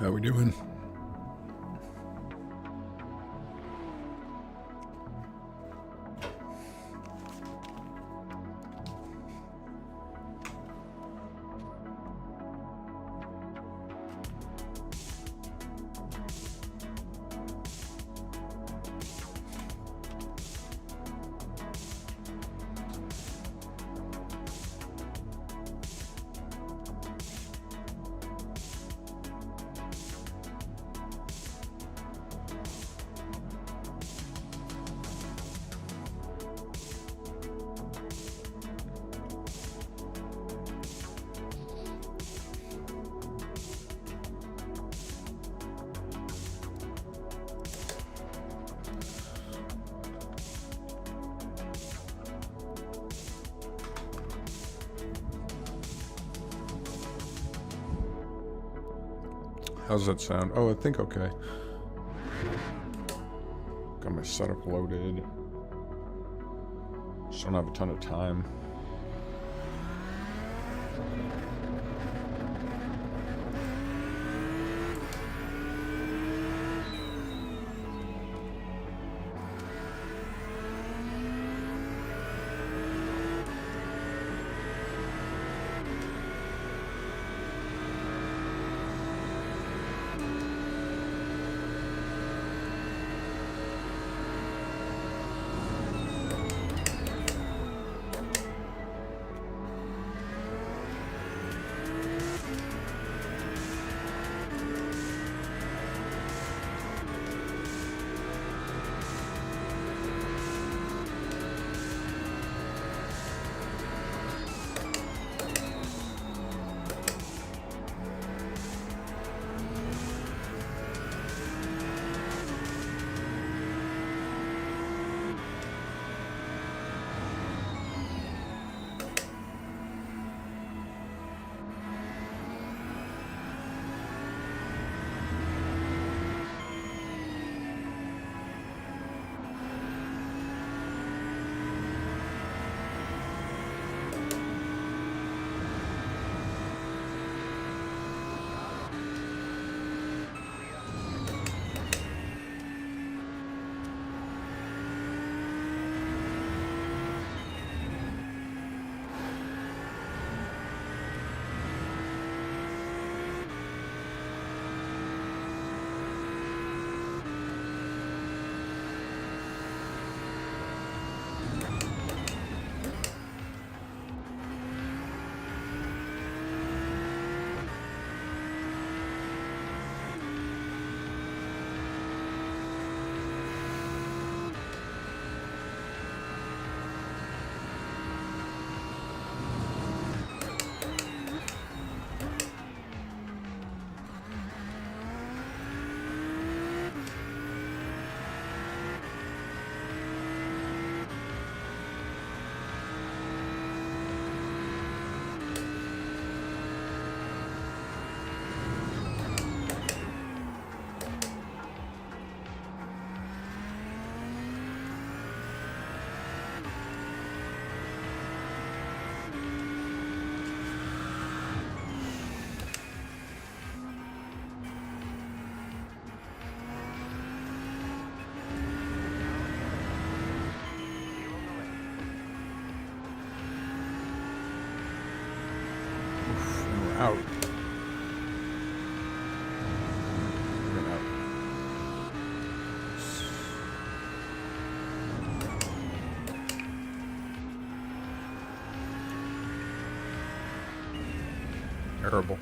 How we doing? How's that sound? Oh, I think okay. Got my setup loaded. Just don't have a ton of time. Out. Terrible.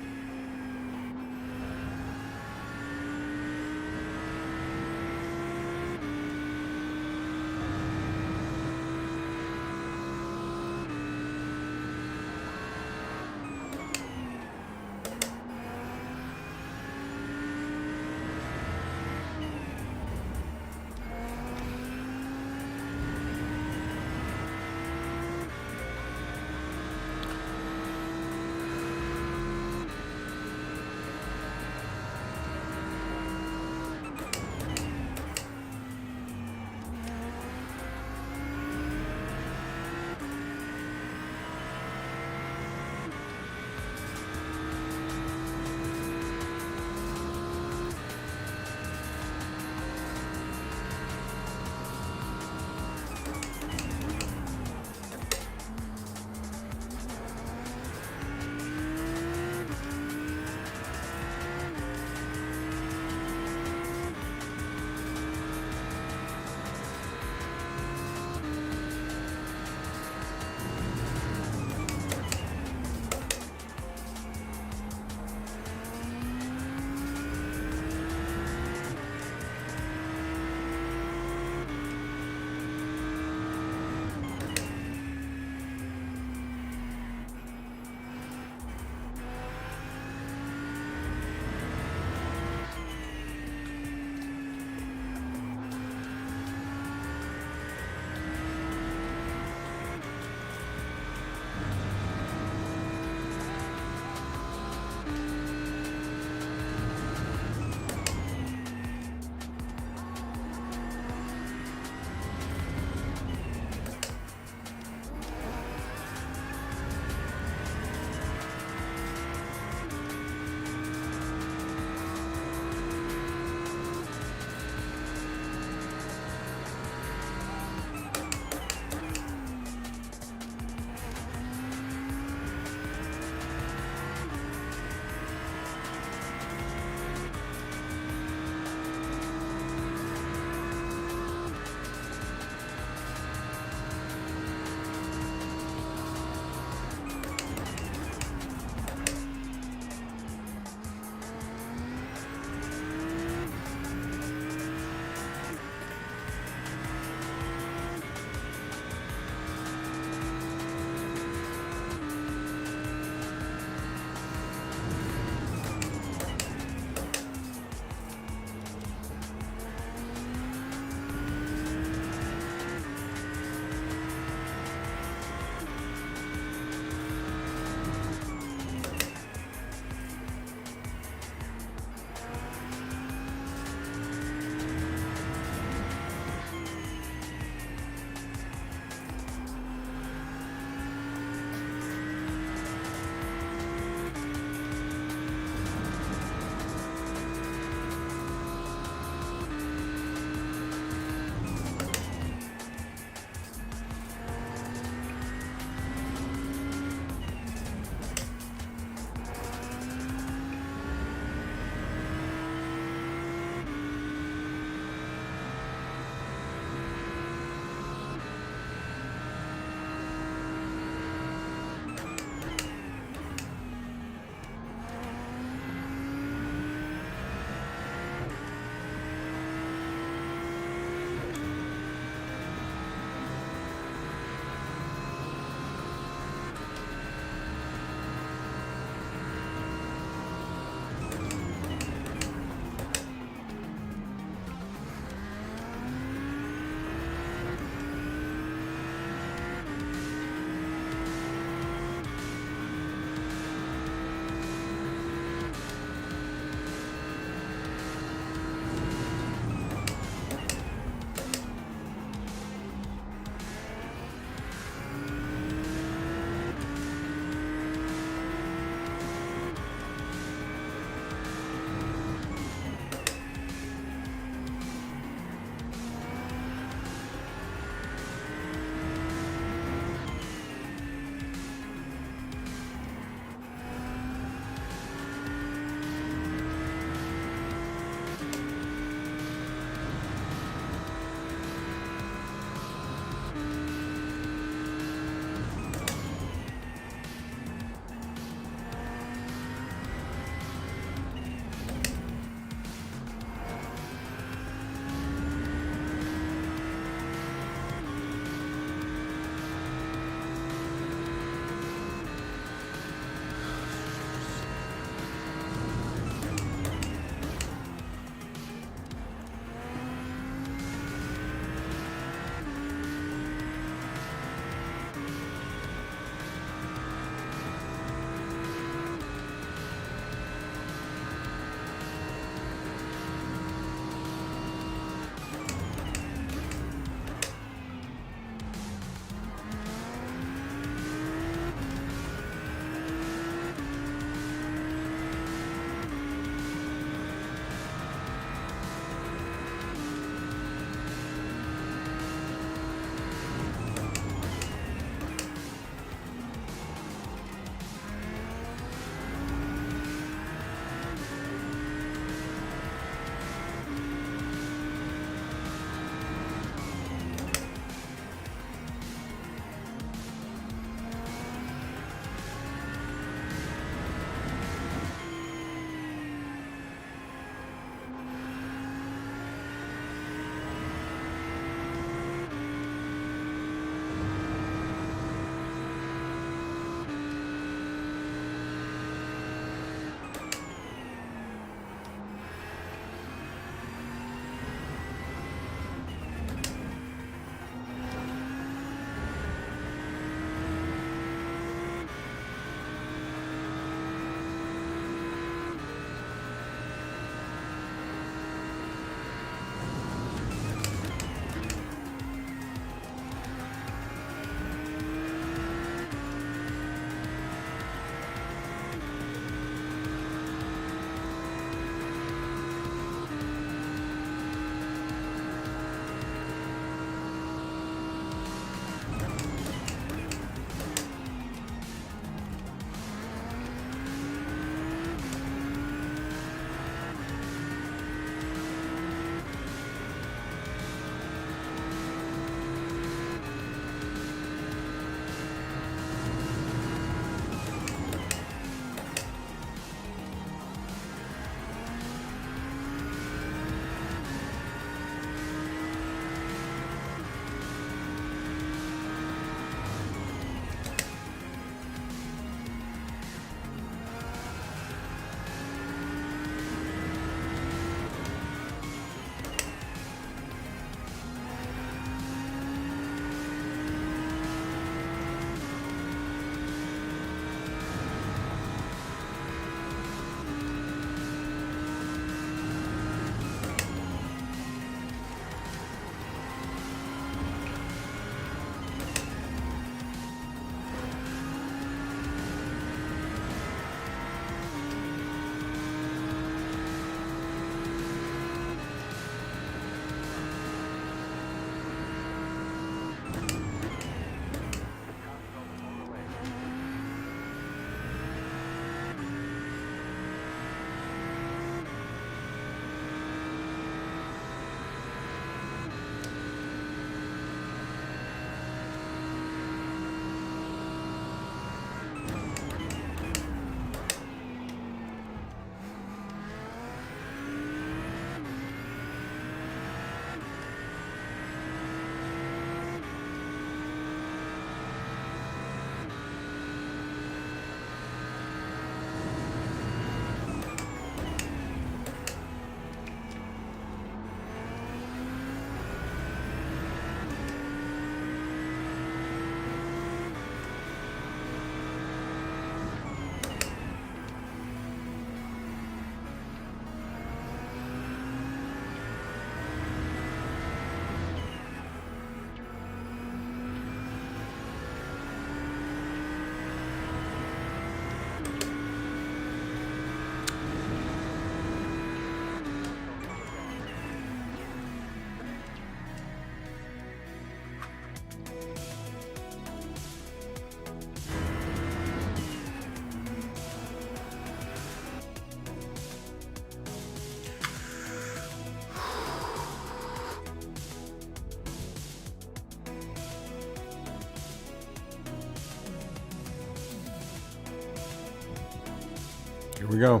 Here we go.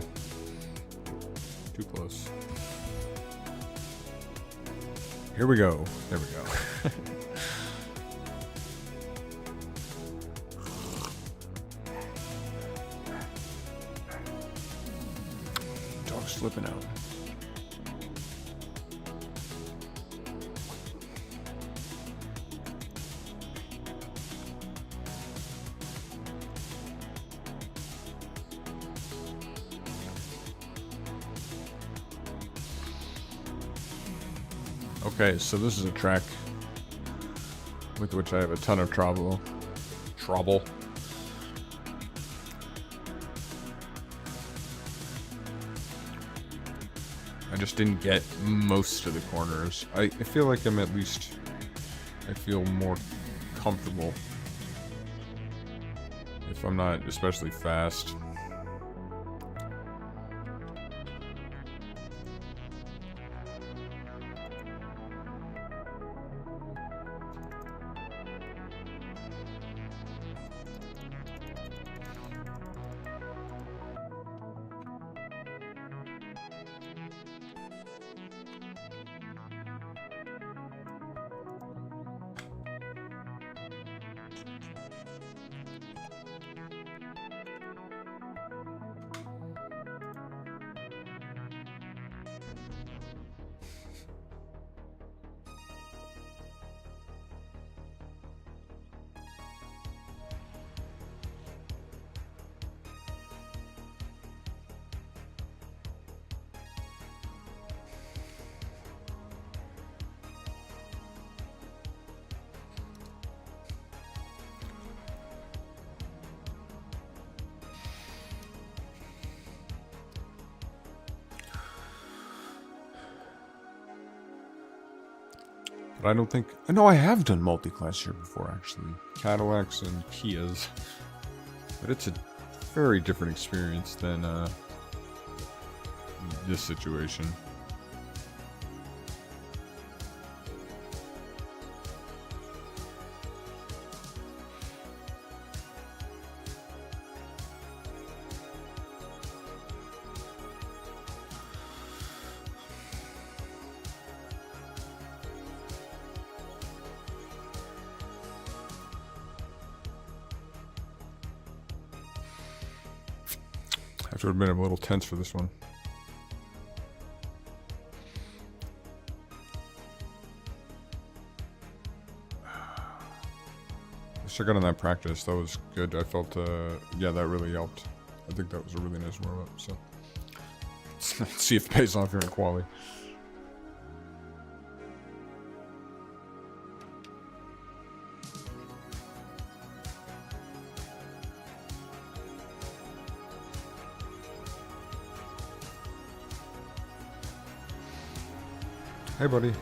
Too close. Here we go. There we go. Dog's flipping out. Okay, so this is a track with which I have a ton of trouble. I just didn't get most of the corners. I feel like I feel more comfortable if I'm not especially fast. But I don't think... No, I have done multi-class here before, actually. Cadillacs and Kias. But it's a very different experience than this situation. I have to admit I'm a little tense for this one. I got on that practice. That was good. I felt, yeah, that really helped. I think that was a really nice warm-up. So, let's see if it pays off here in quali. Hey, buddy.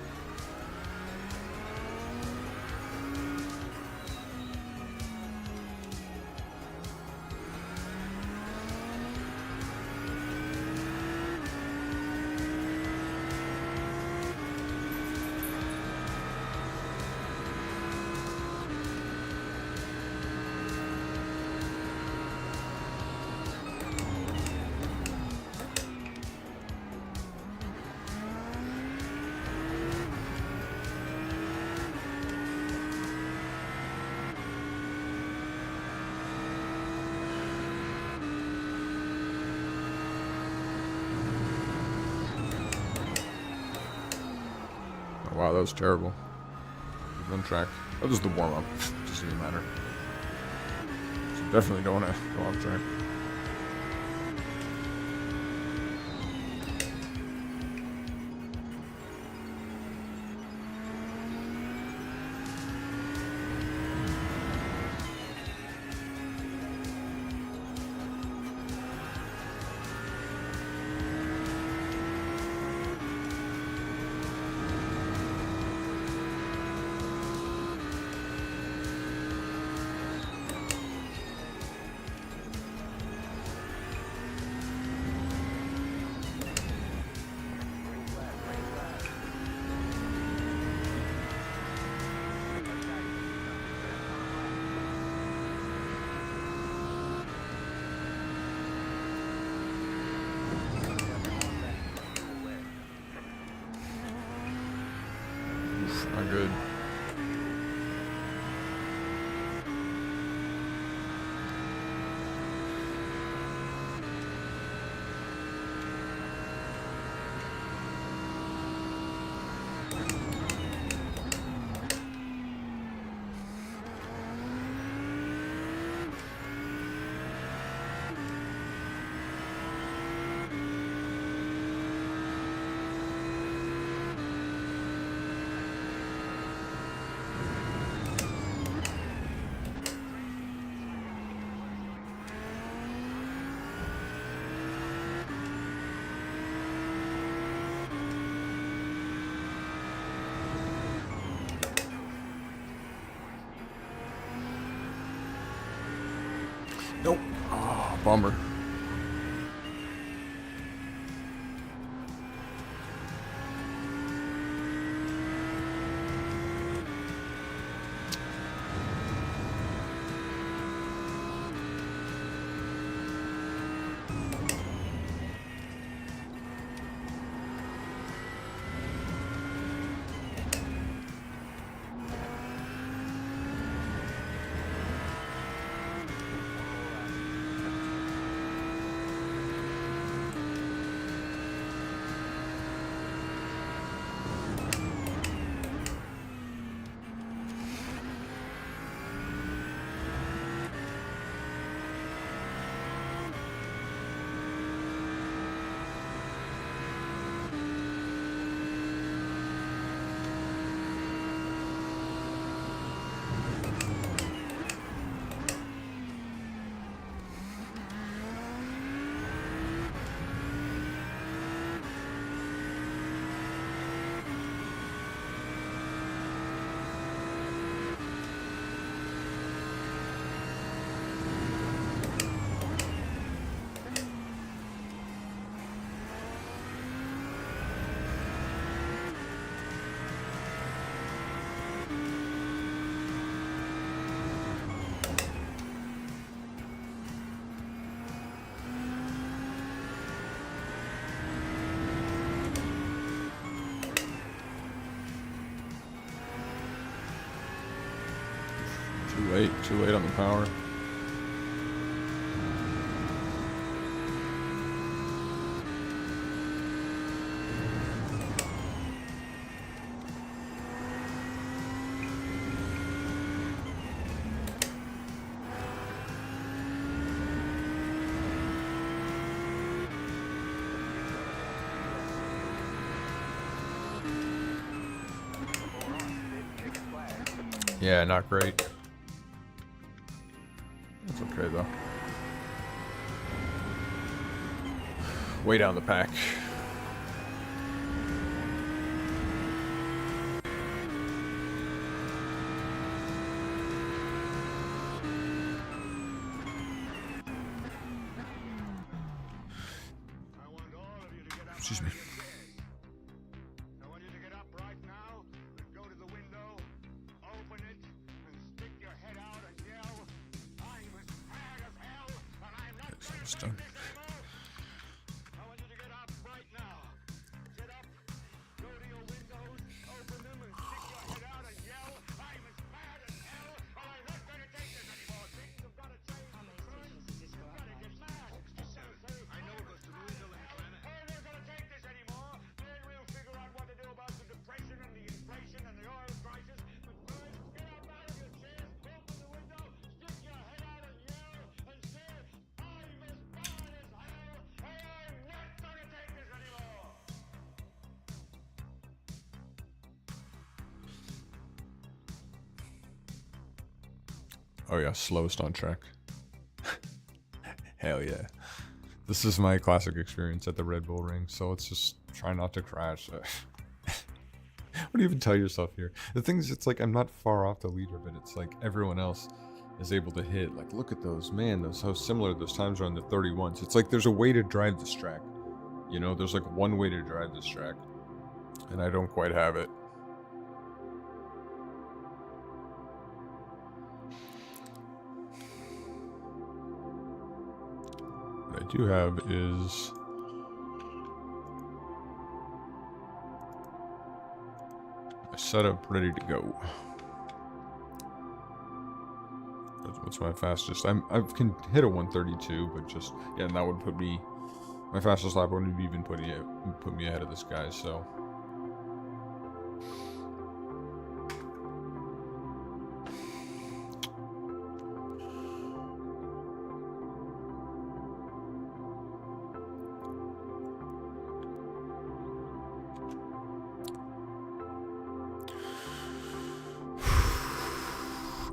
Wow, that was terrible. One track. That was the warm-up. Doesn't even matter. So definitely don't want to go off track. Not good. Nope. Oh, bummer. Too late on the power. Yeah, not great. That's okay though. Way down the pack. Excuse me. I want you to get up right now and go to the window, open it, and stick your head out and yell, "I'm as mad as hell, and I'm not going to take this anymore." I want you to get up right now. Get up, go to your windows, open them, and stick your head out and yell, "I'm as mad as hell, and I'm not going to take this anymore." Things have got to change. You've got to get mad. I know it goes to Louisville and Atlanta. We're not going to take this anymore. Then we'll figure out what to do about the depression and the inflation and the oil prices. But first, get up out of your chairs, open the window, stick your head out and yell, and say, "I'm as bad as hell, and I'm not going to take this anymore." Oh yeah, slowest on track. Hell yeah. This is my classic experience at the Red Bull Ring, so let's just try not to crash. What do you even tell yourself here? The thing is, it's like I'm not far off the leader, but it's like everyone else is able to hit. Like, look at those, man, those how similar those times are on the 31s. It's like there's a way to drive this track. You know, there's like one way to drive this track, and I don't quite have it. What I do have is my set up, ready to go. What's my fastest? I can hit a 132, but just yeah, and that would put me. My fastest lap wouldn't even put me ahead of this guy. So.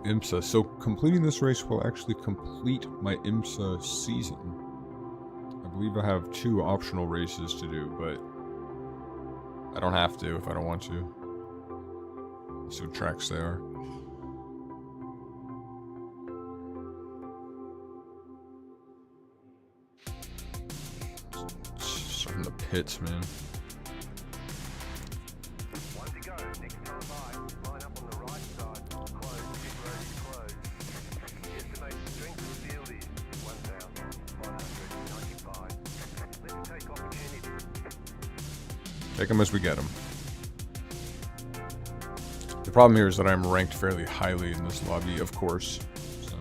IMSA. So completing this race will actually complete my IMSA season. I believe I have 2 optional races to do, but I don't have to if I don't want to. Let's see what tracks they are. Start from the pits, man. Take them as we get them. The problem here is that I'm ranked fairly highly in this lobby, of course. So.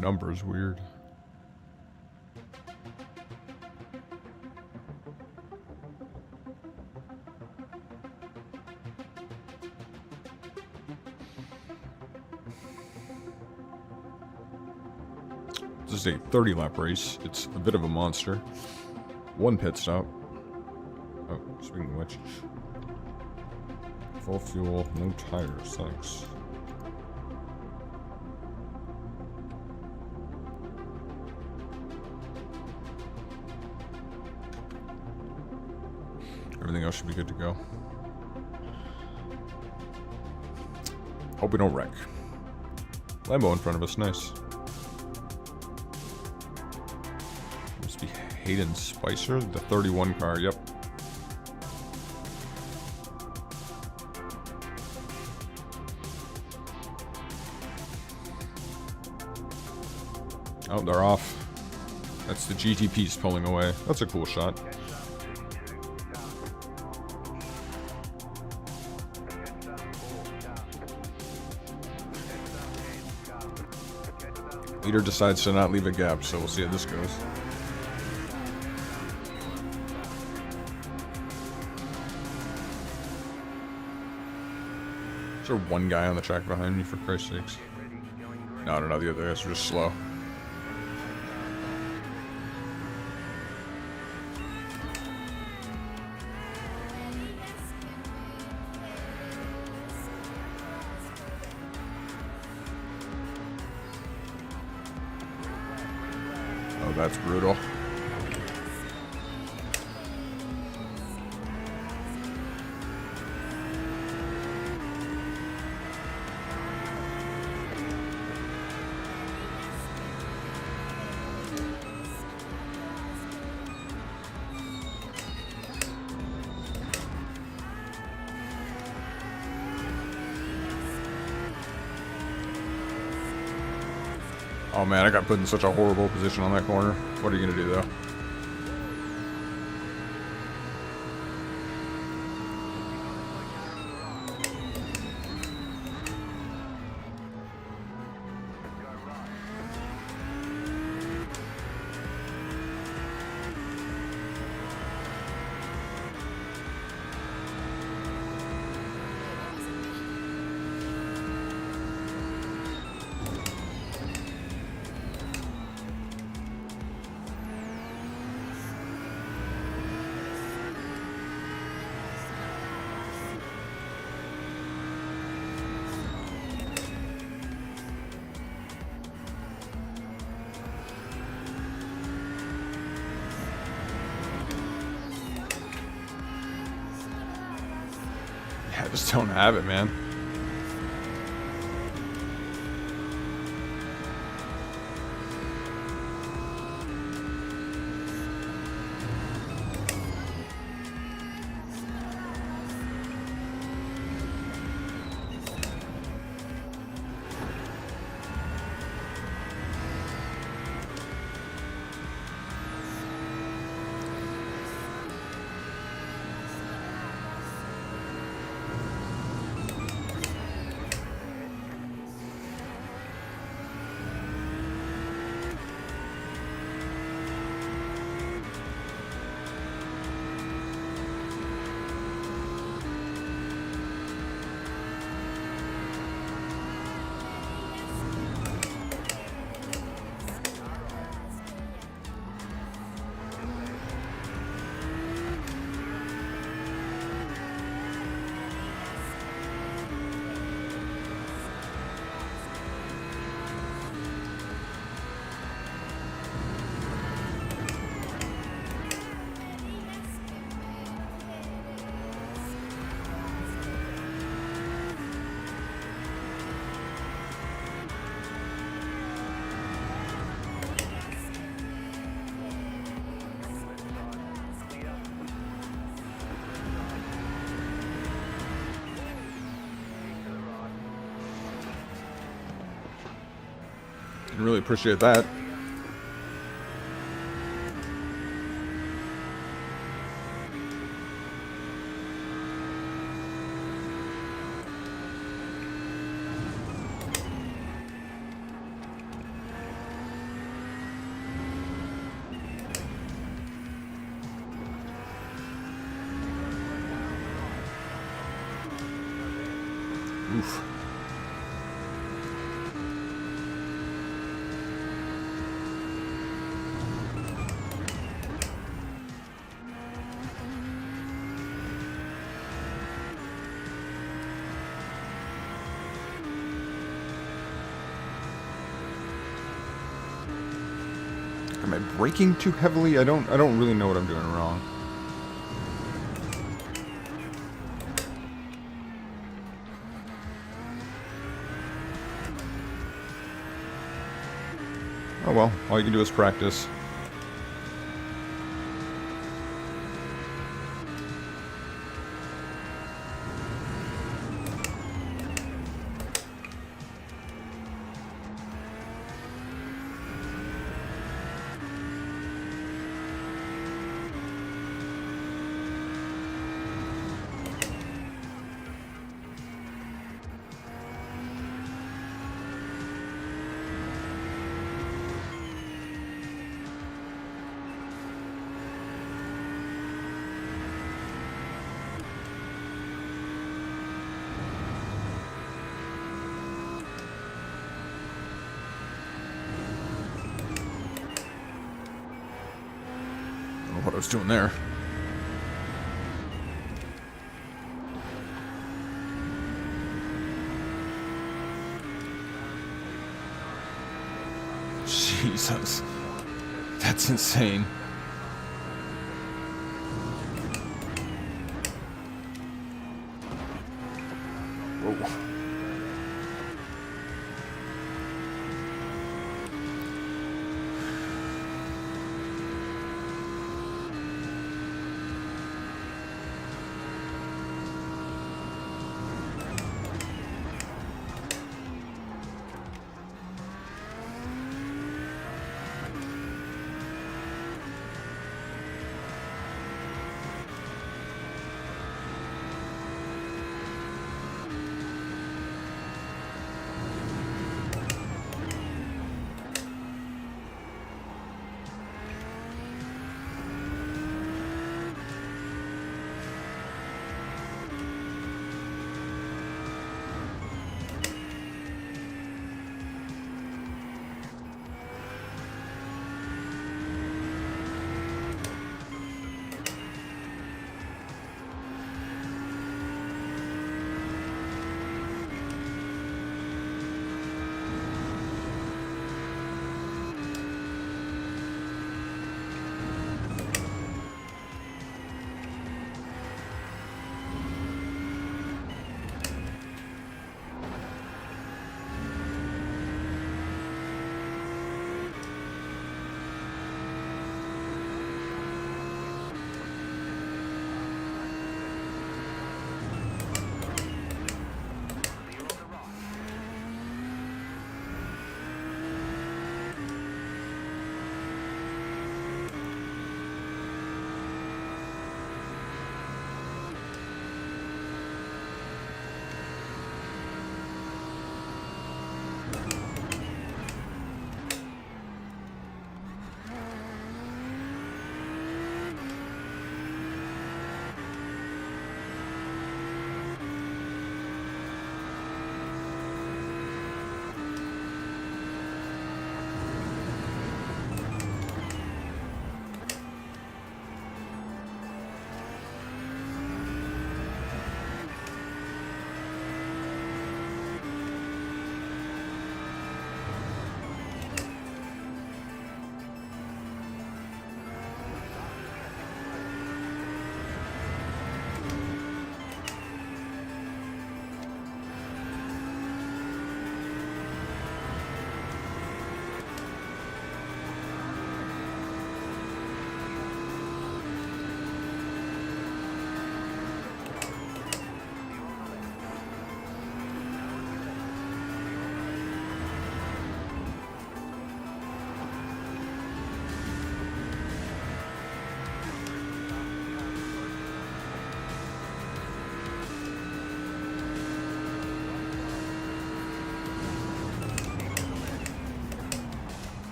Numbers weird. This is a 30 lap race. It's a bit of a monster. 1 pit stop. Oh, speaking of which. Full fuel, no tires, thanks. Everything else should be good to go. Hope we don't wreck. Lambo in front of us, nice. Must be Hayden Spicer, the 31 car, yep. Oh, they're off. That's the GTPs pulling away. That's a cool shot. Leader decides to not leave a gap, so we'll see how this goes. Is there one guy on the track behind me, for Christ's sakes? No, the other guys are just slow. Oh, that's brutal. Oh man, I got put in such a horrible position on that corner. What are you gonna do though? I just don't have it, man. I really appreciate that. Oof. Am I braking too heavily? I don't really know what I'm doing wrong. Oh well, all you can do is practice. What I was doing there. Jesus. That's insane. Whoa.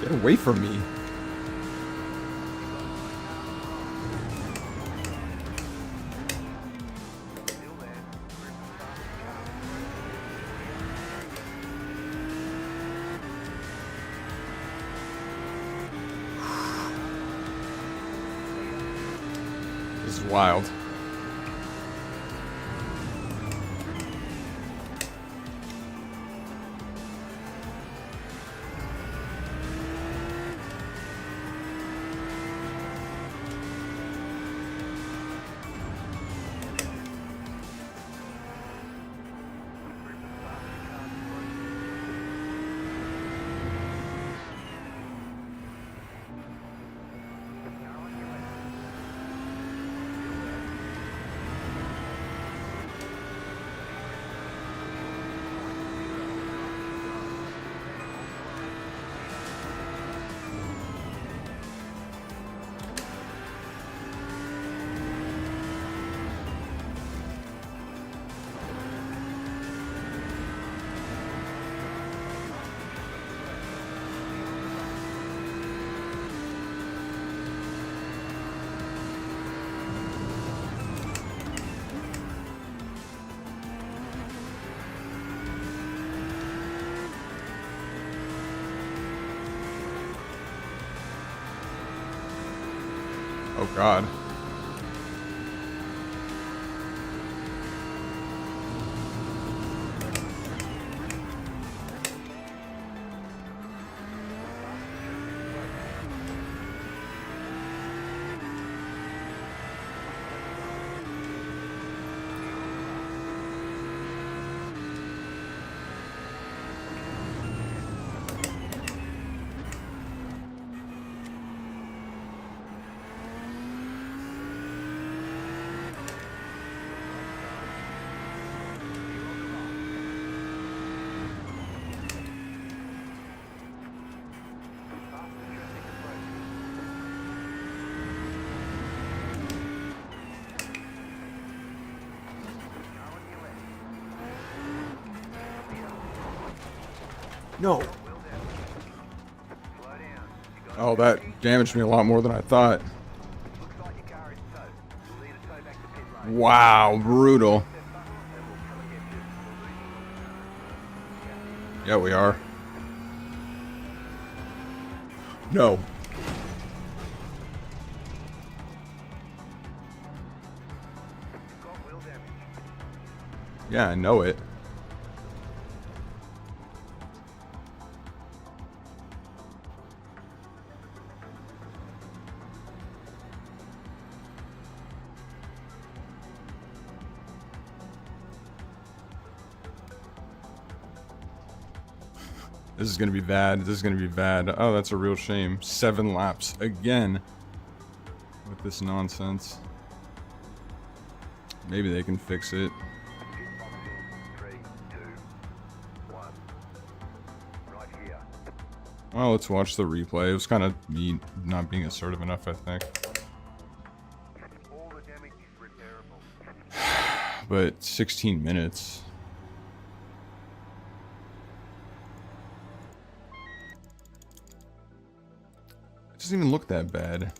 Get away from me. This is wild. Oh God. No. Oh, that damaged me a lot more than I thought. Wow, brutal. Yeah, we are. No. Yeah, I know it. This is gonna be bad. This is gonna be bad. Oh, that's a real shame. 7 laps again with this nonsense. Maybe they can fix it. 3, 2, 1. Right here. Well, let's watch the replay. It was kind of me not being assertive enough, I think. All the damage is repairable. But 16 minutes. It doesn't even look that bad.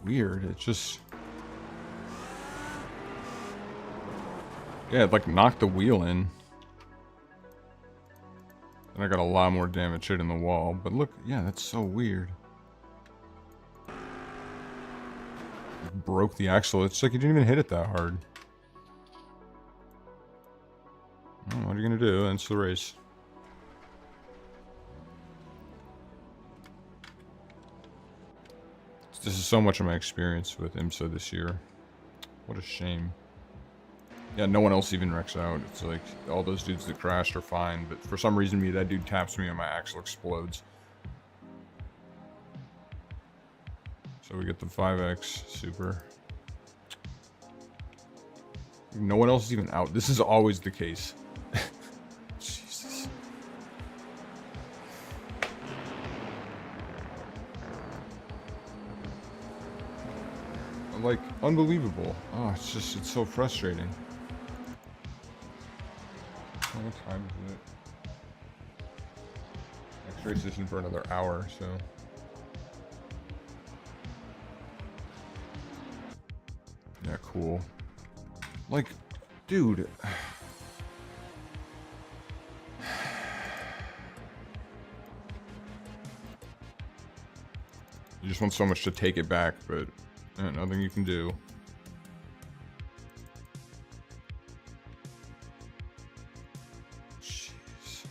weird. It just... Yeah, it like knocked the wheel in. And I got a lot more damage hitting the wall. But look, yeah, that's so weird. It broke the axle. It's like you didn't even hit it that hard. Well, what are you gonna do? It's the race. This is so much of my experience with IMSA this year. What a shame. Yeah, no one else even wrecks out. It's like all those dudes that crashed are fine, but for some reason that dude taps me and my axle explodes. So we get the 5X super. No one else is even out. This is always the case. Jesus. Like, unbelievable. Oh, it's so frustrating. What time is it? Next race isn't for another hour, so. Yeah, cool. Like, dude. You just want so much to take it back, but nothing you can do. Jeez.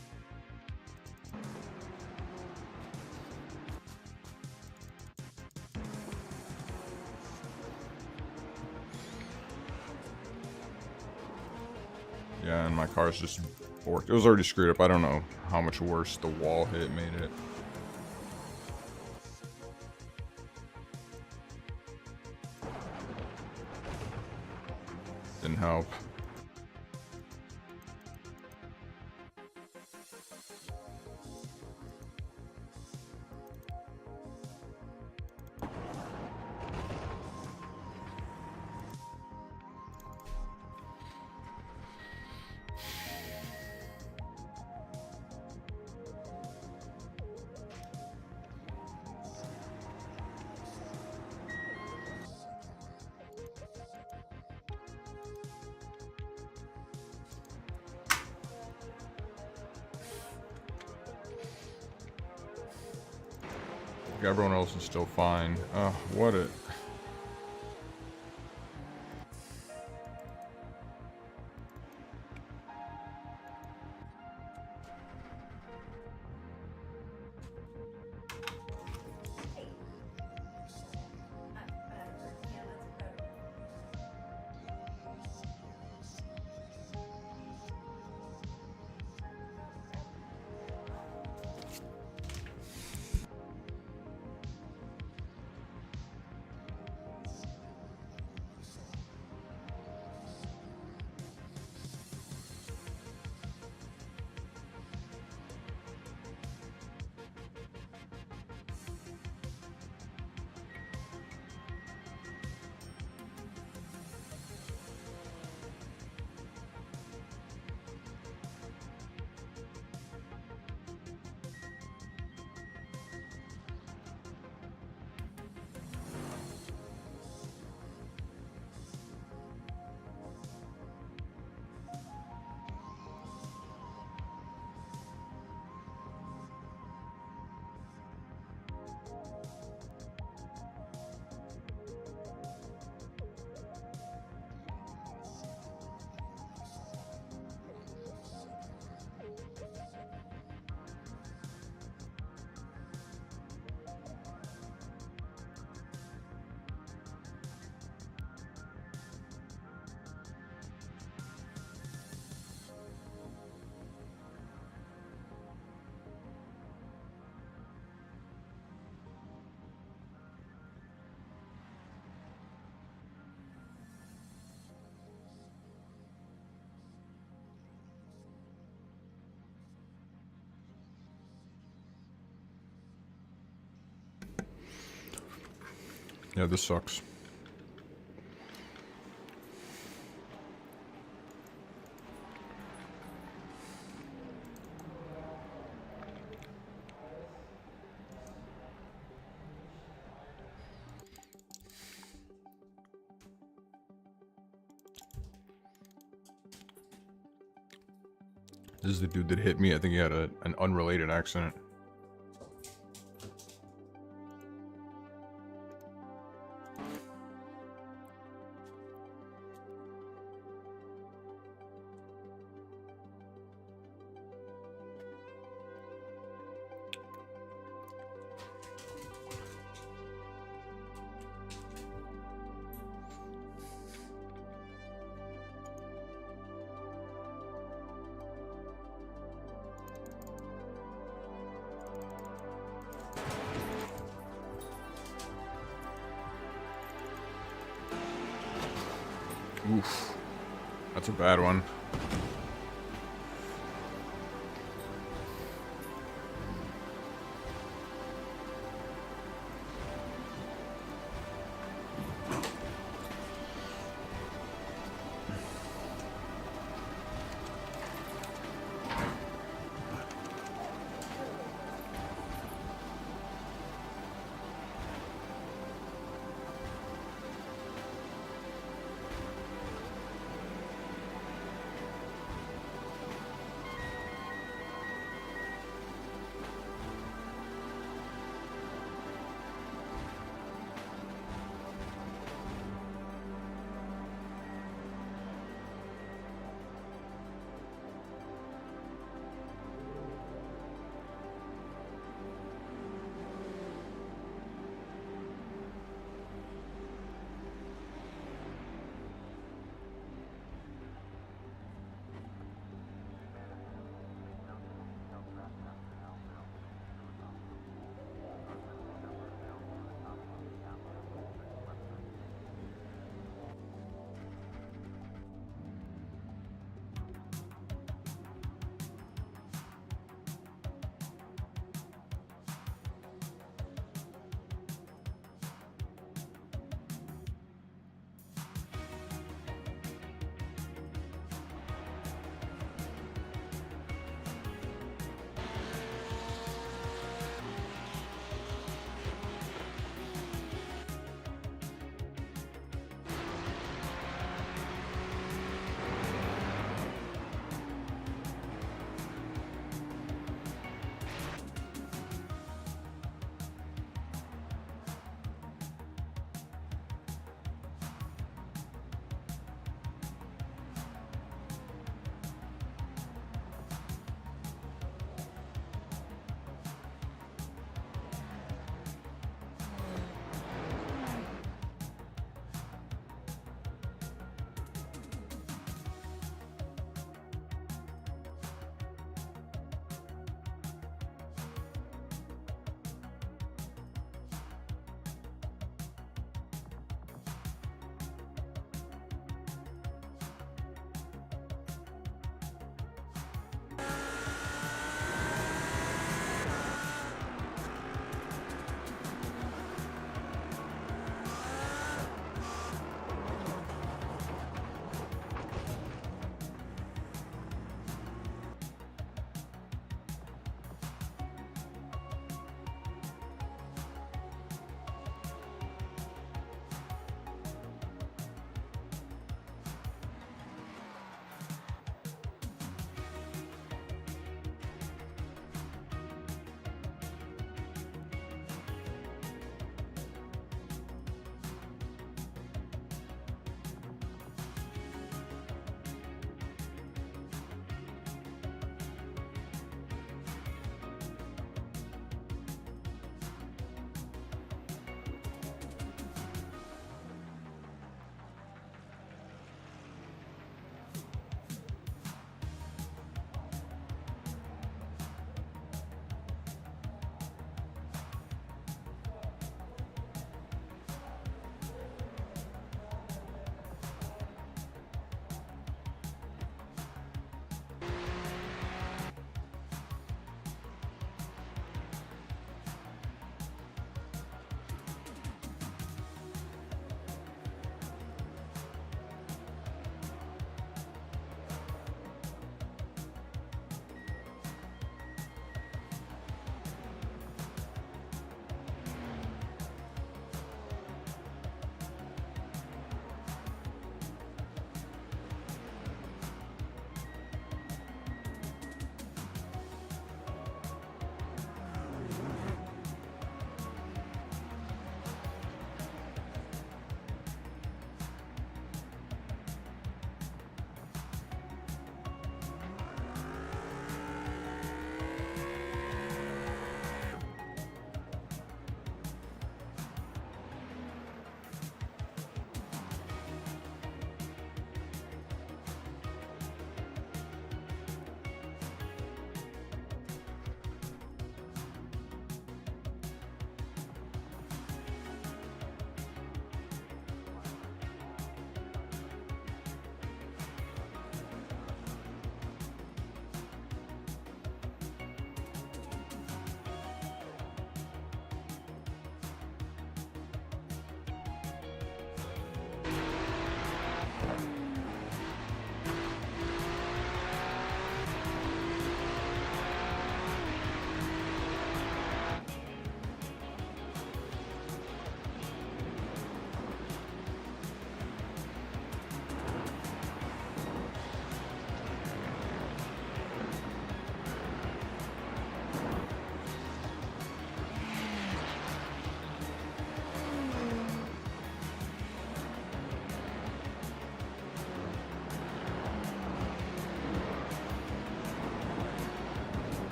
Yeah, and my car's just borked. It was already screwed up. I don't know how much worse the wall hit made it. Didn't help. Everyone else is still fine. Oh, what a... Yeah, this sucks. This is the dude that hit me. I think he had an unrelated accident. Oof. That's a bad one.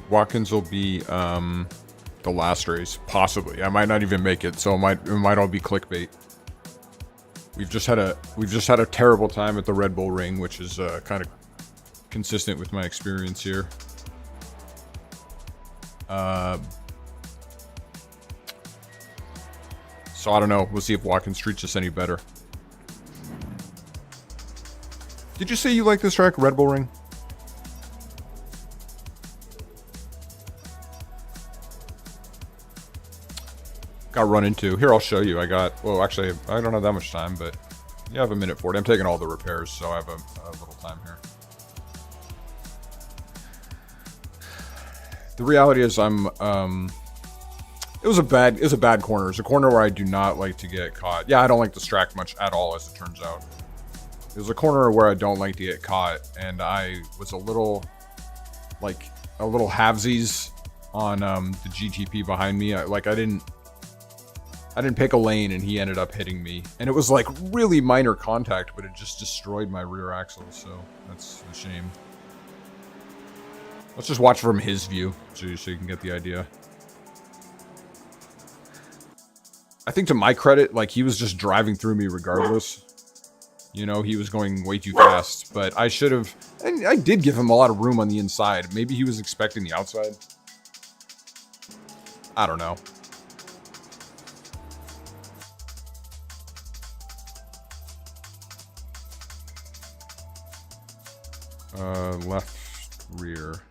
Watkins will be the last race, possibly. I might not even make it, so it might all be clickbait. We've just had a terrible time at the Red Bull Ring, which is kind of consistent with my experience here. So I don't know. We'll see if Watkins treats us any better. Did you say you like this track, Red Bull Ring? Got run into. Here, I'll show you. Well, actually, I don't have that much time, but you have a minute for it. I'm taking all the repairs, so I have a little time here. The reality is it was a bad corner. It's a corner where I do not like to get caught. Yeah, I don't like this track much at all, as it turns out. It was a corner where I don't like to get caught, and I was a little halvesies on the GTP behind me. I didn't pick a lane, and he ended up hitting me. And it was like really minor contact, but it just destroyed my rear axle, so that's a shame. Let's just watch from his view, so you can get the idea. I think to my credit, like, he was just driving through me regardless. You know, he was going way too fast, but I should have... And I did give him a lot of room on the inside. Maybe he was expecting the outside. I don't know. Left rear.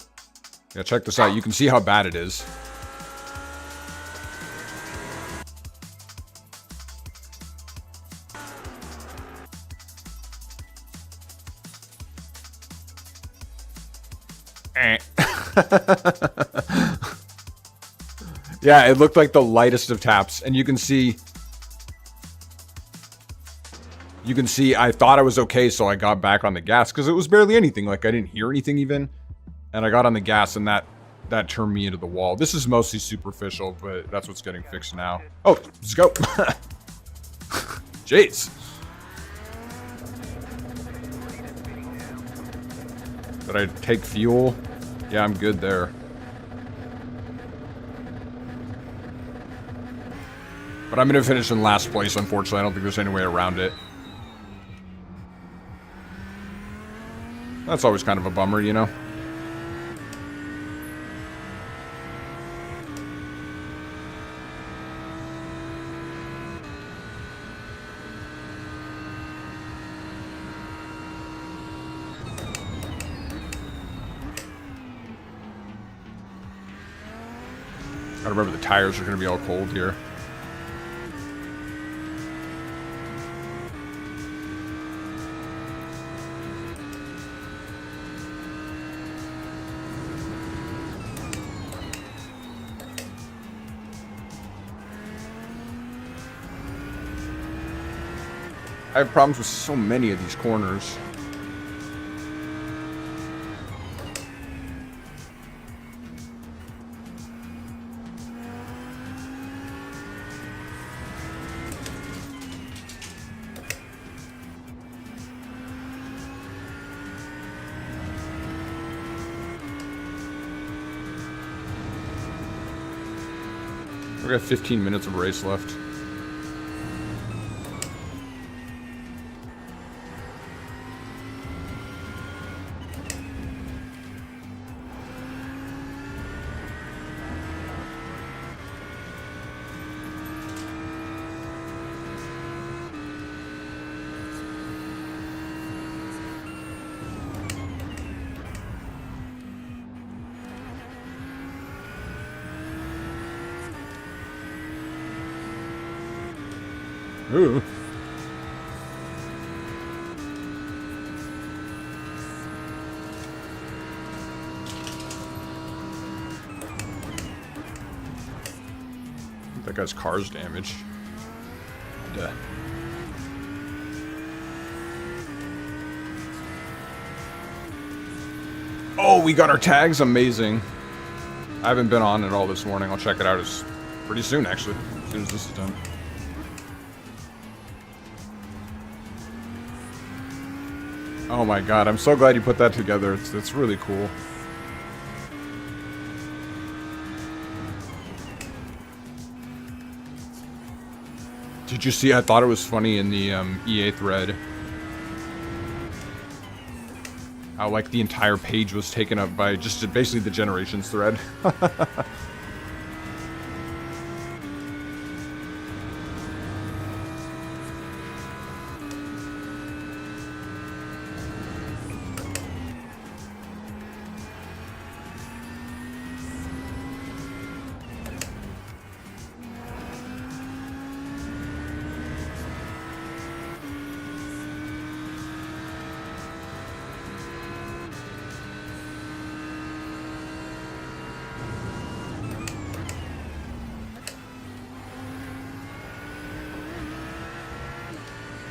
Yeah, check this out. You can see how bad it is. Yeah, it looked like the lightest of taps, and you can see I thought I was okay, so I got back on the gas because it was barely anything. Like, I didn't hear anything even, and I got on the gas, and that turned me into the wall. This is mostly superficial, but that's what's getting fixed now. Oh, let's go. Jeez. Did I take fuel? Yeah, I'm good there. But I'm going to finish in last place, unfortunately. I don't think there's any way around it. That's always kind of a bummer, you know? Gotta remember the tires are going to be all cold here. I have problems with so many of these corners. We got 15 minutes of race left. Ooh. I think that guy's car's damaged. Duh. Oh, we got our tags. Amazing. I haven't been on it all this morning. I'll check it out pretty soon, actually. As soon as this is done. Oh my god, I'm so glad you put that together. It's really cool. Did you see? I thought it was funny in the EA thread. How like the entire page was taken up by just basically the Generations thread.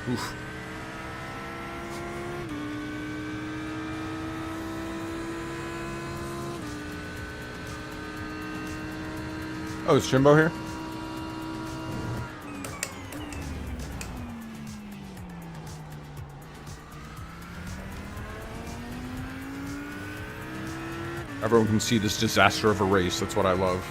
Oof. Oh, is Chimbo here? Everyone can see this disaster of a race. That's what I love.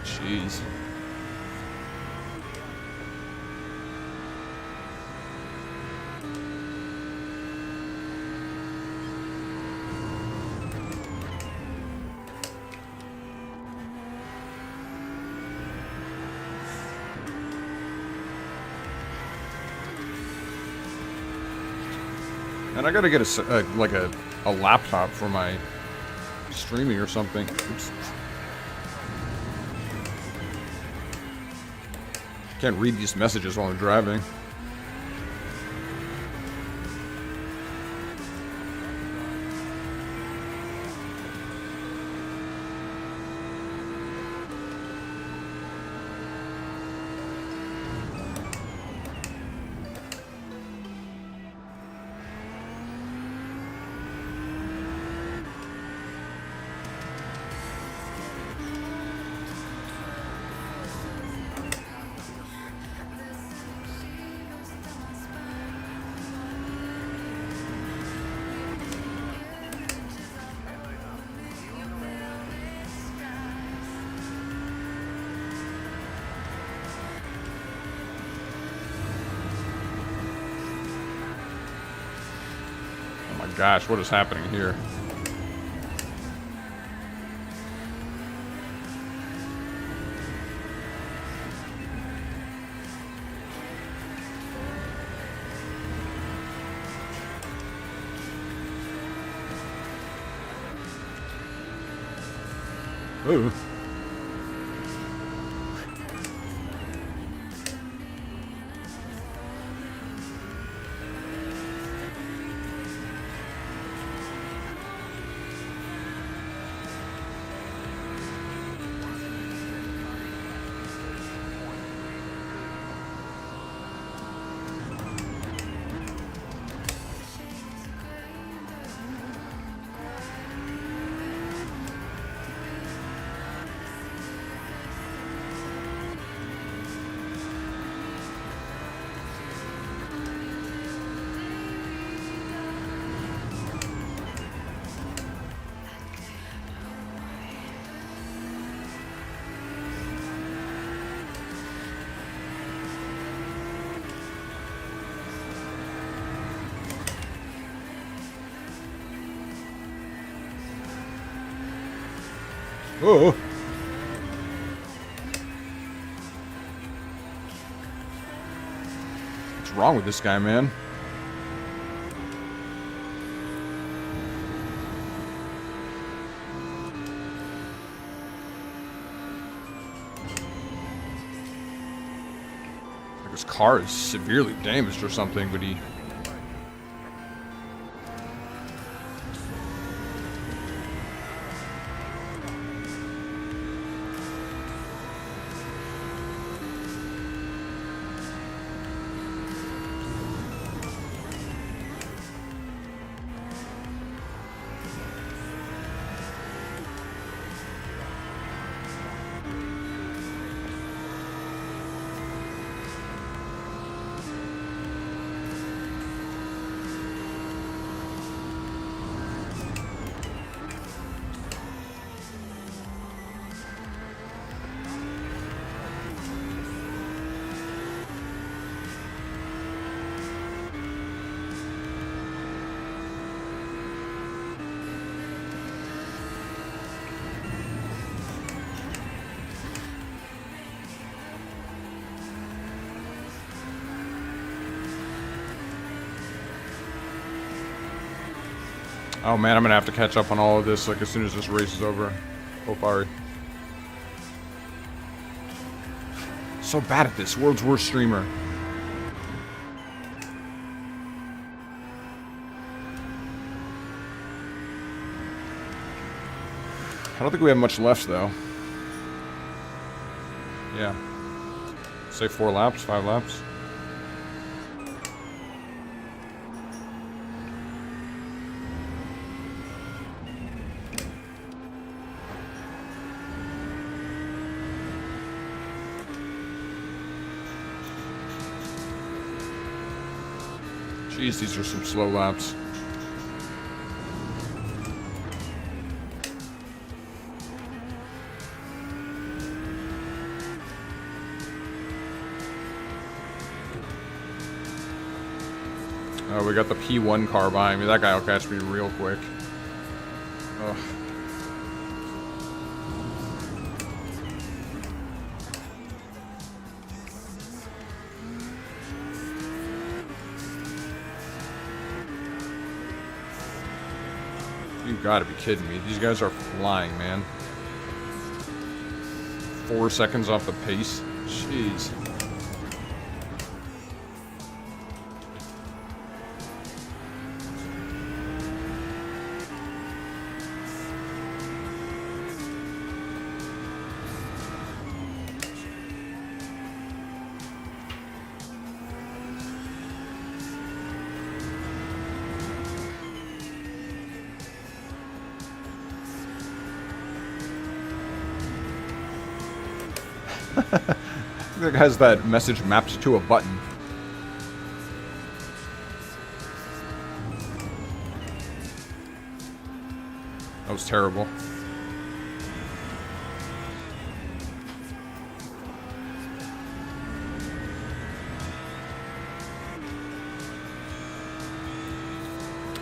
Jeez. And I gotta get a laptop for my streaming or something. Oops. Can't read these messages while I'm driving. Gosh, what is happening here? Ooh. Oh. What's wrong with this guy, man? his car is severely damaged or something, but he... Oh man, I'm gonna have to catch up on all of this like as soon as this race is over. Oh, sorry. So bad at this. World's worst streamer. I don't think we have much left though. Yeah. Say 4 laps, 5 laps. Jeez, these are some slow laps. Oh, we got the P1 car behind me. That guy will catch me real quick. Ugh. You gotta be kidding me. These guys are flying, man. 4 seconds off the pace. Jeez. That has that message mapped to a button. That was terrible.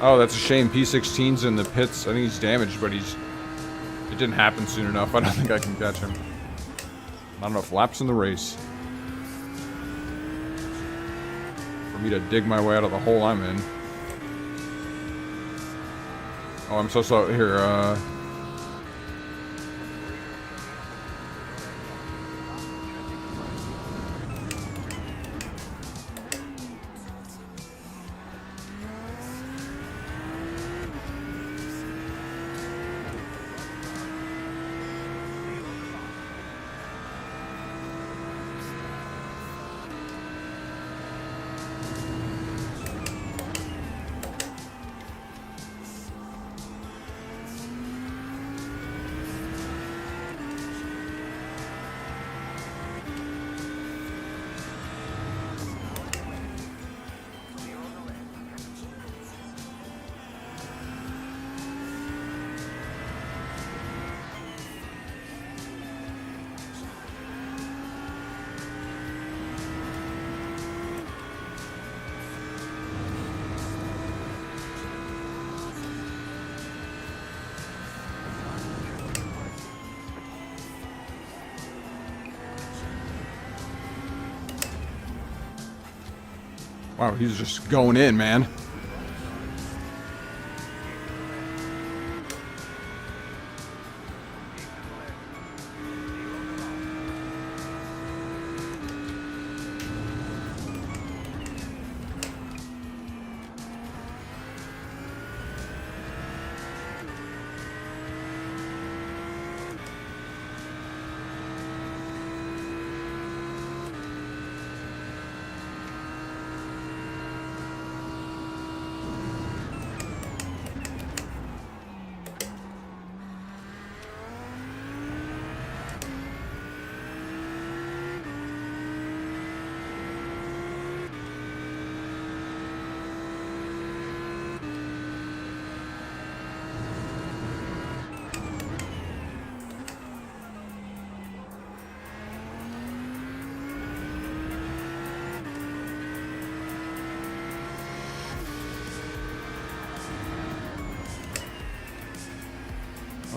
Oh, that's a shame. P16's in the pits. I think he's damaged, but he's... It didn't happen soon enough. I don't think I can catch him. Not enough laps in the race for me to dig my way out of the hole I'm in. Oh, I'm so slow. Here, wow, he's just going in, man.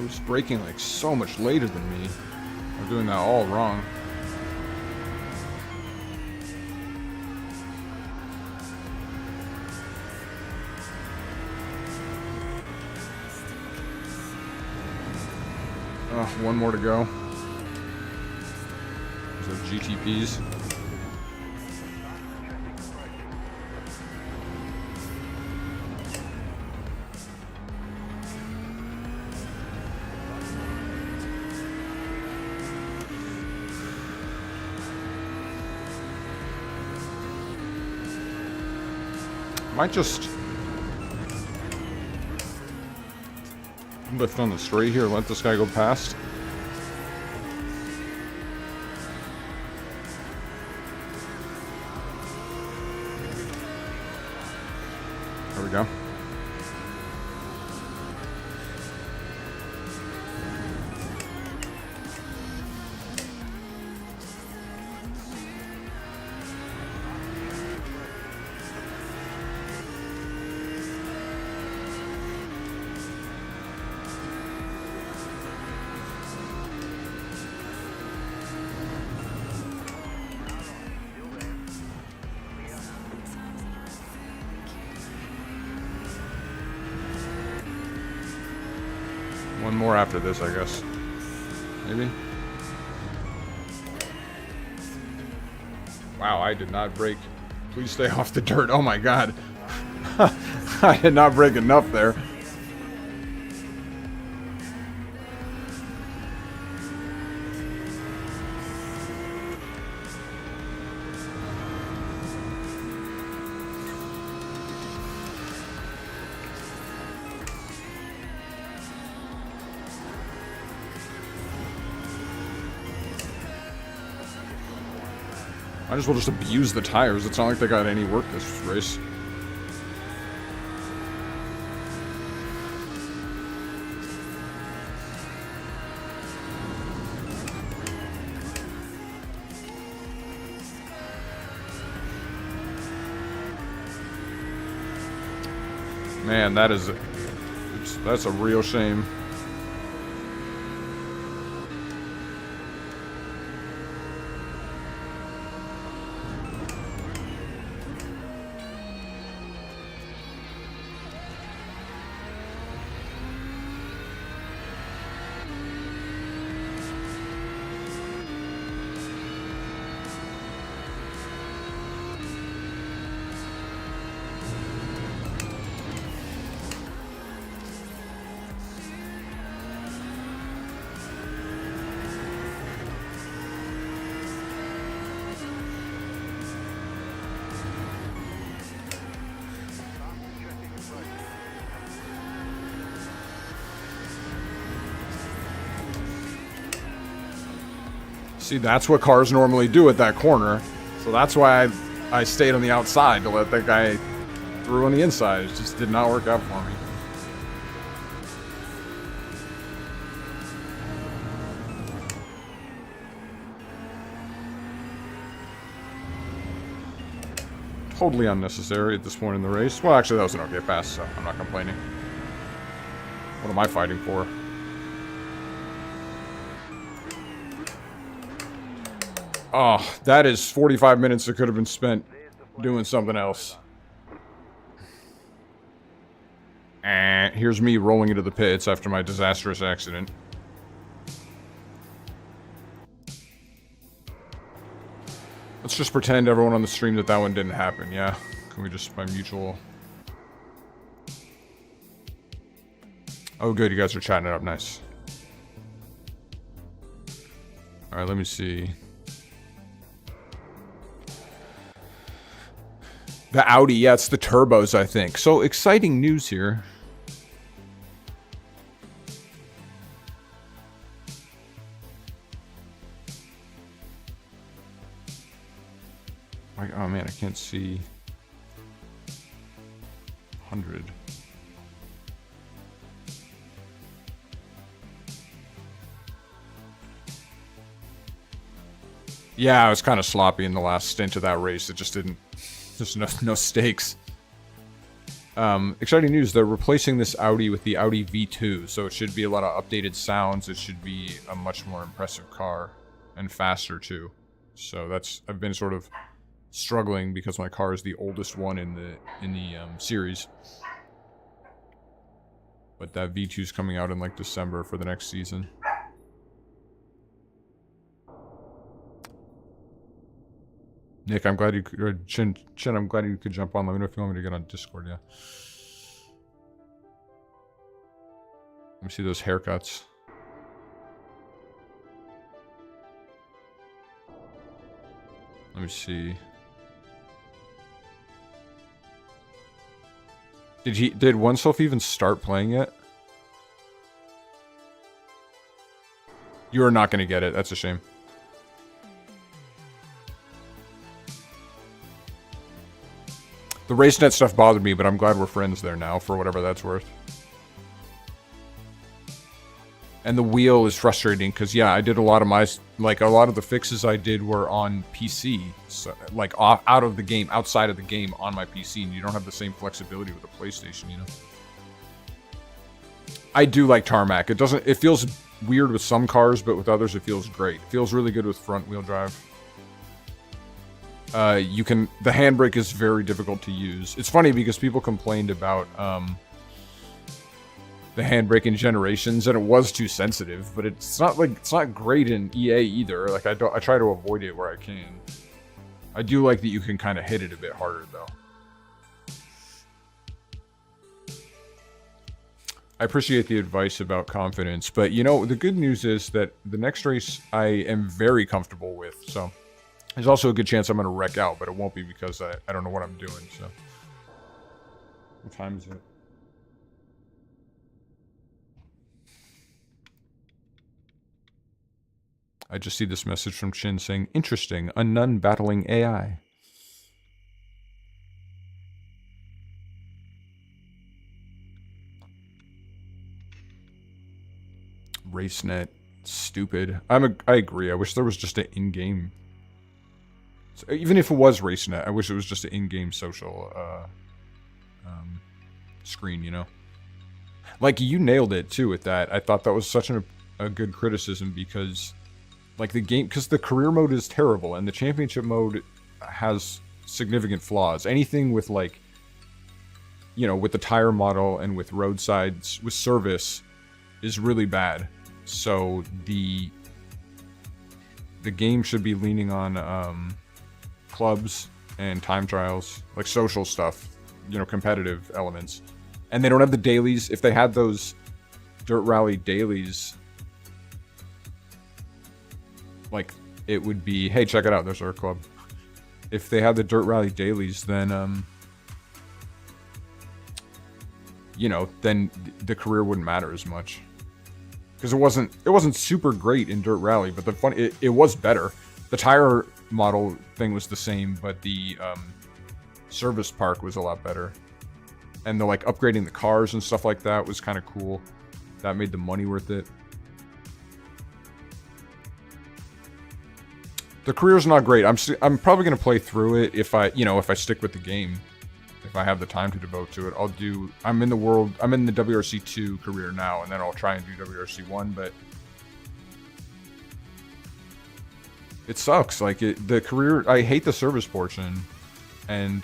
I was braking like so much later than me. I'm doing that all wrong. One more to go. Those are GTPs. Might just lift on the straight here, let this guy go past. There we go. One more after this, I guess. Maybe? Wow, I did not brake. Please stay off the dirt. Oh my god. I did not brake enough there. Might as well just abuse the tires. It's not like they got any work this race. Man, that's a real shame. See, that's what cars normally do at that corner. So that's why I stayed on the outside to let that guy through on the inside. It just did not work out for me. Totally unnecessary at this point in the race. Well, actually, that was an okay pass, so I'm not complaining. What am I fighting for? Oh, that is 45 minutes that could have been spent doing something else. And here's me rolling into the pits after my disastrous accident. Let's just pretend, everyone on the stream, that one didn't happen, yeah? Can we just, by mutual... Oh, good, you guys are chatting it up, nice. Alright, let me see. The Audi, yeah, it's the turbos, I think. So, exciting news here. Oh man, I can't see. 100. Yeah, I was kind of sloppy in the last stint of that race. It just didn't... There's no stakes. Exciting news, they're replacing this Audi with the Audi V2, so it should be a lot of updated sounds. It should be a much more impressive car, and faster too. So that's, I've been sort of struggling because my car is the oldest one in the series. But that V2 is coming out in like December for the next season. Nick, I'm glad you could, or Chin, I'm glad you could jump on. Let me know if you want me to get on Discord, yeah. Let me see those haircuts. Let me see. Did oneself even start playing it? You are not going to get it. That's a shame. The RaceNet stuff bothered me, but I'm glad we're friends there now, for whatever that's worth. And the wheel is frustrating, because, yeah, I did a lot of my... Like, a lot of the fixes I did were on PC. So, like, out of the game, outside of the game, on my PC. And you don't have the same flexibility with a PlayStation, you know? I do like tarmac. It doesn't... It feels weird with some cars, but with others it feels great. It feels really good with front-wheel drive. You can... The handbrake is very difficult to use. It's funny because people complained about, the handbrake in Generations, and it was too sensitive, but it's not like... It's not great in EA either. Like, I try to avoid it where I can. I do like that you can kind of hit it a bit harder, though. I appreciate the advice about confidence, but, you know, the good news is that the next race I am very comfortable with, so... There's also a good chance I'm going to wreck out, but it won't be because I don't know what I'm doing, so... What time is it? I just see this message from Chin saying, interesting, a nun battling AI. RaceNet, stupid. I agree. I wish there was just an in-game. Even if it was RaceNet, I wish it was just an in-game social screen, you know? Like, you nailed it, too, with that. I thought that was such a good criticism because, like, the game... Because the career mode is terrible, and the championship mode has significant flaws. Anything with, like... You know, with the tire model and with roadsides, with service, is really bad. So, the game should be leaning on, clubs and time trials, like social stuff, you know, competitive elements. And they don't have the dailies. If they had those Dirt Rally dailies, like, it would be, hey, check it out, there's our club. If they had the Dirt Rally dailies, then, you know, then the career wouldn't matter as much. Because it wasn't super great in Dirt Rally, but it was better. The tire model thing was the same, but the service park was a lot better. And the, like, upgrading the cars and stuff like that was kind of cool. That made the money worth it. The career's not great. I'm probably going to play through it if I stick with the game. If I have the time to devote to it. I'm in the WRC 2 career now, and then I'll try and do WRC 1, but it sucks. Like, the career, I hate the service portion, and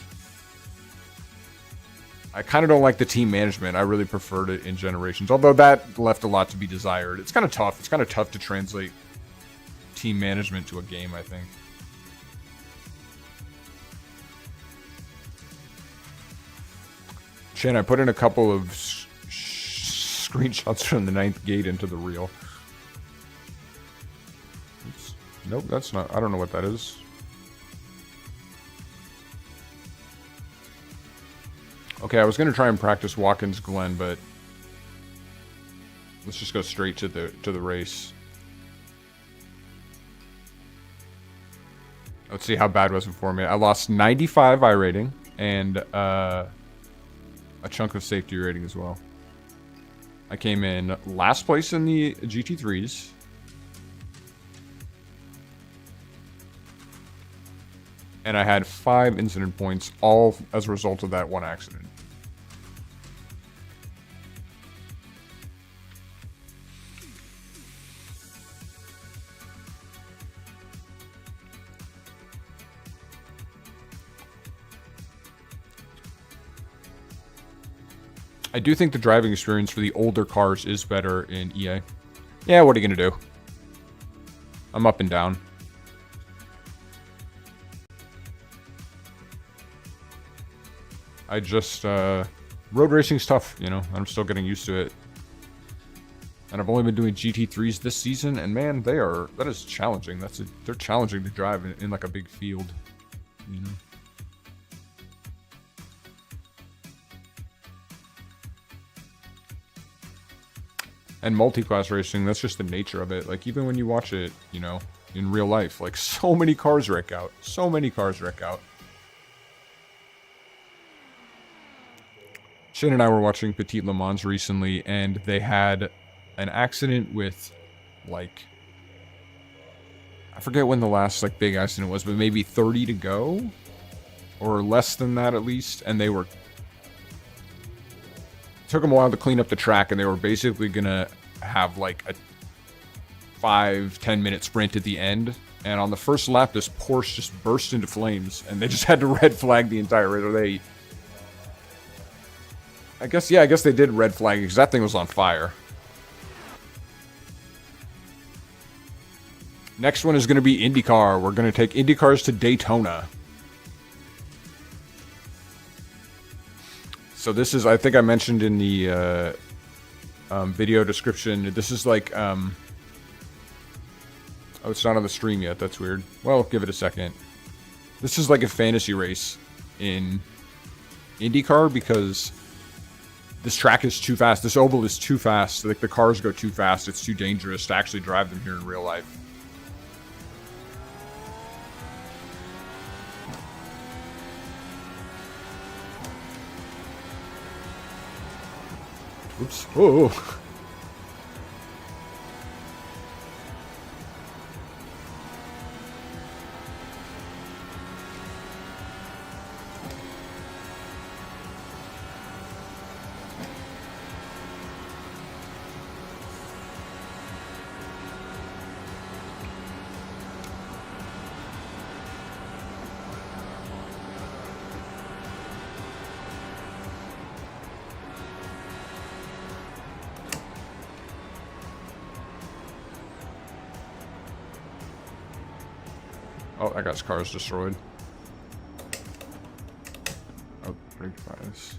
I kind of don't like the team management. I really preferred it in Generations, although that left a lot to be desired. It's kind of tough. It's kind of tough to translate team management to a game, I think. Chin, I put in a couple of screenshots from the 9th gate into the reel. Oops. Nope, that's not... I don't know what that is. Okay, I was going to try and practice Watkins Glen, but... Let's just go straight to the race. Let's see how bad was it for me. I lost 95 iRating, and, a chunk of safety rating as well. I came in last place in the GT3s. And I had 5 incident points, all as a result of that one accident. I do think the driving experience for the older cars is better in EA. Yeah, what are you going to do? I'm up and down. I just, road racing's tough, you know? I'm still getting used to it. And I've only been doing GT3s this season, and man, that is challenging. They're challenging to drive in like a big field, you know? And multiclass racing, that's just the nature of it. Like, even when you watch it, you know, in real life, like, so many cars wreck out. So many cars wreck out. Shane and I were watching Petit Le Mans recently, and they had an accident with, like, I forget when the last, like, big accident was, but maybe 30 to go? Or less than that, at least. And they were... Took them a while to clean up the track, and they were basically gonna have, like, a 5-10 minute sprint at the end. And on the first lap, this Porsche just burst into flames, and they just had to red flag the entire race. Or they... I guess they did red flag, because that thing was on fire. Next one is going to be IndyCar. We're going to take IndyCars to Daytona. So this is, I think I mentioned in the video description, this is like, oh, it's not on the stream yet. That's weird. Well, give it a second. This is like a fantasy race in IndyCar because this track is too fast. This oval is too fast. Like, the cars go too fast. It's too dangerous to actually drive them here in real life. Oops. Whoa. Oh, that guy's car is destroyed. Oh, brake bias.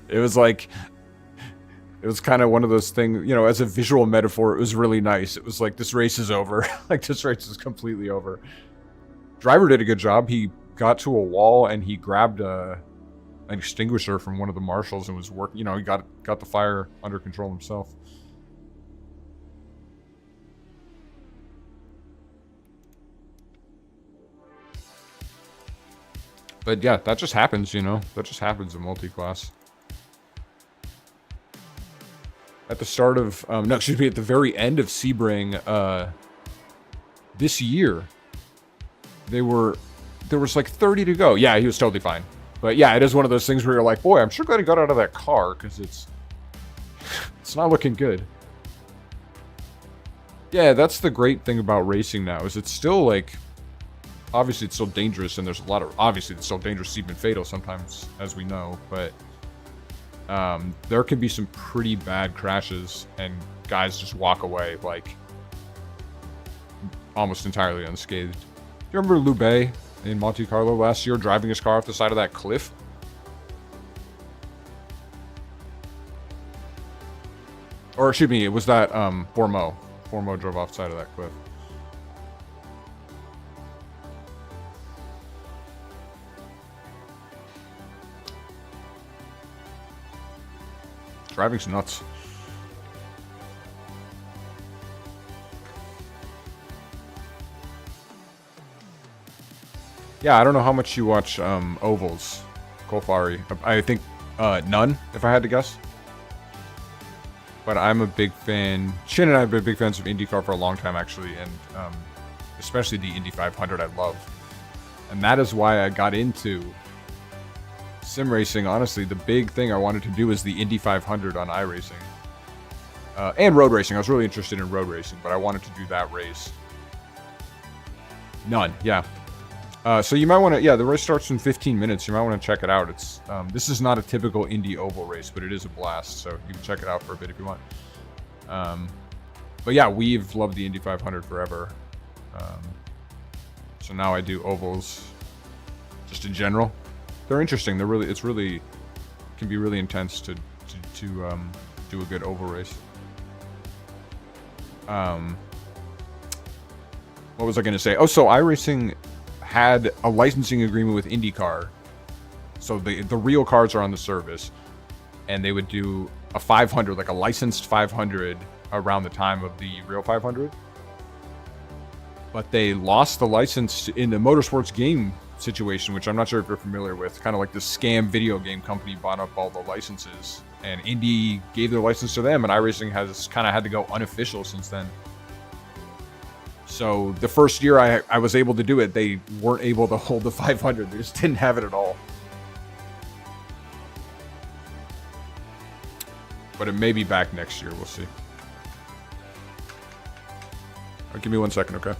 It was like, it was kind of one of those things, you know, as a visual metaphor, it was really nice. It was like, this race is over. Like, this race is completely over. Driver did a good job. He got to a wall and he grabbed an extinguisher from one of the marshals and was working, you know, he got the fire under control himself. But yeah, that just happens, you know, that just happens in multi-class. At the start of, no, excuse me, at the very end of Sebring, this year, there was like 30 to go. Yeah, he was totally fine. But yeah, it is one of those things where you're like, boy, I'm sure glad he got out of that car, because it's not looking good. Yeah, that's the great thing about racing now, is it's still like, obviously it's still dangerous, and there's a lot of, obviously it's still dangerous, even fatal sometimes, as we know, but there can be some pretty bad crashes, and guys just walk away, like, almost entirely unscathed. Do you remember Lube in Monte Carlo last year driving his car off the side of that cliff? Or excuse me, it was that Formo. Formo drove off the side of that cliff. Driving's nuts. Yeah, I don't know how much you watch ovals, Kolfari. I think none, if I had to guess. But I'm a big fan. Shin and I have been big fans of IndyCar for a long time, actually, and especially the Indy 500 I love. And that is why I got into sim racing. Honestly, the big thing I wanted to do is the Indy 500 on iRacing. And road racing. I was really interested in road racing, but I wanted to do that race. None, yeah. So you might want to, yeah, the race starts in 15 minutes. You might want to check it out. It's this is not a typical Indy oval race, but it is a blast. So you can check it out for a bit if you want. But yeah, we've loved the Indy 500 forever. So now I do ovals, just in general. They're interesting. They're really, it's really can be really intense to do a good oval race. What was I going to say? Oh, so iRacing had a licensing agreement with Indycar. So the real cars are on the service, and they would do a 500, like a licensed 500 around the time of the real 500. But they lost the license in the motorsports game situation, which I'm not sure if you're familiar with. Kind of like the scam video game company bought up all the licenses, and Indy gave their license to them, and iRacing has kind of had to go unofficial since then. So the first year I was able to do it, they weren't able to hold the 500. They just didn't have it at all. But it may be back next year. We'll see. Give me 1 second, okay?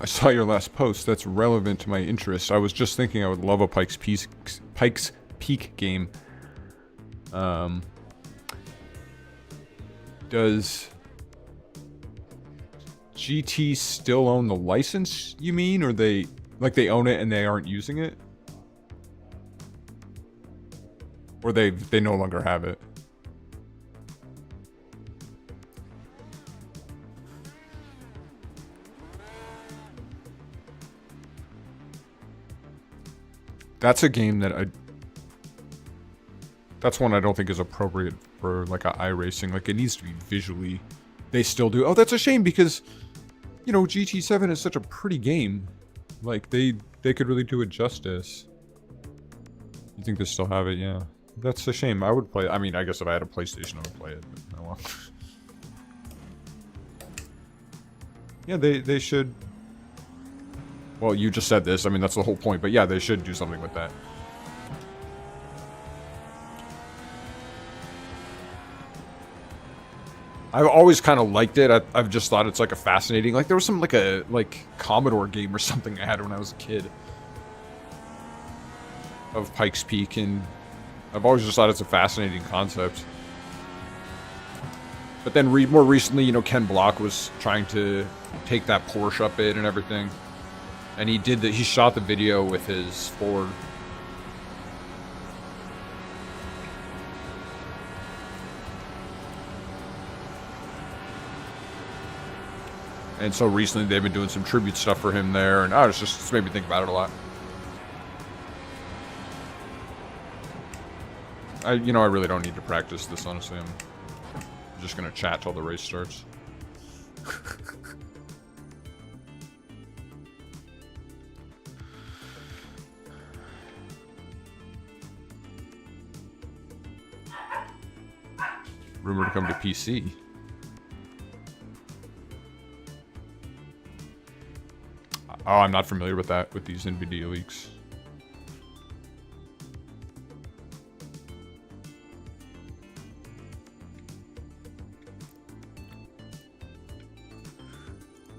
I saw your last post. That's relevant to my interest. I was just thinking I would love a Pikes Peak game. Does GT still own the license, you mean? Or they own it and they aren't using it? Or they no longer have it? That's a game that that's one I don't think is appropriate for like a iRacing. Like, it needs to be visually. They still do. Oh, that's a shame because, you know, GT7 is such a pretty game. Like, they could really do it justice. You think they still have it? Yeah. That's a shame. I would play it. I mean, I guess if I had a PlayStation, I would play it. But oh well. Yeah, they should. Well, you just said this. I mean, that's the whole point. But yeah, they should do something with that. I've always kind of liked it. I've just thought it's like a fascinating. Like, there was some like Commodore game or something I had when I was a kid of Pikes Peak, and I've always just thought it's a fascinating concept. But then more recently, you know, Ken Block was trying to take that Porsche up it and everything, and he did that. He shot the video with his Ford. And so recently they've been doing some tribute stuff for him there, and it's made me think about it a lot. I really don't need to practice this, honestly. I'm just gonna chat till the race starts. Rumored to come to PC. Oh, I'm not familiar with that, with these NVIDIA leaks.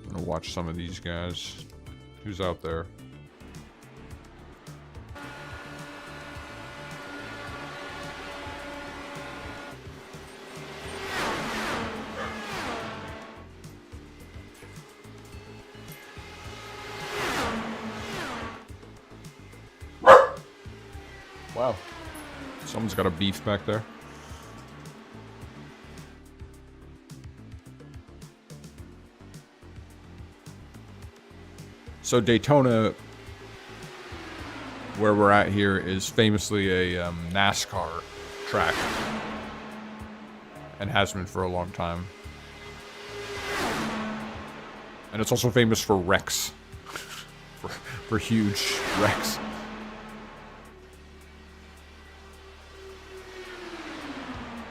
I'm gonna watch some of these guys. Who's out there? Wow. Someone's got a beef back there. So Daytona, where we're at here, is famously a NASCAR track. And has been for a long time. And it's also famous for wrecks. for huge wrecks.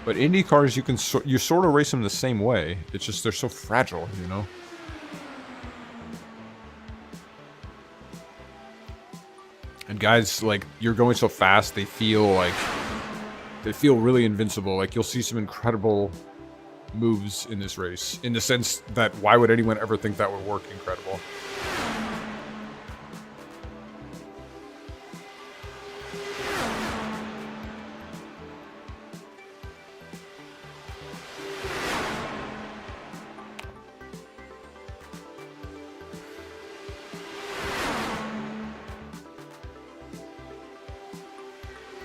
But Indycars, you sort of race them the same way. It's just they're so fragile, you know? And guys, like, you're going so fast, they feel really invincible. Like, you'll see some incredible moves in this race. In the sense that, why would anyone ever think that would work incredible?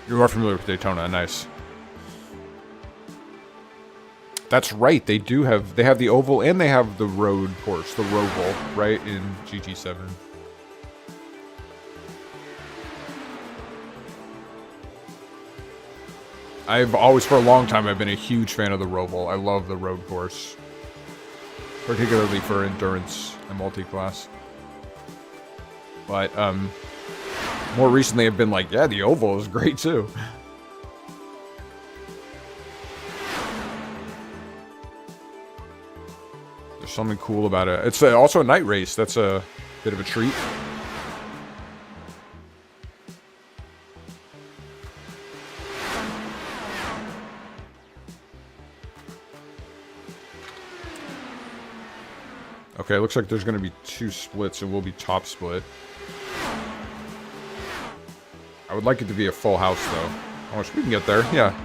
You are familiar with Daytona, nice. That's right, they have the oval and they have the road course, the Roval, right, in GT7. I've always, for a long time, I've been a huge fan of the Roval. I love the road course. Particularly for endurance and multiclass. But, more recently I've been like, yeah, the oval is great too. There's something cool about it. It's also a night race. That's a bit of a treat. Okay, looks like there's going to be 2 splits. It will be top split. I would like it to be a full house, though. Oh, we can get there. Yeah.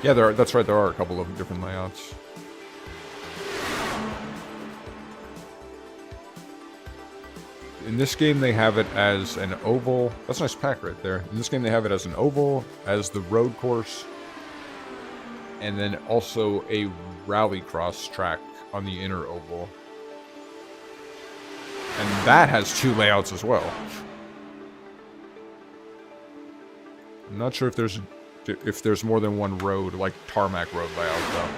Yeah, that's right, there are a couple of different layouts. In this game, they have it as an oval. That's a nice pack right there. In this game, they have it as an oval, as the road course, and then also a rallycross track on the inner oval. And that has 2 layouts as well. I'm not sure if there's more than one road, like tarmac road layout, though.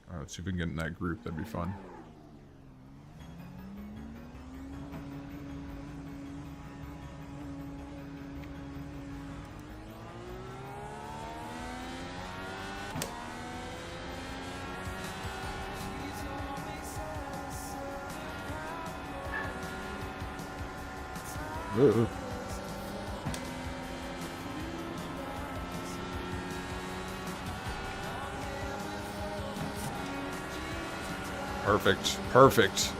Alright, let's see if we can get in that group. That'd be fun. Ooh. Perfect. Perfect.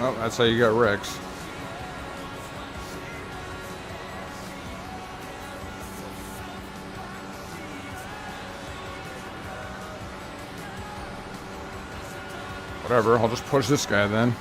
Oh, that's how you got wrecks. Whatever, I'll just push this guy then.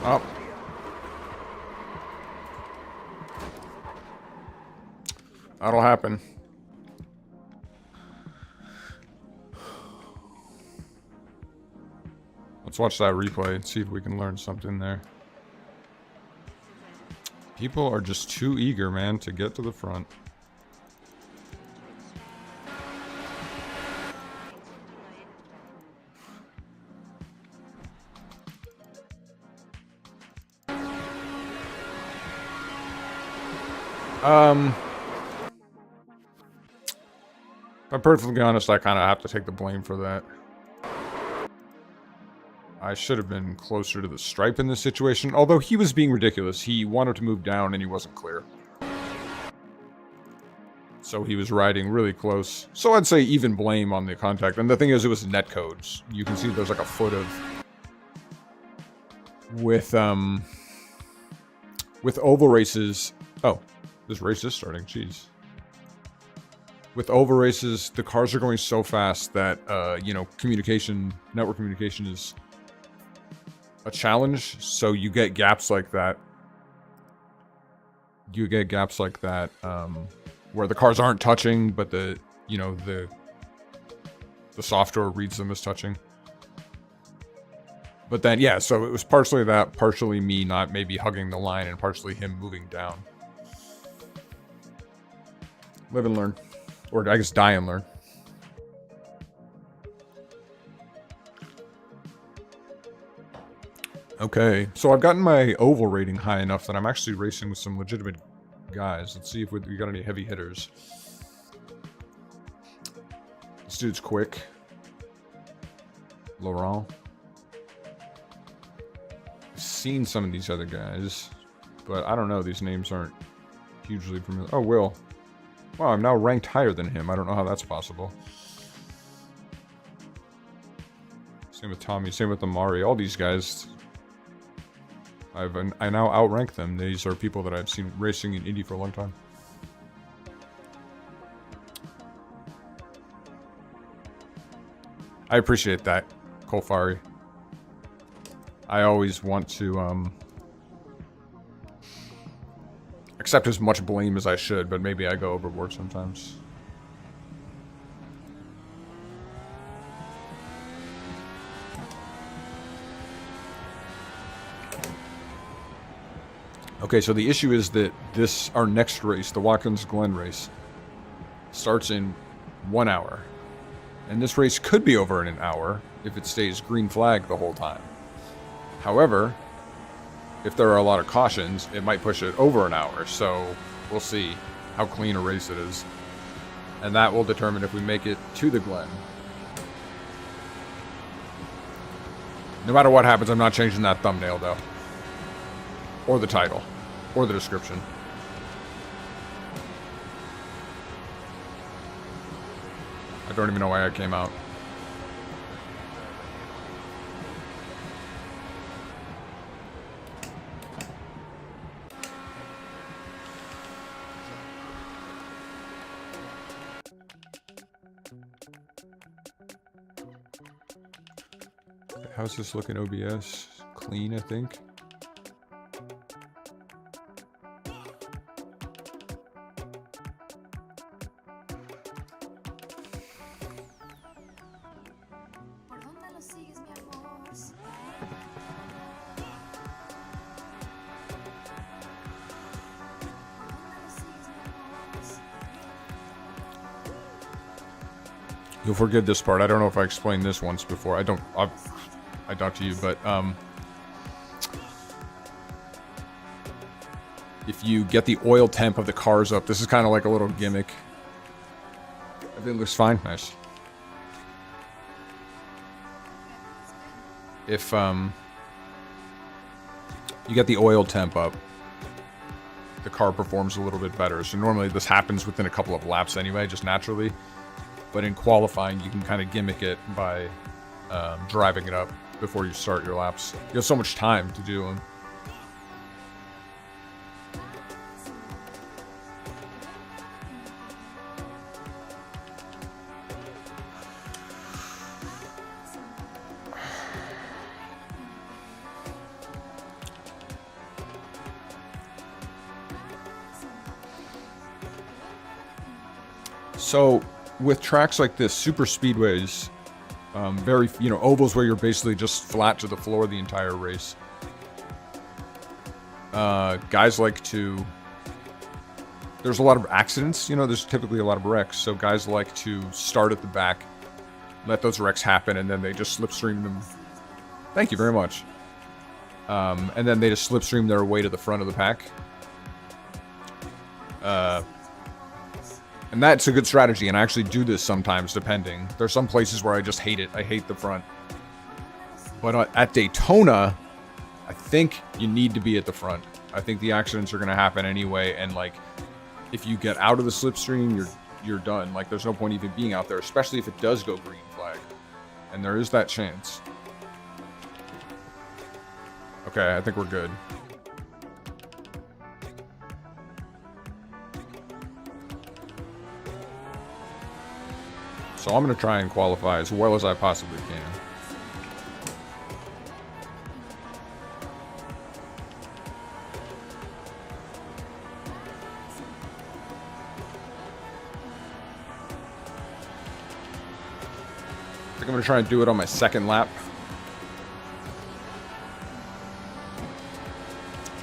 Oh. That'll happen. Let's watch that replay and see if we can learn something there. People are just too eager, man, to get to the front. If I'm perfectly honest, I kind of have to take the blame for that. I should have been closer to the stripe in this situation, although he was being ridiculous. He wanted to move down and he wasn't clear. So he was riding really close. So I'd say even blame on the contact. And the thing is, it was net codes. You can see there's like a foot of... With oval races... Oh, this race is starting, jeez. With oval races, the cars are going so fast that, you know, network communication is a challenge. So you get gaps like that. Where the cars aren't touching, but the software reads them as touching. But then, yeah, so it was partially that, partially me not maybe hugging the line, and partially him moving down. Live and learn. Or I guess die and learn. Okay, so I've gotten my oval rating high enough that I'm actually racing with some legitimate guys. Let's see if we got any heavy hitters. This dude's quick. Laurent. I've seen some of these other guys, but I don't know. These names aren't hugely familiar. Oh, Will. Wow, I'm now ranked higher than him. I don't know how that's possible. Same with Tommy. Same with Amari. All these guys, I now outrank them. These are people that I've seen racing in Indy for a long time. I appreciate that, Colfari. I always want to accept as much blame as I should, but maybe I go overboard sometimes. Okay, so the issue is that our next race, the Watkins Glen race, starts in 1 hour. And this race could be over in an hour if it stays green flag the whole time. However, if there are a lot of cautions, it might push it over an hour. So we'll see how clean a race it is. And that will determine if we make it to the Glen. No matter what happens, I'm not changing that thumbnail, though. Or the title. Or the description. I don't even know why I came out. How's this looking OBS? Clean, I think. You'll forgive this part. I don't know if I explained this once before. I talked to you, but if you get the oil temp of the cars up, this is kind of like a little gimmick. Everything looks fine. Nice. If you get the oil temp up, the car performs a little bit better. So normally this happens within a couple of laps anyway, just naturally. But in qualifying, you can kind of gimmick it by driving it up before you start your laps. You have so much time to do them. So with tracks like this, super speedways, very, ovals where you're basically just flat to the floor the entire race. Guys like to, there's a lot of accidents, there's typically a lot of wrecks. So guys like to start at the back, let those wrecks happen, and then they just slipstream them. Thank you very much. And then they just slipstream their way to the front of the pack. And that's a good strategy, and I actually do this sometimes, depending. There's some places where I just hate it. I hate the front. But at Daytona, I think you need to be at the front. I think the accidents are going to happen anyway, and, like, if you get out of the slipstream, you're done. Like, there's no point even being out there, especially if it does go green flag. And there is that chance. Okay, I think we're good. So I'm going to try and qualify as well as I possibly can. I think I'm going to try and do it on my second lap.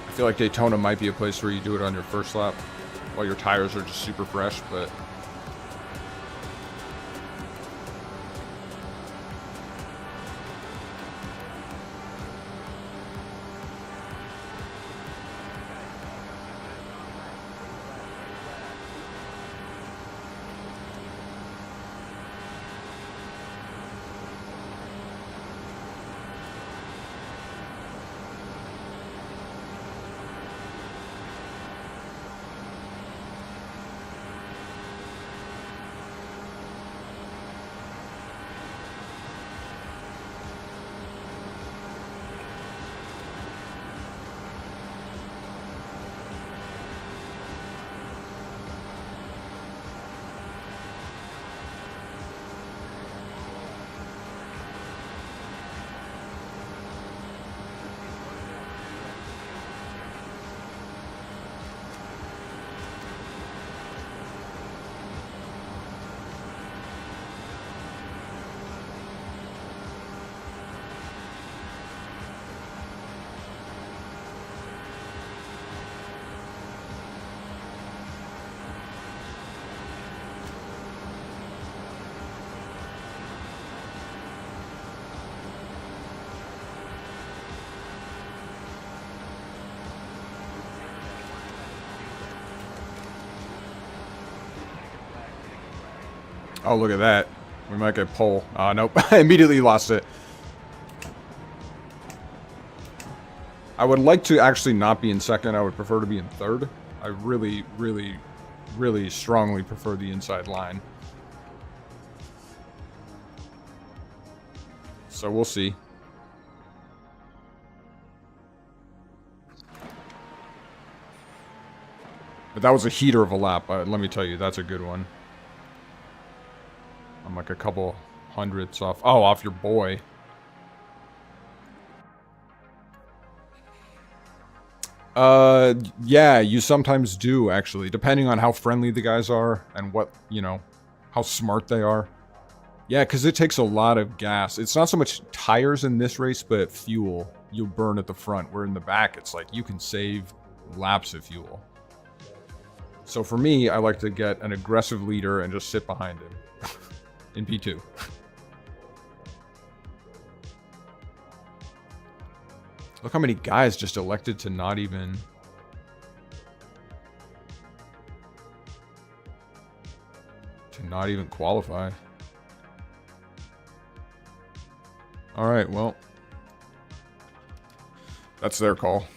I feel like Daytona might be a place where you do it on your first lap while your tires are just super fresh, but... Oh, look at that. We might get pole. Nope. I immediately lost it. I would like to actually not be in second. I would prefer to be in third. I really, really, really strongly prefer the inside line. So we'll see. But that was a heater of a lap. Let me tell you, that's a good one. I'm like a couple hundredths off. Oh, off your boy. Yeah, you sometimes do, actually. Depending on how friendly the guys are and what, how smart they are. Yeah, because it takes a lot of gas. It's not so much tires in this race, but fuel. You'll burn at the front, where in the back, it's like you can save laps of fuel. So for me, I like to get an aggressive leader and just sit behind him. In P2. Look how many guys just elected to not even... not even qualify. Alright, well. That's their call.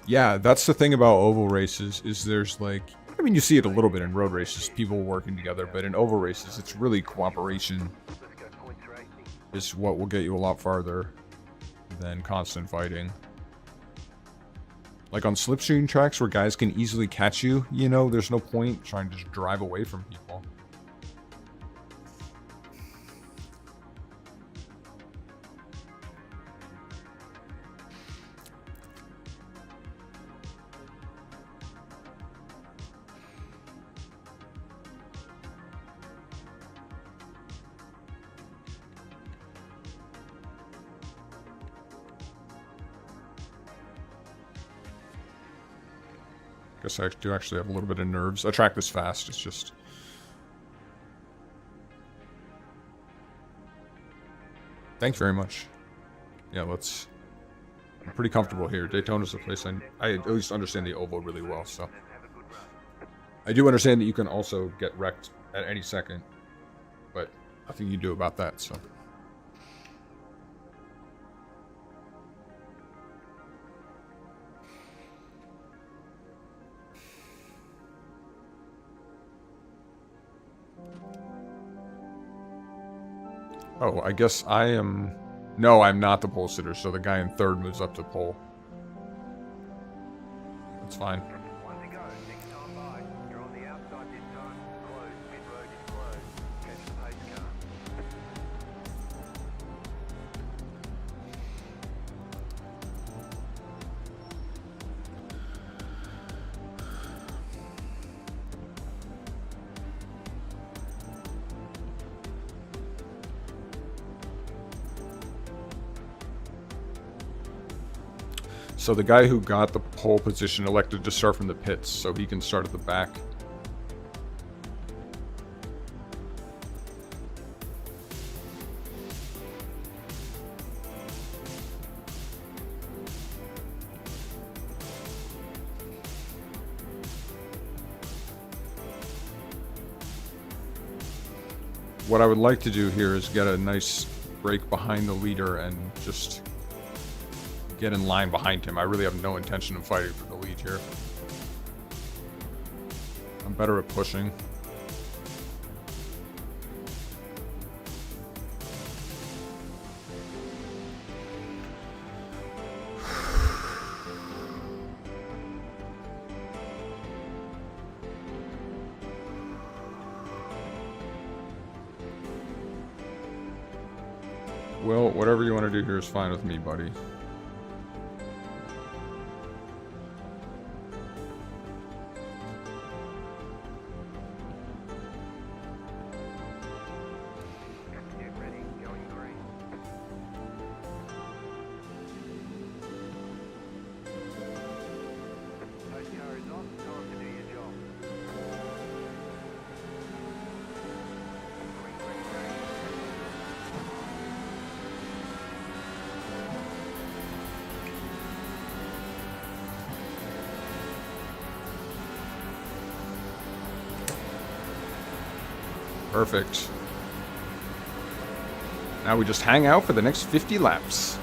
Yeah, that's the thing about oval races, is there's like... I mean, you see it a little bit in road races, people working together, but in oval races, it's really cooperation is what will get you a lot farther than constant fighting. Like on slipstream tracks where guys can easily catch you, you know, there's no point trying to just drive away from people. Guess I do actually have a little bit of nerves. A track this fast, it's just... Thanks very much. Yeah, let's... I'm pretty comfortable here. Daytona's the place I at least understand the oval really well, so... I do understand that you can also get wrecked at any second, but nothing you can do about that, so... Oh, I guess I am... No, I'm not the pole sitter, so the guy in third moves up to pole. That's fine. One to go. Next time by. You're on the outside this time. Closed. Pit road is closed. Catch the pace car. So the guy who got the pole position elected to start from the pits, so he can start at the back. What I would like to do here is get a nice break behind the leader and just get in line behind him. I really have no intention of fighting for the lead here. I'm better at pushing. Well, whatever you want to do here is fine with me, buddy. Perfect. Now we just hang out for the next 50 laps.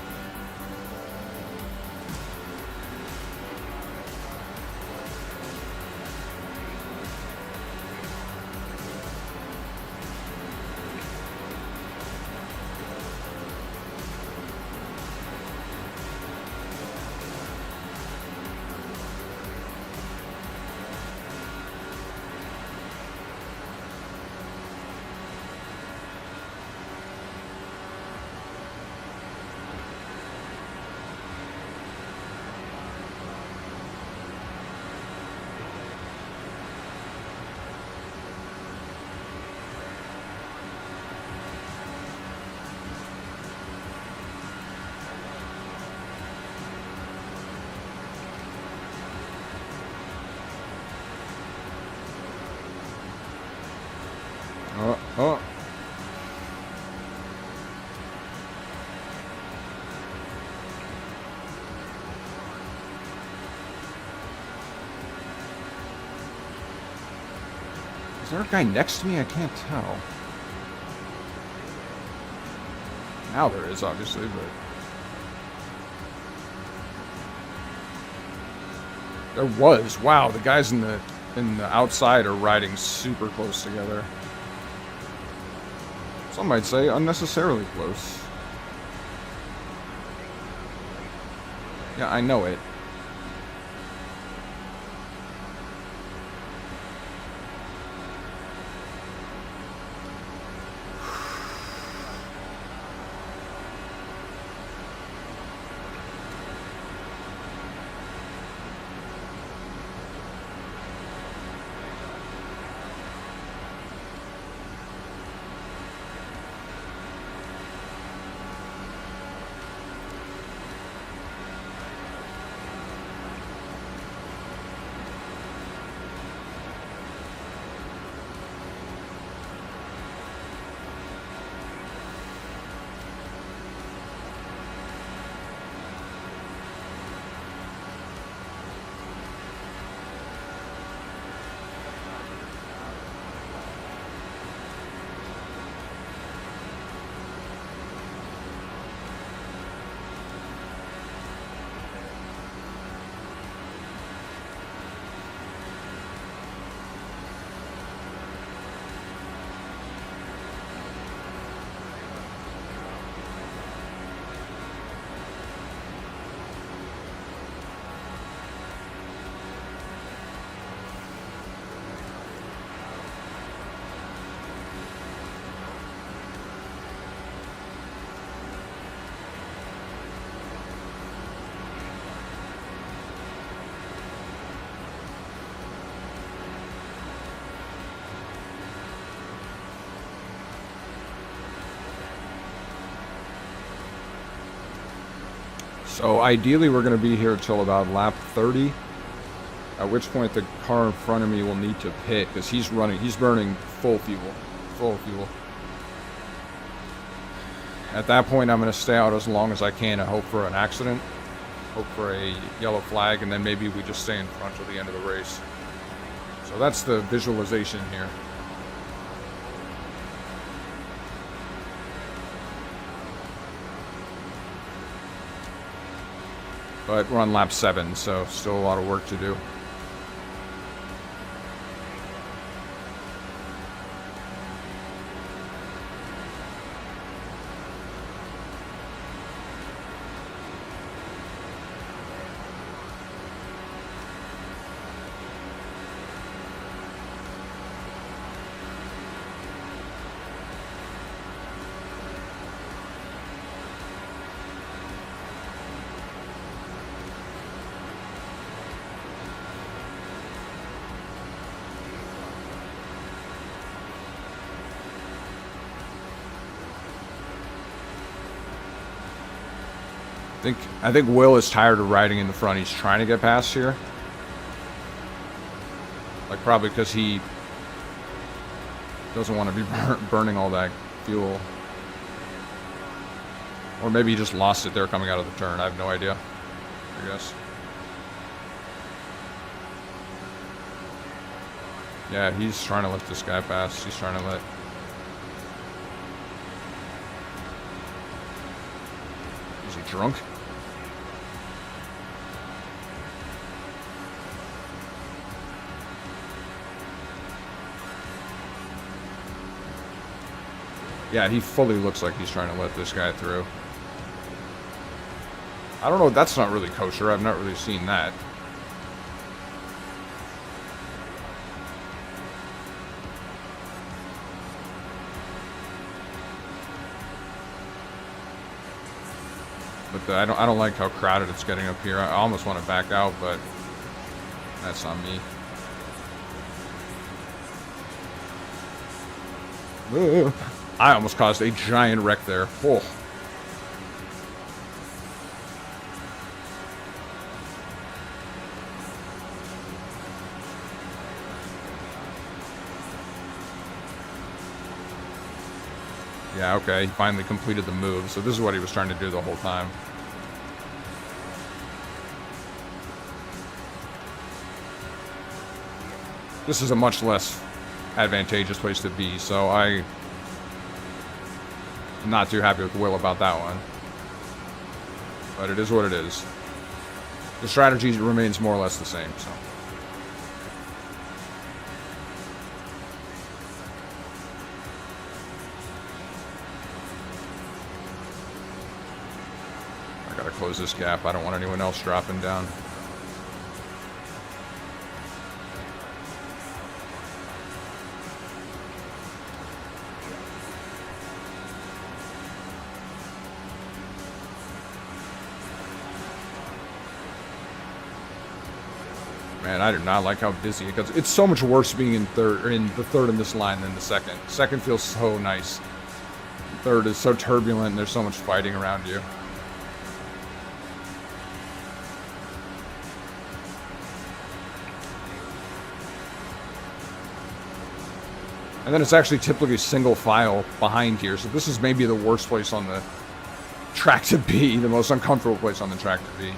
Oh. there a guy next to me? I can't tell. Now there is, obviously, but... There was. Wow, the guys in the outside are riding super close together. Some might say unnecessarily close. Yeah, I know it. So ideally we're going to be here till about lap 30, at which point the car in front of me will need to pit because he's burning full fuel. At that point I'm going to stay out as long as I can and hope for an accident, hope for a yellow flag, and then maybe we just stay in front till the end of the race. So that's the visualization here. But we're on lap 7, so still a lot of work to do. I think Will is tired of riding in the front. He's trying to get past here. Like, probably because he doesn't want to be burning all that fuel. Or maybe he just lost it there coming out of the turn. I have no idea, I guess. Yeah, he's trying to let this guy pass. He's trying to let... Is he drunk? Yeah, he fully looks like he's trying to let this guy through. I don't know, that's not really kosher. I've not really seen that. But I don't like how crowded it's getting up here. I almost want to back out, but that's on me. Ooh. I almost caused a giant wreck there. Oh. Yeah, okay, he finally completed the move, so this is what he was trying to do the whole time. This is a much less advantageous place to be. So I'm not too happy with Will about that one. But it is what it is. The strategy remains more or less the same, so. I gotta close this gap. I don't want anyone else dropping down. Man, I do not like how busy it gets. It's so much worse being in the third in this line than the second. Second feels so nice. Third is so turbulent and there's so much fighting around you. And then it's actually typically single file behind here, so this is maybe the worst place on the track to be, the most uncomfortable place on the track to be.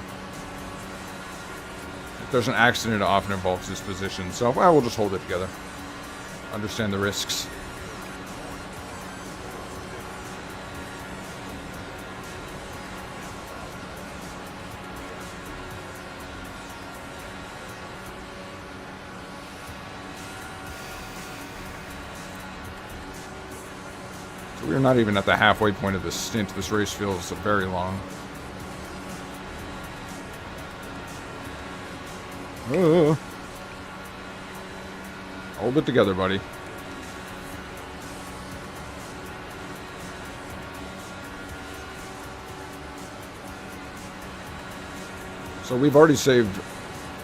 If there's an accident, it often involves this position, so well, we'll just hold it together. Understand the risks. So we're not even at the halfway point of this stint. This race feels very long. Hold it together, buddy. So we've already saved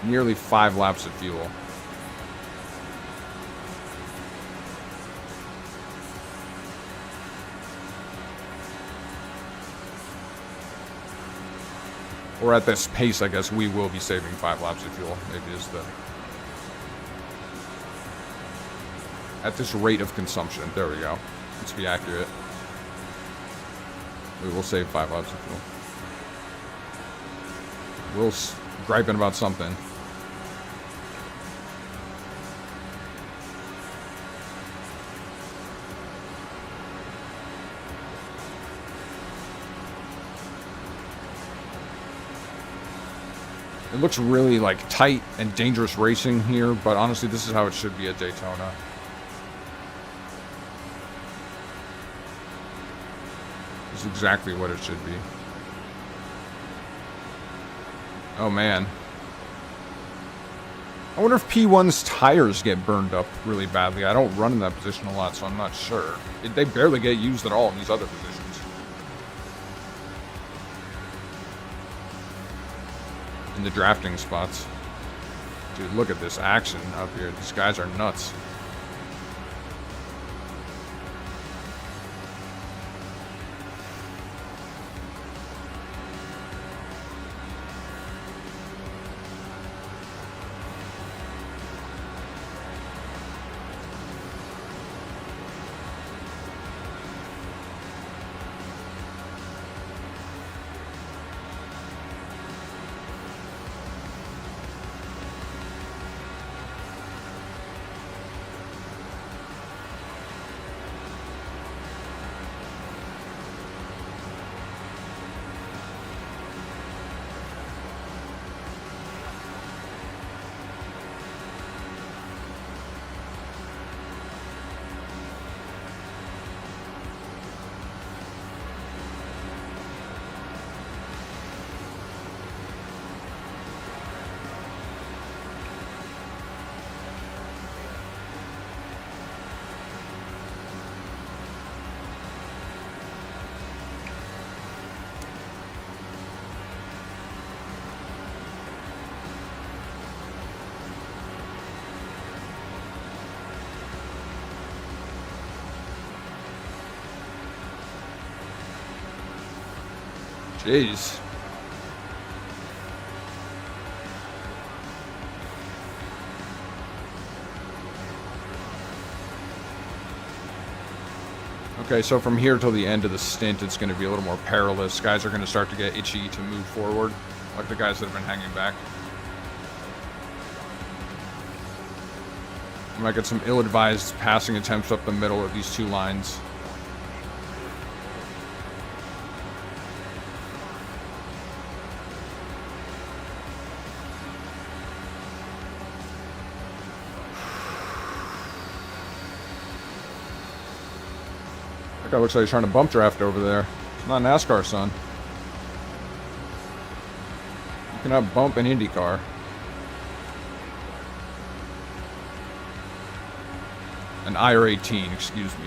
nearly 5 laps of fuel. Or at this pace, I guess, we will be saving 5 laps of fuel. Maybe is the... At this rate of consumption. There we go. Let's be accurate. We will save 5 laps of fuel. Will's griping about something. It looks really like tight and dangerous racing here, but honestly, this is how it should be at Daytona. This is exactly what it should be. Oh man. I wonder if P1's tires get burned up really badly. I don't run in that position a lot, so I'm not sure. They barely get used at all in these other positions. In the drafting spots. Dude, look at this action up here. These guys are nuts. Jeez. Okay, so from here till the end of the stint, it's going to be a little more perilous. Guys are going to start to get itchy to move forward, like the guys that have been hanging back. We might get some ill-advised passing attempts up the middle of these two lines. That guy looks like he's trying to bump draft over there. It's not NASCAR, son. You cannot bump an IndyCar. An IR-18, excuse me.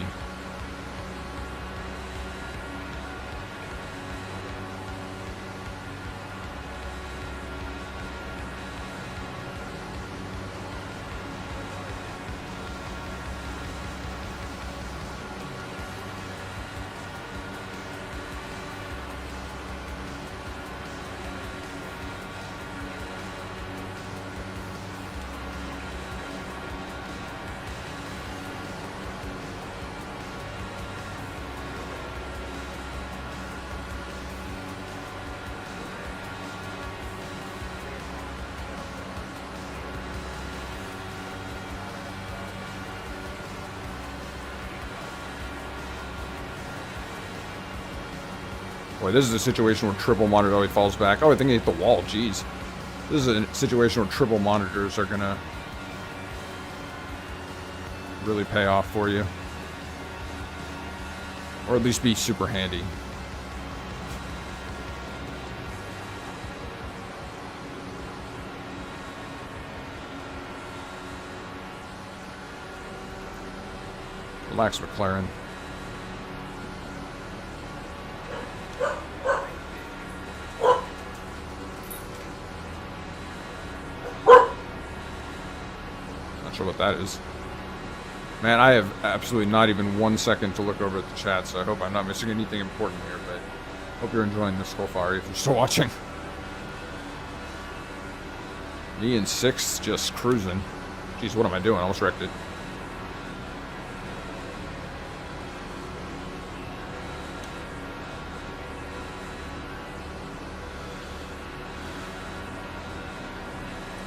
Boy, this is a situation where triple monitor always falls back. Oh, I think he hit the wall. Jeez. This is a situation where triple monitors are gonna really pay off for you. Or at least be super handy. Relax, McLaren. Sure what that is. Man, I have absolutely not even 1 second to look over at the chat, so I hope I'm not missing anything important here, but hope you're enjoying this so far if you're still watching. Me in 6th, just cruising. Jeez, what am I doing? I almost wrecked it.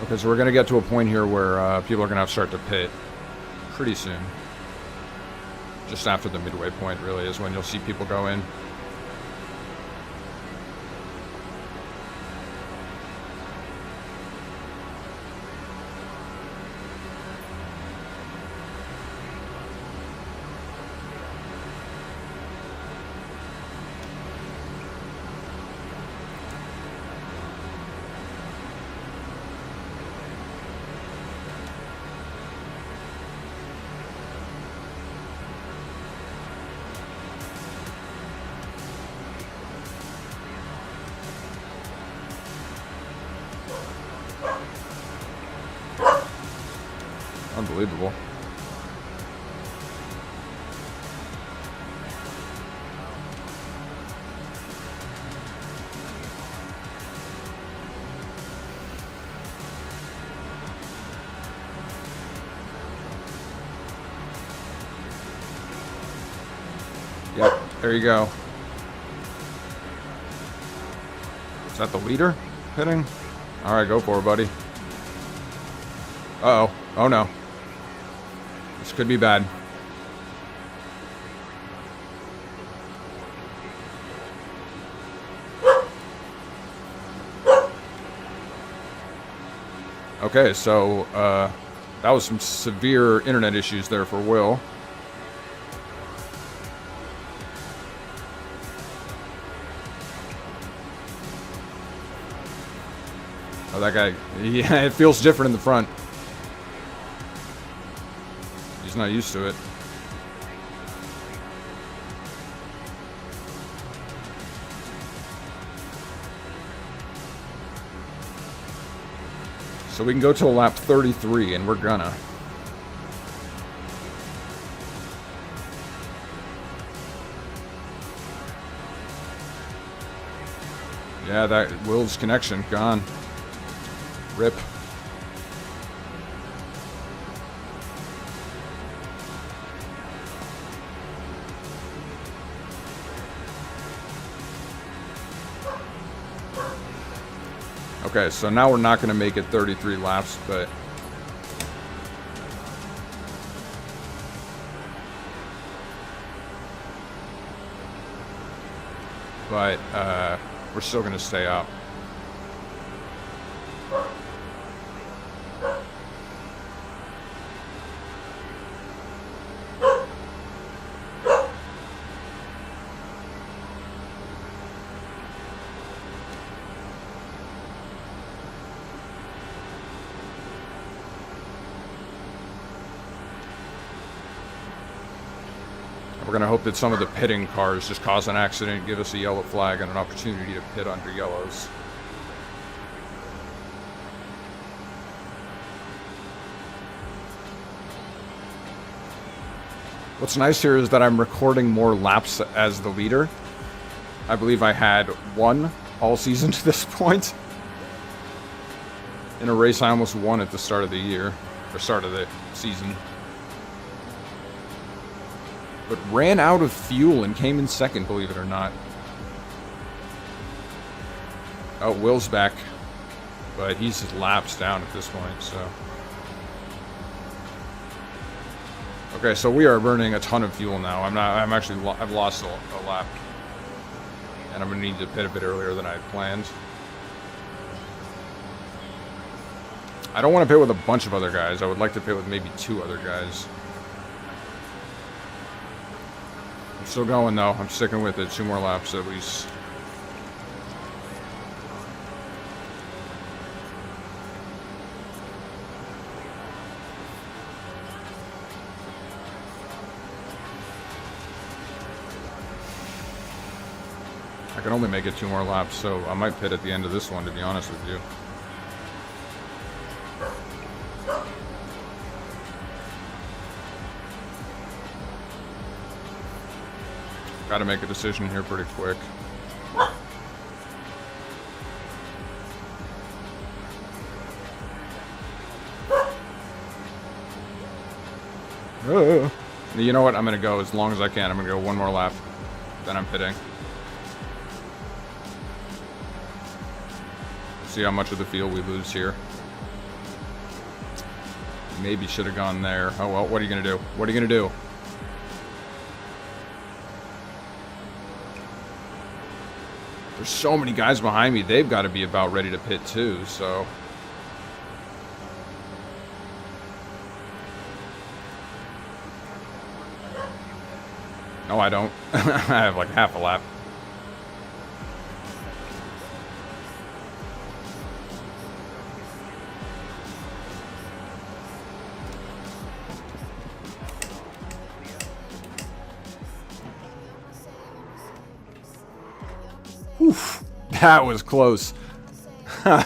Okay, so we're going to get to a point here where people are going to have to start to pit pretty soon. Just after the midway point, really, is when you'll see people go in. Unbelievable. Yep, there you go. Is that the leader hitting? Alright, go for it, buddy. Uh-oh. Oh no. This could be bad. Okay, so that was some severe internet issues there for Will. Oh, that guy, yeah, it feels different in the front. He's not used to it. So we can go to lap 33, and we're gonna. Yeah, that Will's connection gone. Rip. Okay, so now we're not going to make it 33 laps, but but we're still going to stay up. We're going to hope that some of the pitting cars just cause an accident, give us a yellow flag, and an opportunity to pit under yellows. What's nice here is that I'm recording more laps as the leader. I believe I had 1 all season to this point. In a race I almost won at the start of the year, or start of the season. But ran out of fuel and came in second, believe it or not. Oh, Will's back. But he's just laps down at this point, so. Okay, so we are burning a ton of fuel now. I've lost a lap. And I'm gonna need to pit a bit earlier than I had planned. I don't want to pit with a bunch of other guys. I would like to pit with maybe 2 other guys. Still going though. I'm sticking with it. 2 more laps at least. I can only make it 2 more laps, so I might pit at the end of this one, to be honest with you. Got to make a decision here pretty quick. You know what? I'm going to go as long as I can. I'm going to go 1 more lap. Then I'm pitting. See how much of the field we lose here. Maybe should have gone there. Oh well, what are you going to do? What are you going to do? There's so many guys behind me. They've got to be about ready to pit too, so. No, I don't. I have like half a lap. Oof, that was close. Now,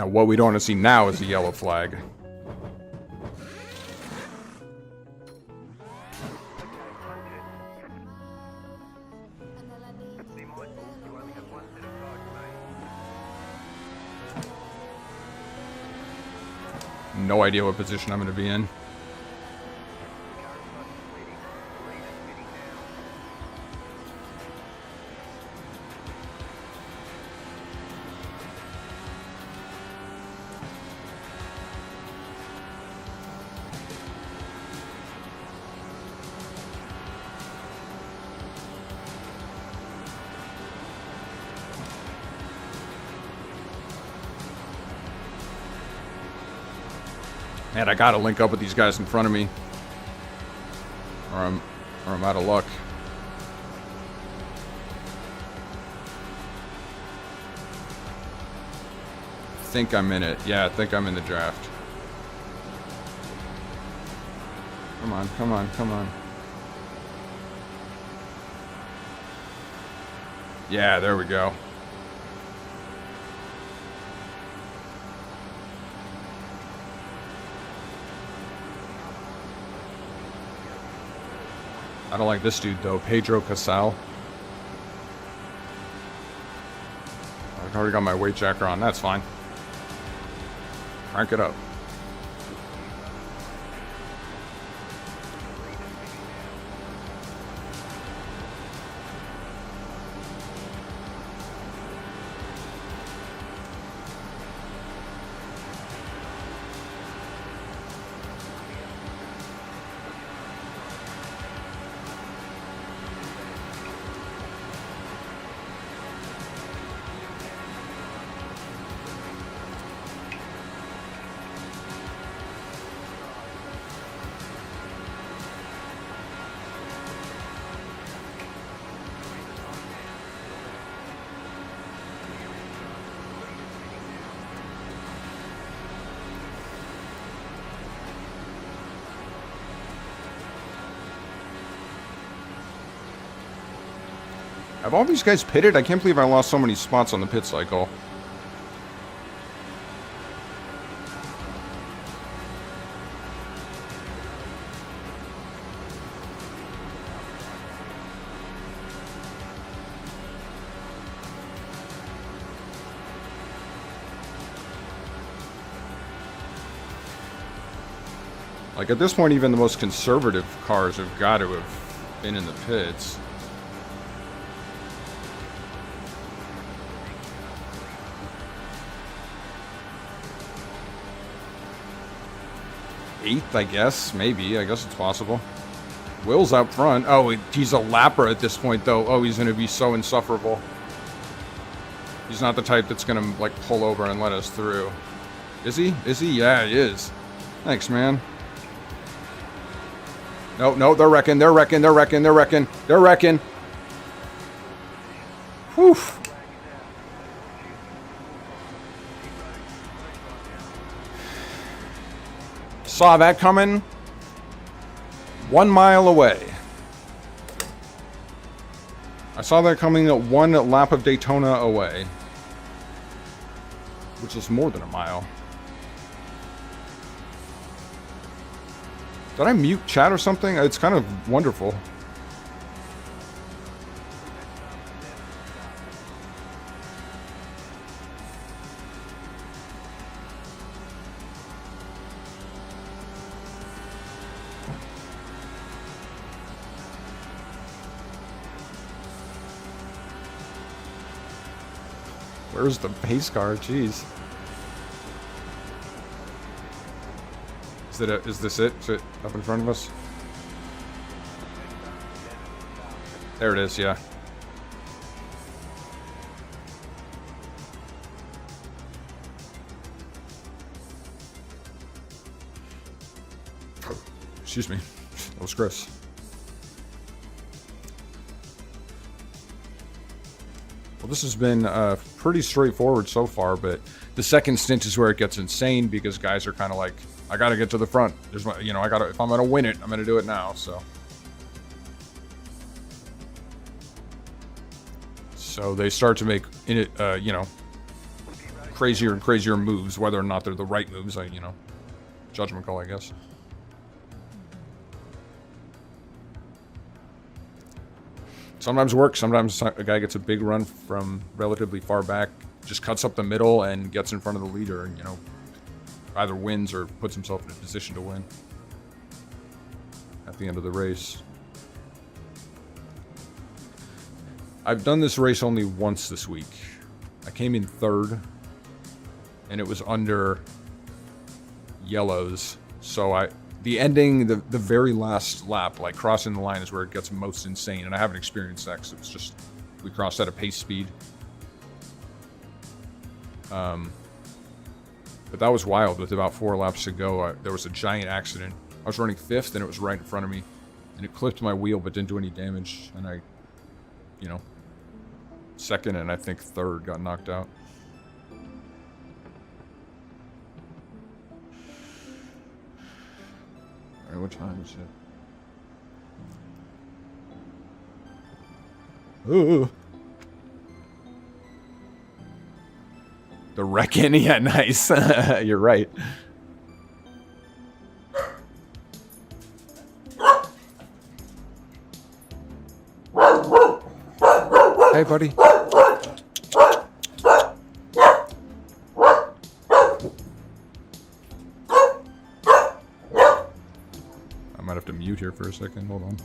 what we don't want to see now is the yellow flag. No idea what position I'm going to be in. Man, I gotta link up with these guys in front of me, or I'm out of luck. I think I'm in it. Yeah, I think I'm in the draft. Come on, come on, come on. Yeah, there we go. I don't like this dude though, Pedro Casal. I've already got my weight jacker on, that's fine. Crank it up. Have all these guys pitted? I can't believe I lost so many spots on the pit cycle. Like, at this point, even the most conservative cars have got to have been in the pits. Eighth, I guess. Maybe. I guess it's possible. Will's out front. Oh, he's a lapper at this point, though. Oh, he's going to be so insufferable. He's not the type that's going to, like, pull over and let us through. Is he? Is he? Yeah, he is. Thanks, man. No, no, they're wrecking, they're wrecking, they're wrecking, they're wrecking, they're wrecking. Whew. Saw that coming 1 mile away. I saw that coming at 1 lap of Daytona away, which is more than a mile. Did I mute chat or something? It's kind of wonderful. Where's the pace car? Jeez. Is this it? Is it up in front of us? There it is, yeah. Excuse me. That was gross. Well, this has been pretty straightforward so far, but the second stint is where it gets insane because guys are kind of like, I gotta get to the front. There's my, you know, if I'm gonna win it, I'm gonna do it now. So they start to make, you know, crazier and crazier moves, whether or not they're the right moves. You know, judgment call, I guess. Sometimes works. Sometimes a guy gets a big run from relatively far back, just cuts up the middle and gets in front of the leader, and you know, either wins or puts himself in a position to win at the end of the race. I've done this race only once this week. I came in third, and it was under yellows. So the ending, the very last lap, like crossing the line, is where it gets most insane. And I haven't experienced that because it was just, we crossed at a pace speed. But that was wild. With about 4 laps to go, there was a giant accident. I was running 5th, and it was right in front of me. And it clipped my wheel, but didn't do any damage. And I, you know, 2nd and I think 3rd got knocked out. Alright, what time is it? Ooh. The wrecking? Yeah, nice. You're right. Hey, buddy. I might have to mute here for a second. Hold on.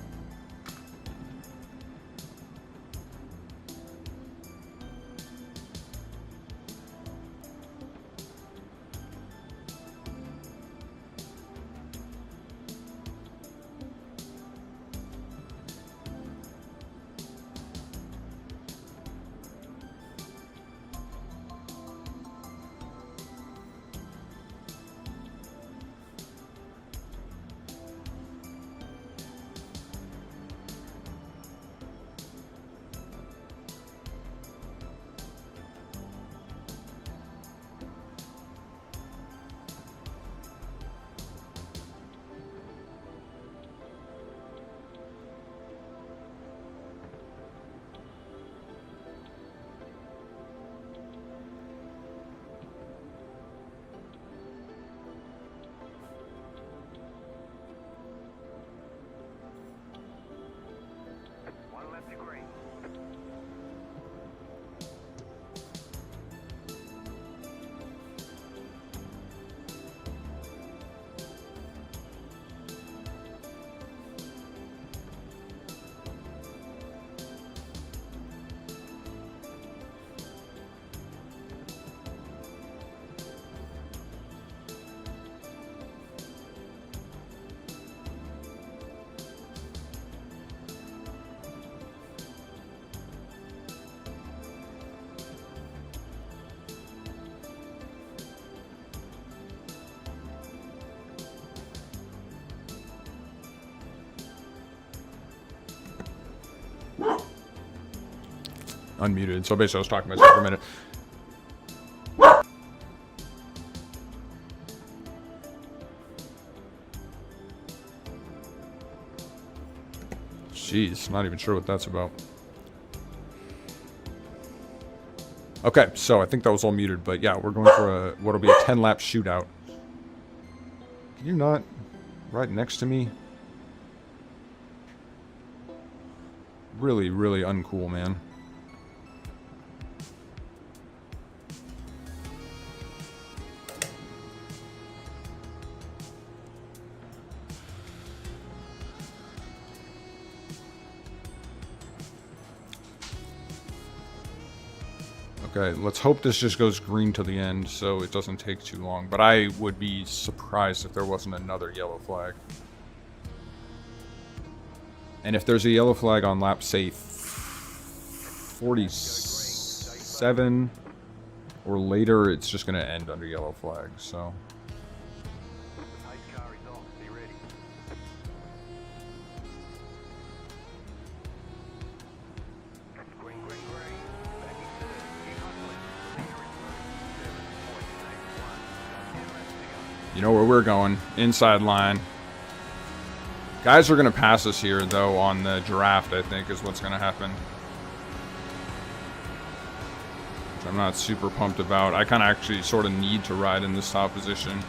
Unmuted. So basically I was talking to myself for a minute. Jeez, not even sure what that's about. Okay, so I think that was all muted, but yeah, we're going for what'll be a 10-lap shootout. Can you not right next to me? Really, really uncool, man. Okay, let's hope this just goes green to the end so it doesn't take too long. But I would be surprised if there wasn't another yellow flag. And if there's a yellow flag on lap, say, 47 or later, it's just going to end under yellow flag, so... You know where we're going. Inside line. Guys are going to pass us here, though, on the draft, I think, is what's going to happen. Which I'm not super pumped about. I kind of actually sort of need to ride in this top position.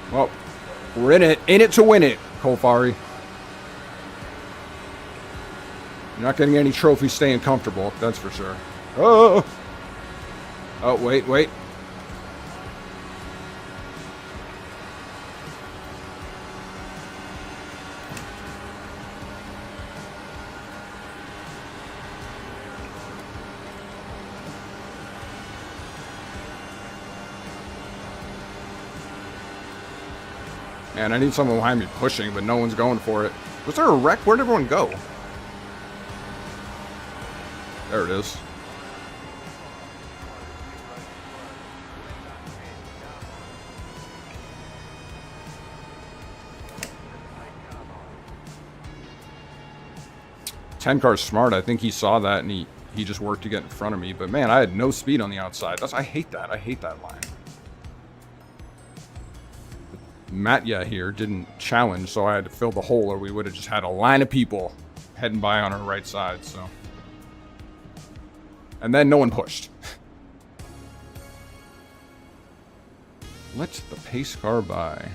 Well, we're in it to win it, Kolfari. You're not getting any trophies staying comfortable, that's for sure. Oh! Oh, wait. Man, I need someone behind me pushing, but no one's going for it. Was there a wreck? Where'd everyone go? There it is. Car's smart. I think he saw that and he just worked to get in front of me. But man, I had no speed on the outside. I hate that. I hate that line. Matya here didn't challenge, so I had to fill the hole, or we would have just had a line of people heading by on our right side, so. And then no one pushed. Let the pace car by.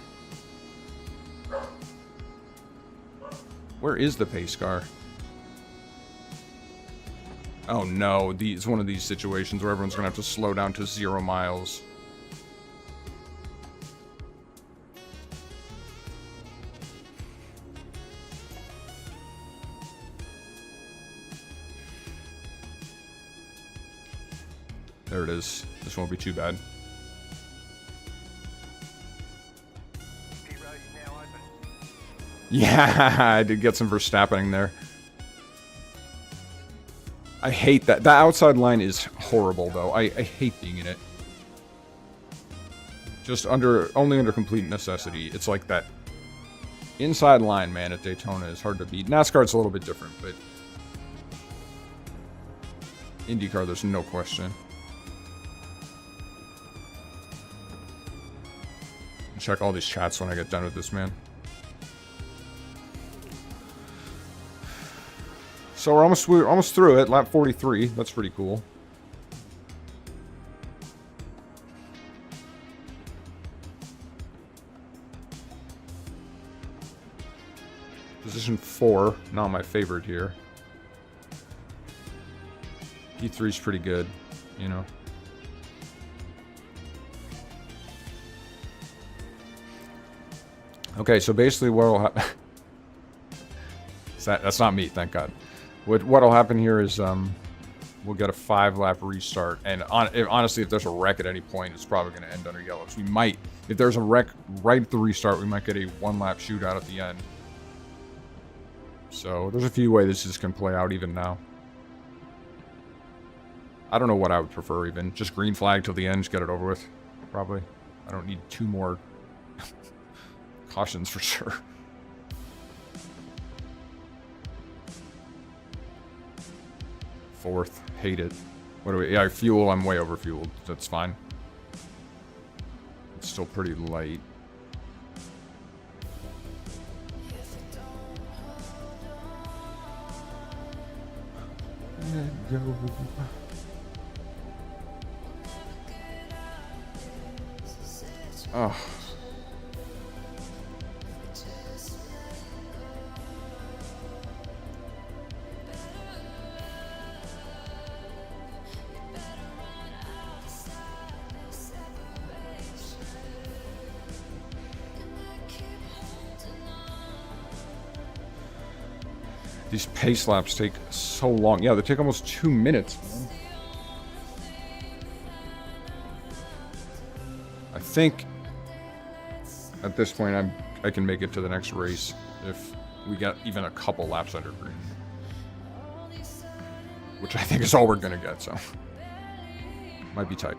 Where is the pace car? Oh no, it's one of these situations where everyone's gonna have to slow down to 0 miles. There it is. This won't be too bad. Yeah, I did get some Verstappening there. I hate that. That outside line is horrible, though. I hate being in it. Just only under complete necessity. It's like that inside line, man, at Daytona is hard to beat. NASCAR's a little bit different, but IndyCar, there's no question. Check all these chats when I get done with this, man. So we're almost through it. Lap 43. That's pretty cool. Position 4, not my favorite here. P3's pretty good, you know. Okay, so basically what'll happen... That's not me, thank God. What'll happen here is we'll get a 5-lap restart. And honestly, if there's a wreck at any point, it's probably going to end under yellow. So we might If there's a wreck right at the restart, we might get a one-lap shootout at the end. So there's a few ways this can play out even now. I don't know what I would prefer even. Just green flag till the end, just get it over with. Probably. I don't need 2 more cautions for sure. Fourth. Hate it. What do we... Yeah, fuel. I'm way over fueled. That's fine. It's still pretty light. Let go. Oh. These pace laps take so long. Yeah, they take almost 2 minutes, man. I think at this point I can make it to the next race if we get even a couple laps under green. Which I think is all we're gonna get, so might be tight.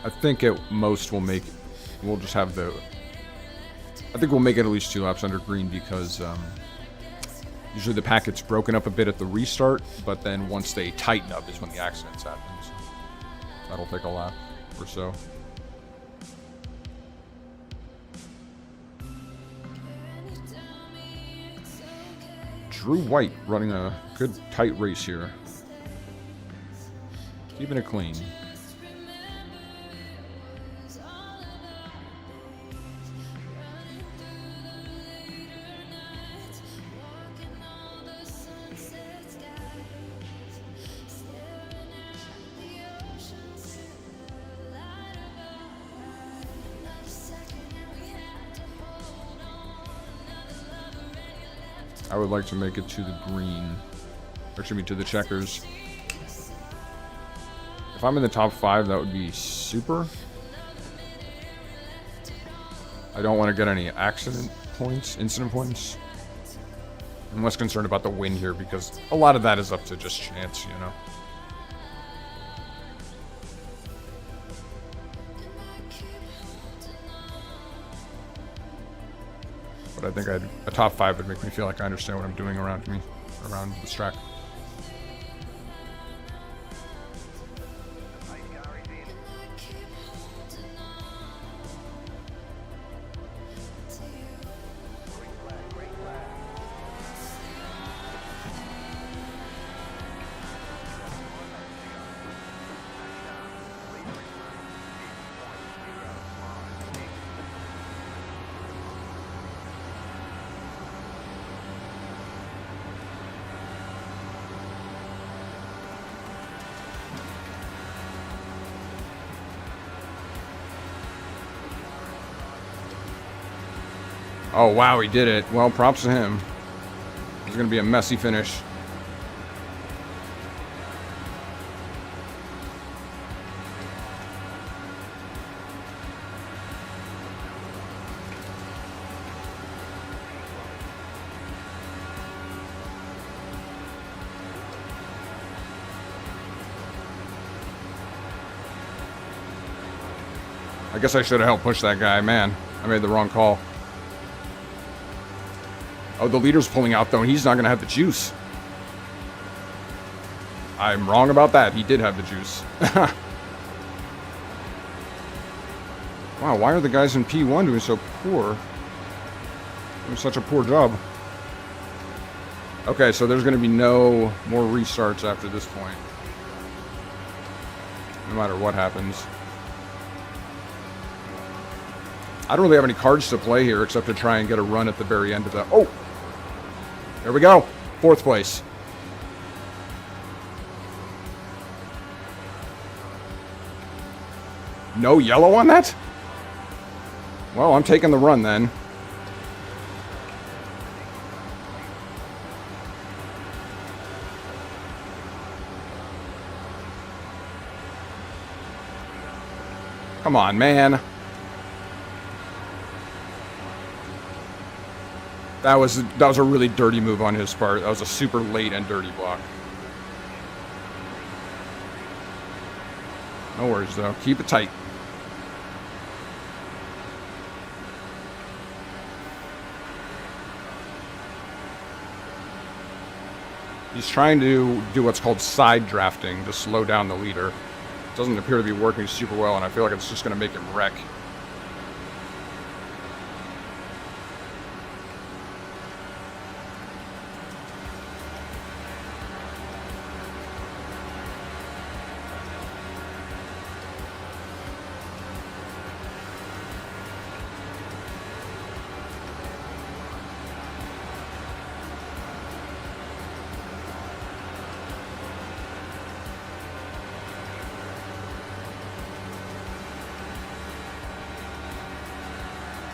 I think at most we'll just have I think we'll make it at least 2 laps under green because usually the pack gets broken up a bit at the restart, but then once they tighten up is when the accidents happen. So that'll take a lap or so. Drew White running a good tight race here. Keeping it clean. I would like to make it to the green, or excuse me, to the checkers. If I'm in the top 5, that would be super. I don't want to get any incident points. I'm less concerned about the win here because a lot of that is up to just chance, you know. But I think a top 5 would make me feel like I understand what I'm doing around this track. Oh, wow, he did it. Well, props to him. It's going to be a messy finish. I guess I should have helped push that guy. Man, I made the wrong call. Oh, the leader's pulling out, though, and he's not going to have the juice. I'm wrong about that. He did have the juice. Wow, why are the guys in P1 doing so poor? Doing such a poor job. Okay, so there's going to be no more restarts after this point. No matter what happens. I don't really have any cards to play here except to try and get a run at the very end of that. Oh! There we go. 4th place. No yellow on that? Well, I'm taking the run then. Come on, man. That was a really dirty move on his part. That was a super late and dirty block. No worries, though. Keep it tight. He's trying to do what's called side drafting to slow down the leader. Doesn't appear to be working super well, and I feel like it's just going to make him wreck.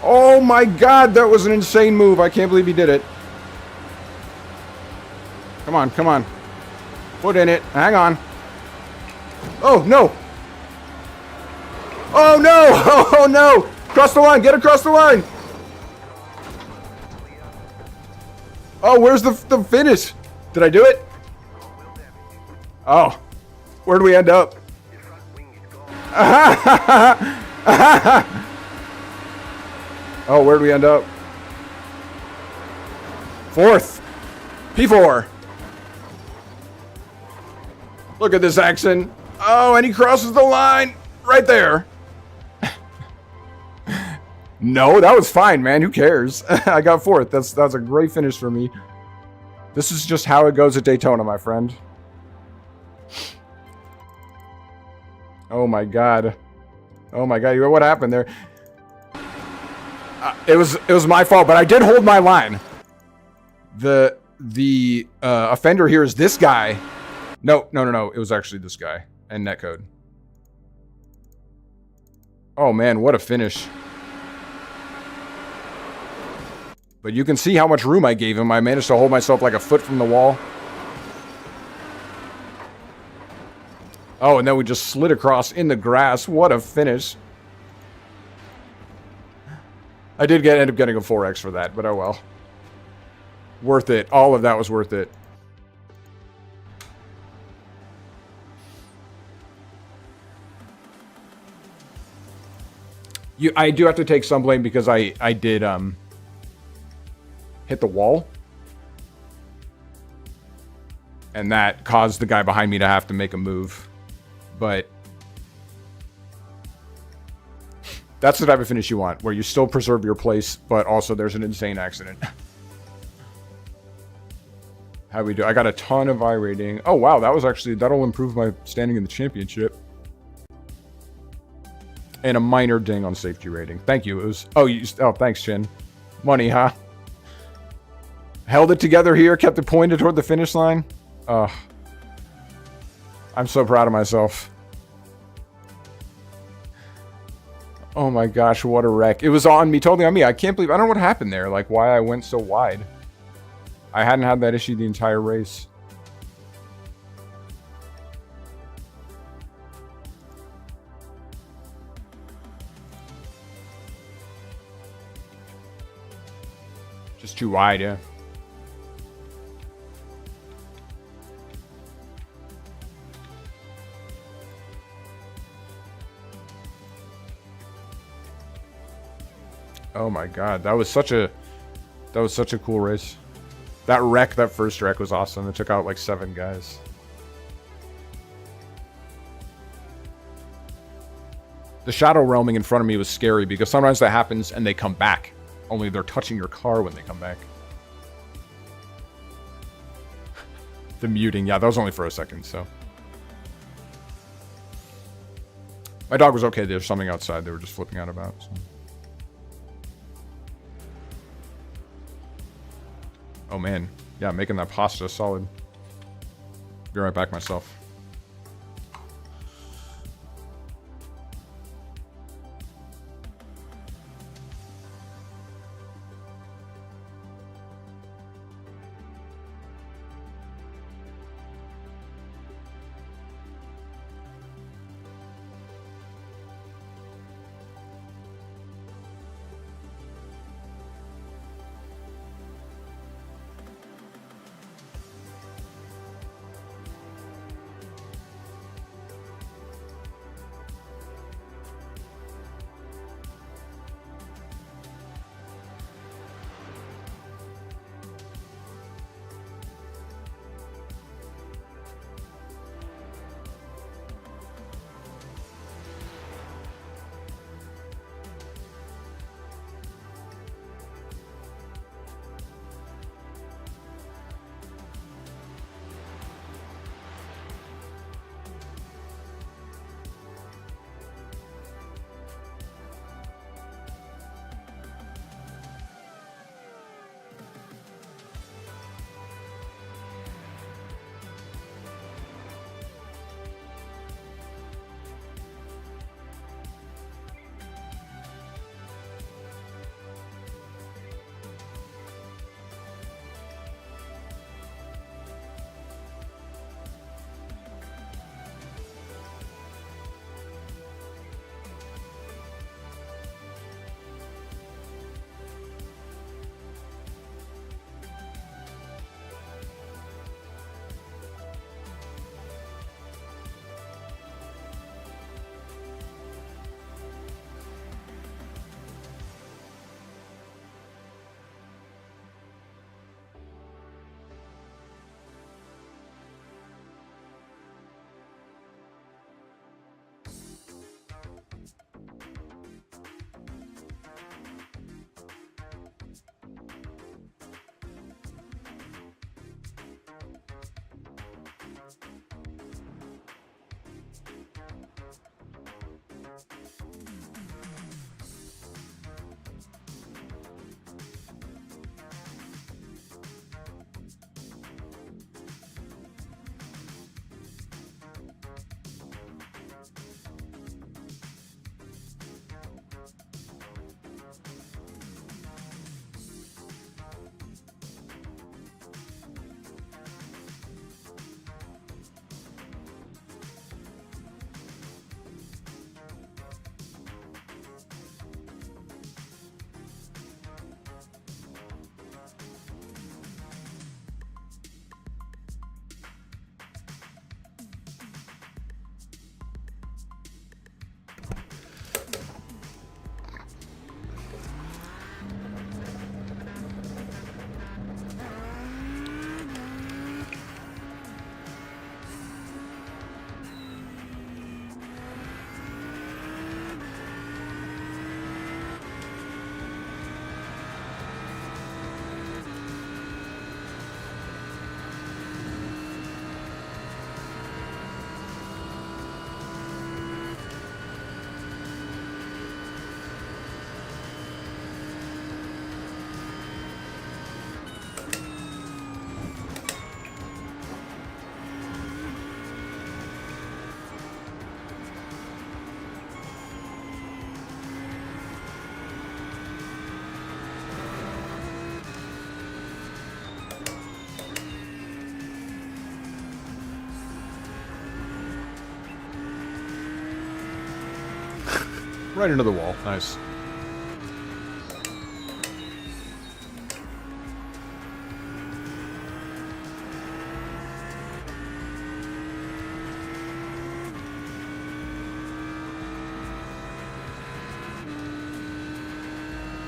Oh my god, that was an insane move. I can't believe he did it. Come on, come on. Foot in it. Hang on. Oh, no. Oh, no. Oh, no. Cross the line. Get across the line. Oh, where's the finish? Did I do it? Oh. Where'd we end up? Oh, where'd we end up? 4th. P4. Look at this action. Oh, and he crosses the line. Right there. No, that was fine, man. Who cares? I got 4th. That's a great finish for me. This is just how it goes at Daytona, my friend. Oh my god. Oh my god. What happened there? It was my fault, but I did hold my line. The offender here is this guy. No. It was actually this guy and netcode. Oh man, what a finish. But you can see how much room I gave him. I managed to hold myself like a foot from the wall. Oh, and then we just slid across in the grass. What a finish. I did end up getting a 4X for that, but oh well. Worth it. All of that was worth it. I do have to take some blame because I did hit the wall. And that caused the guy behind me to have to make a move. But that's the type of finish you want, where you still preserve your place, but also there's an insane accident. How we do? I got a ton of iRating. Oh wow, that'll improve my standing in the championship. And a minor ding on safety rating. Thank you. It was thanks, Chin. Money, huh? Held it together here, kept it pointed toward the finish line. I'm so proud of myself. Oh my gosh, what a wreck. It was on me, totally on me. I can't believe, I don't know what happened there, like why I went so wide. I hadn't had that issue the entire race. Just too wide, yeah. Oh my god, that was such a cool race. That first wreck was awesome. It took out like 7 guys. The shadow realming in front of me was scary because sometimes that happens and they come back. Only they're touching your car when they come back. The muting, yeah, that was only for a second, so. My dog was okay. There's something outside they were just flipping out about. So. Oh man, Yeah, making that pasta solid. Be right back myself. Right into the wall. Nice.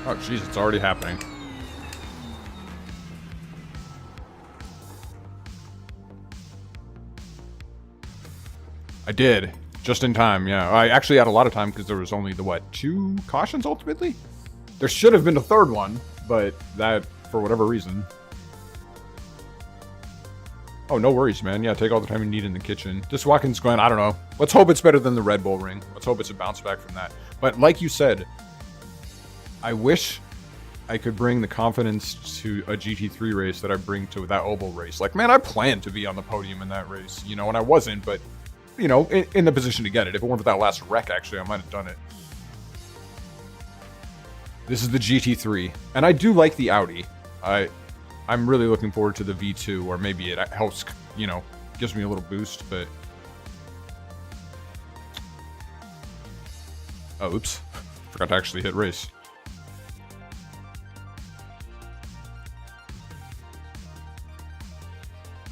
Oh, jeez, it's already happening. I did. Just in time, yeah. I actually had a lot of time because there was only the, what, 2 cautions ultimately? There should have been a third one, but that, for whatever reason. Oh, no worries, man. Yeah, take all the time you need in the kitchen. This Watkins Glen, I don't know. Let's hope it's better than the Red Bull ring. Let's hope it's a bounce back from that. But like you said, I wish I could bring the confidence to a GT3 race that I bring to that oval race. Like, man, I planned to be on the podium in that race, you know, and I wasn't, but, you know, in the position to get it. If it weren't for that last wreck, actually, I might have done it. This is the GT3, and I do like the Audi. I'm really looking forward to the V2, or maybe it helps, you know, gives me a little boost, but... Oh, oops. Forgot to actually hit race.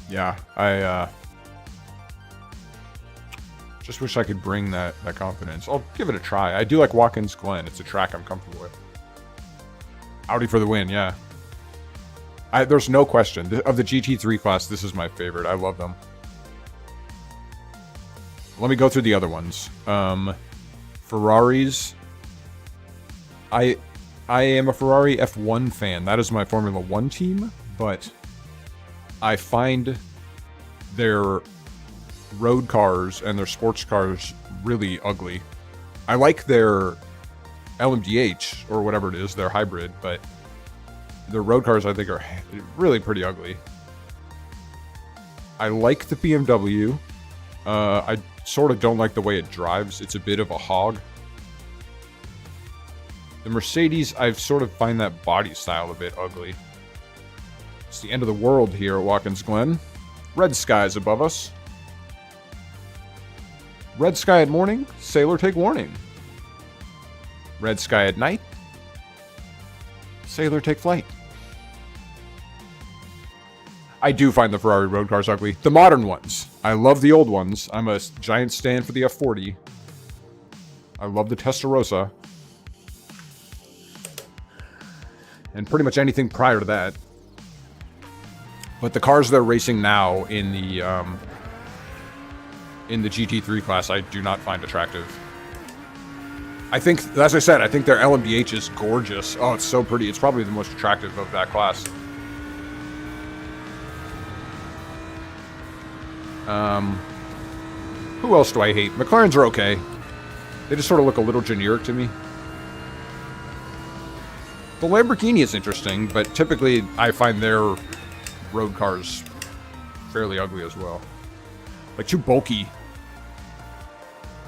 Yeah, I just wish I could bring that confidence. I'll give it a try. I do like Watkins Glen. It's a track I'm comfortable with. Audi for the win, yeah. There's no question. Of the GT3 class, this is my favorite. I love them. Let me go through the other ones. Ferraris. I am a Ferrari F1 fan. That is my Formula 1 team, but I find their road cars and their sports cars really ugly. I like their LMDH, or whatever it is, their hybrid, but their road cars I think are really pretty ugly. I like the BMW. I sort of don't like the way it drives. It's a bit of a hog. The Mercedes, I sort of find that body style a bit ugly. It's the end of the world here at Watkins Glen. Red skies above us. Red sky at morning, sailor take warning. Red sky at night, sailor take flight. I do find the Ferrari road cars ugly. The modern ones. I love the old ones. I'm a giant stan for the F40. I love the Testarossa. And pretty much anything prior to that. But the cars they're racing now in the GT3 class, I do not find attractive. I think, as I said, I think their LMDH is gorgeous. Oh, it's so pretty. It's probably the most attractive of that class. Who else do I hate? McLarens are okay. They just sort of look a little generic to me. The Lamborghini is interesting, but typically I find their road cars fairly ugly as well. Like, too bulky.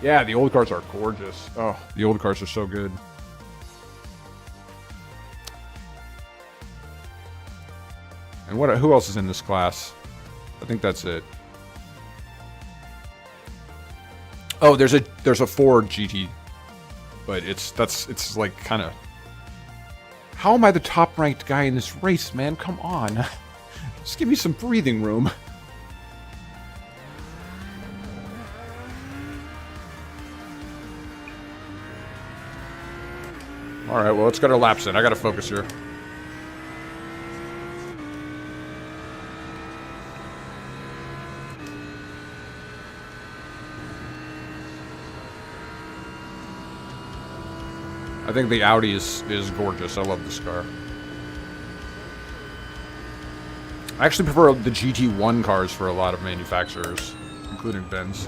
Yeah, the old cars are gorgeous. Oh, the old cars are so good. And who else is in this class? I think that's it. Oh, there's a Ford GT, but it's like kind of. How am I the top ranked guy in this race, man? Come on, just give me some breathing room. All right, well, let's get our laps in. I gotta focus here. I think the Audi is gorgeous. I love this car. I actually prefer the GT1 cars for a lot of manufacturers, including Benz.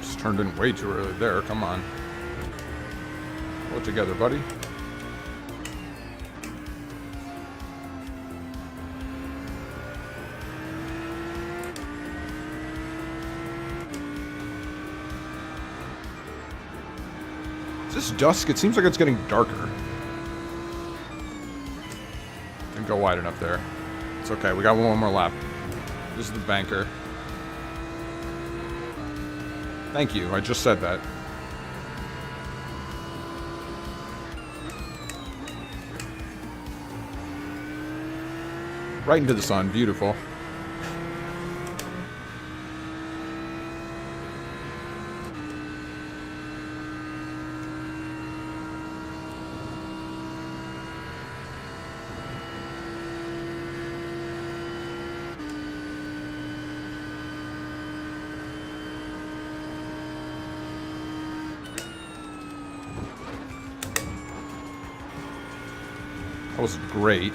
Just turned in way too early there. Come on. Pull it together, buddy. Is this dusk? It seems like it's getting darker. Didn't go wide enough there. It's okay. We got one more lap. This is the banker. Thank you. I just said that. Right into the sun. Beautiful. That was great.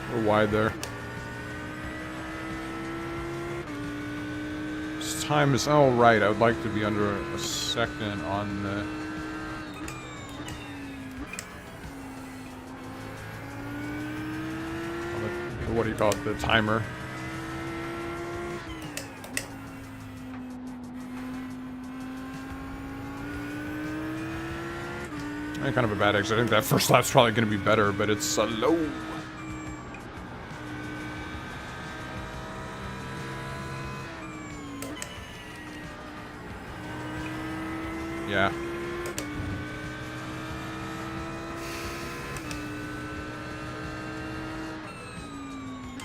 A little wide there. Time is all right. I would like to be under a second on the what do you call it? The timer. Kind of a bad exit. I think that first lap's probably going to be better, but it's low. Yeah.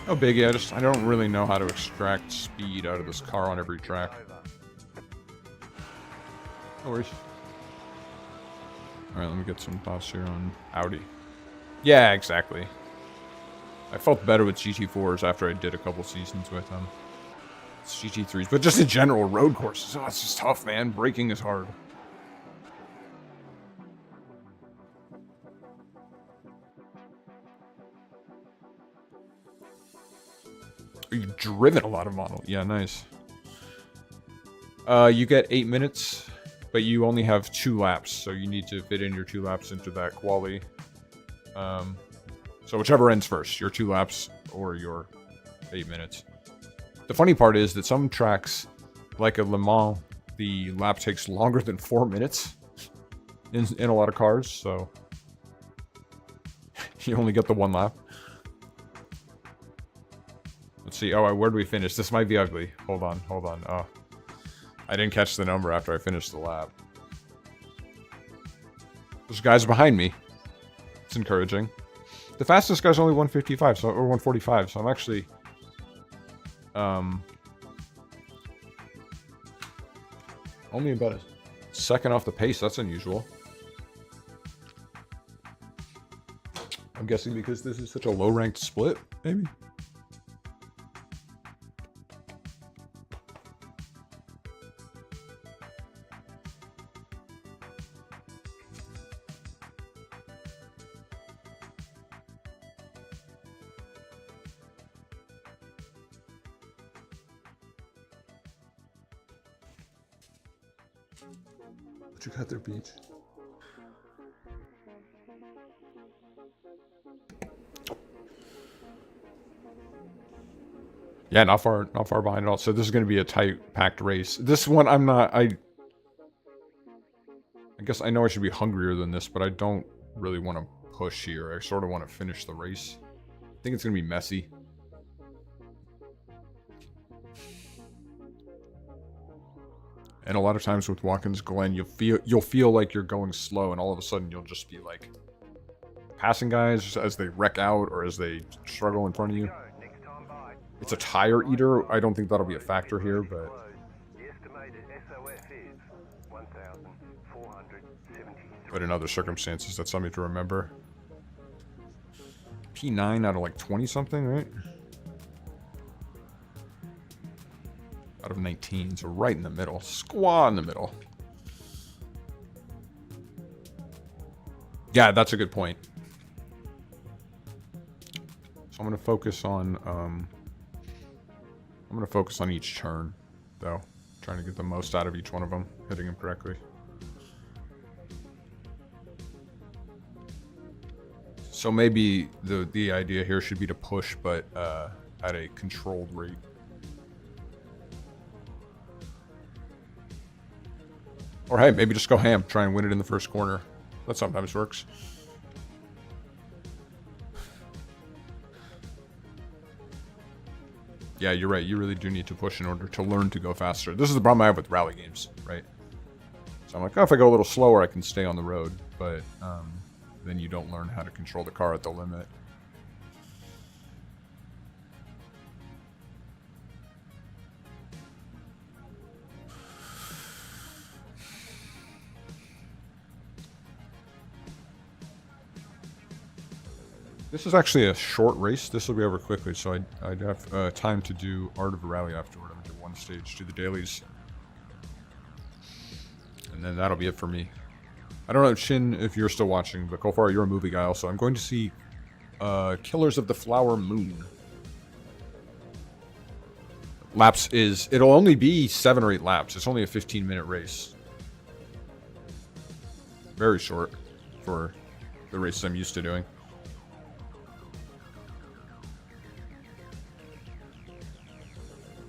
No biggie, I don't really know how to extract speed out of this car on every track. No worries. Alright, let me get some thoughts here on Audi. Yeah, exactly. I felt better with GT4s after I did a couple seasons with them. It's GT3s, but just in general, road courses. Oh, it's just tough, man. Braking is hard. You've driven a lot of model. Yeah, nice. You get 8 minutes, but you only have 2 laps, so you need to fit in your 2 laps into that quali. So whichever ends first, your 2 laps or your 8 minutes. The funny part is that some tracks, like a Le Mans, the lap takes longer than 4 minutes in a lot of cars, so you only get the 1 lap. Let's see. Oh, where do we finish? This might be ugly. Hold on. Oh, I didn't catch the number after I finished the lap. There's guys behind me. It's encouraging. The fastest guy's only 155, so or 145, so I'm actually only about a second off the pace. That's unusual. I'm guessing because this is such a low-ranked split, maybe. But you got their beach. Yeah, not far behind at all. So this is going to be a tight, packed race. This one, I guess I know I should be hungrier than this, but I don't really want to push here. I sort of want to finish the race. I think it's going to be messy. And a lot of times with Watkins, Glen, you'll feel like you're going slow, and all of a sudden you'll just be like passing guys as they wreck out or as they struggle in front of you. It's a tire eater. I don't think that'll be a factor here, but But in other circumstances, that's something to remember. P9 out of like 20 something, right? Out of 19, so right in the middle. Squaw in the middle. Yeah, that's a good point. So I'm gonna focus on each turn, though. Trying to get the most out of each one of them, hitting them correctly. So maybe the idea here should be to push, but at a controlled rate. Or hey, maybe just go ham, try and win it in the first corner. That sometimes works. Yeah, you're right. You really do need to push in order to learn to go faster. This is the problem I have with rally games, right? So I'm like, oh, if I go a little slower, I can stay on the road. But then you don't learn how to control the car at the limit. This is actually a short race. This will be over quickly, so I'd have time to do Art of a Rally afterward. I'm going to do one stage, do the dailies. And then that'll be it for me. I don't know, Shin, if you're still watching, but Kofar, you're a movie guy also. I'm going to see Killers of the Flower Moon. Laps is... It'll only be 7 or 8 laps. It's only a 15-minute race. Very short for the races I'm used to doing.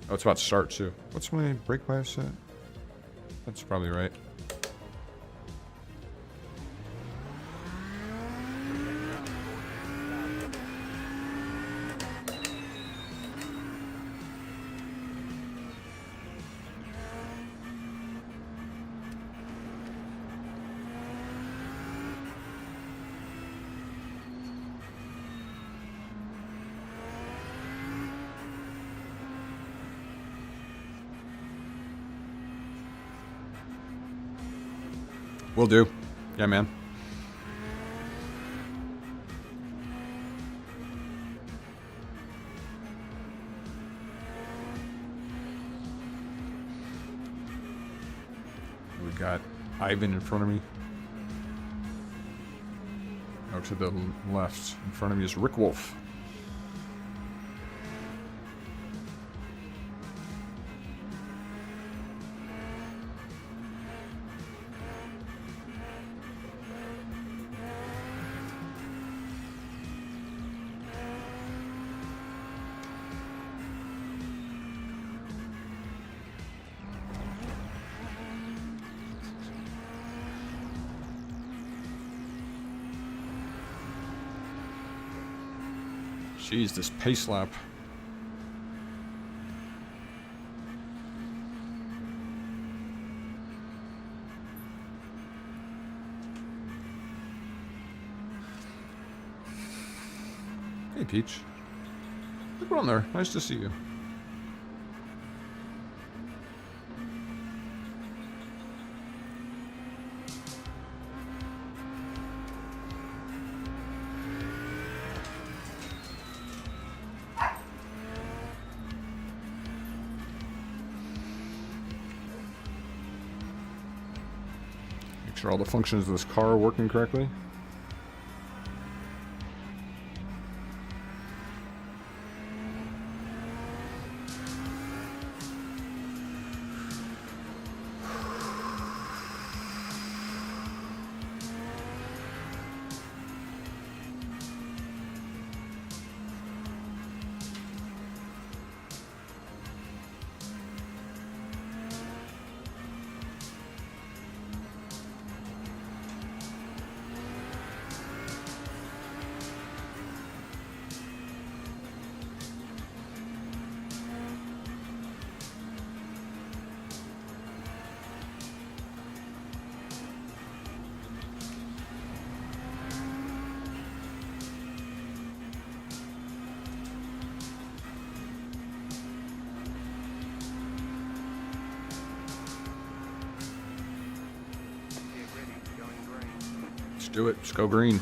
Oh, it's about to start, too. What's my brake bias at? That's probably right. Will do. Yeah, man. We got Ivan in front of me. Out to the left. In front of me is Rick Wolf. Jeez, this pace lap. Hey, Peach. Look on there. Nice to see you. Make sure all the functions of this car are working correctly. Do it. Just go green.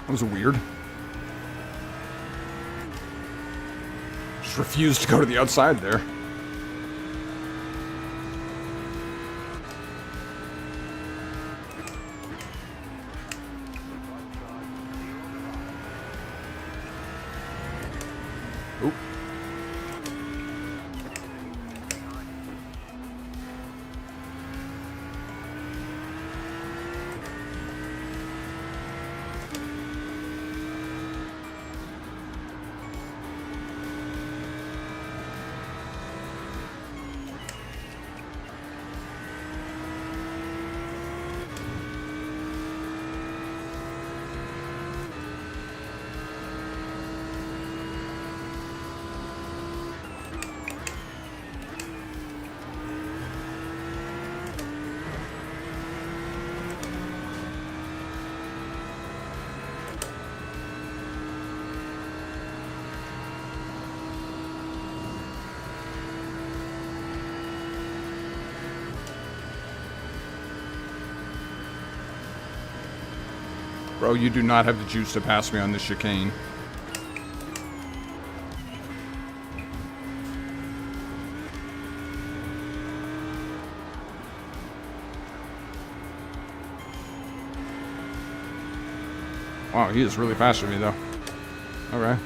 That was weird. Just refused to go to the outside there. Oop. Bro, you do not have the juice to pass me on this chicane. Wow, he is really fast with me, though. Okay.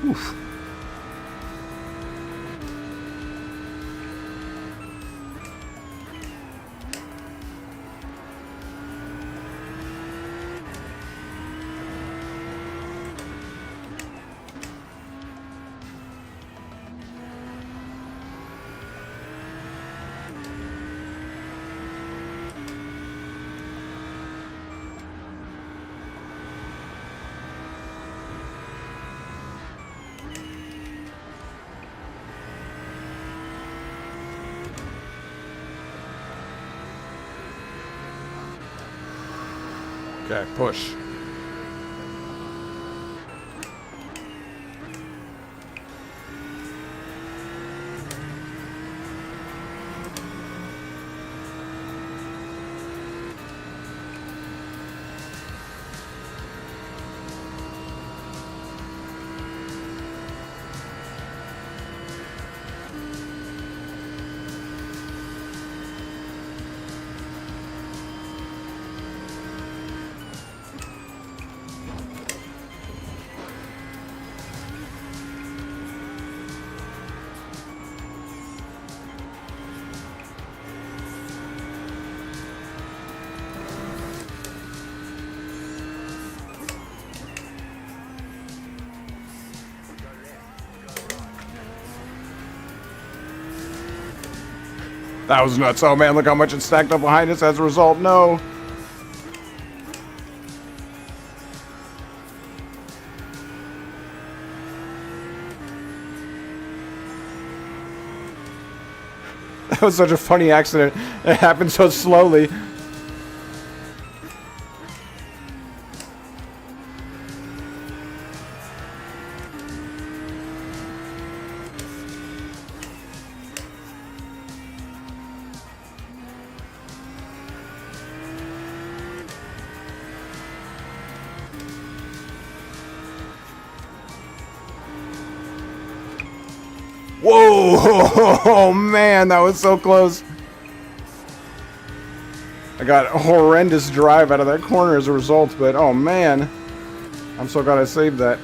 Oof. Okay, push. That was nuts. Oh man, look how much it's stacked up behind us as a result. No. That was such a funny accident. It happened so slowly. Whoa! Oh man, that was so close. I got a horrendous drive out of that corner as a result, but oh man. I'm so glad I saved that.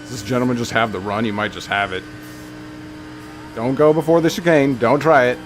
Does this gentleman just have the run? He might just have it. Don't go before the chicane. Don't try it.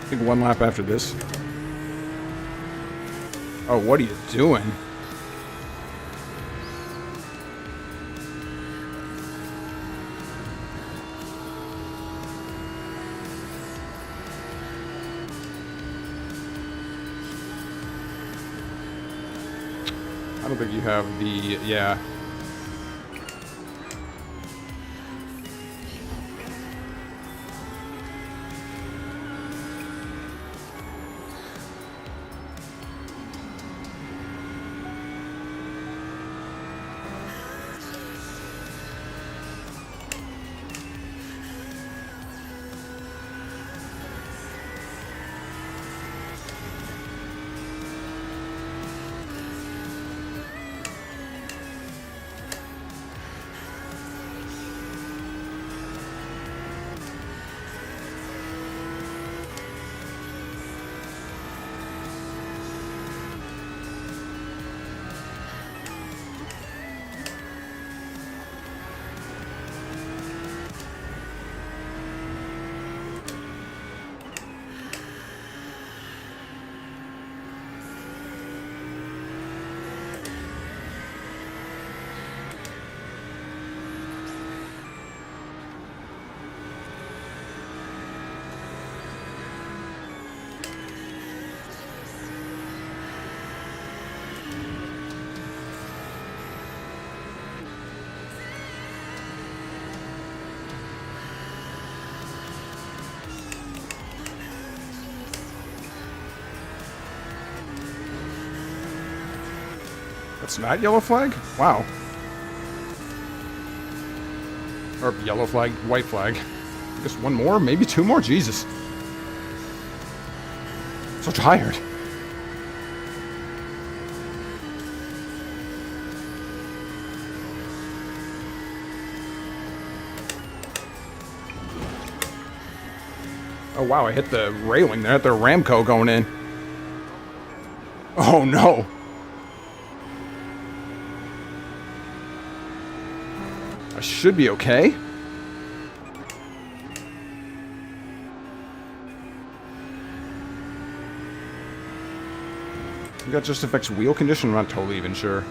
I think one lap after this. Oh, what are you doing? I don't think you have the, yeah. That's not yellow flag? Wow. Or yellow flag, white flag. I guess one more, maybe two more? Jesus. So tired. Oh wow, I hit the railing there at the Ramco going in. Oh no. I should be okay. I think that just affects wheel condition. I'm not totally even sure.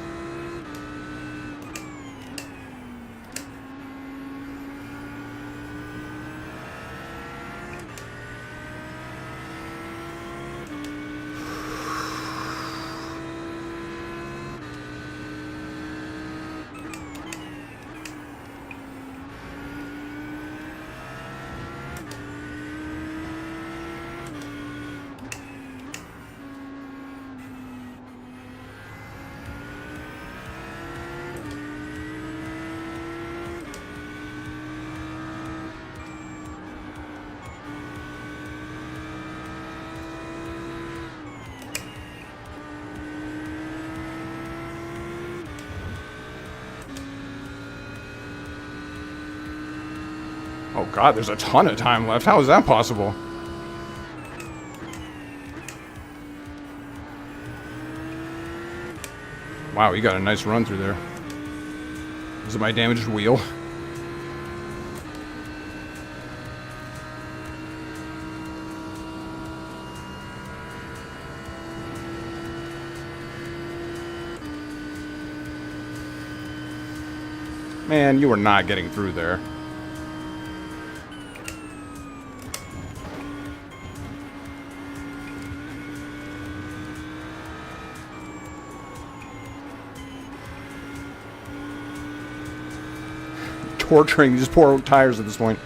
Oh god, there's a ton of time left. How is that possible? Wow, you got a nice run through there. Is it my damaged wheel? Man, you are not getting through there. Torturing these poor tires at this point.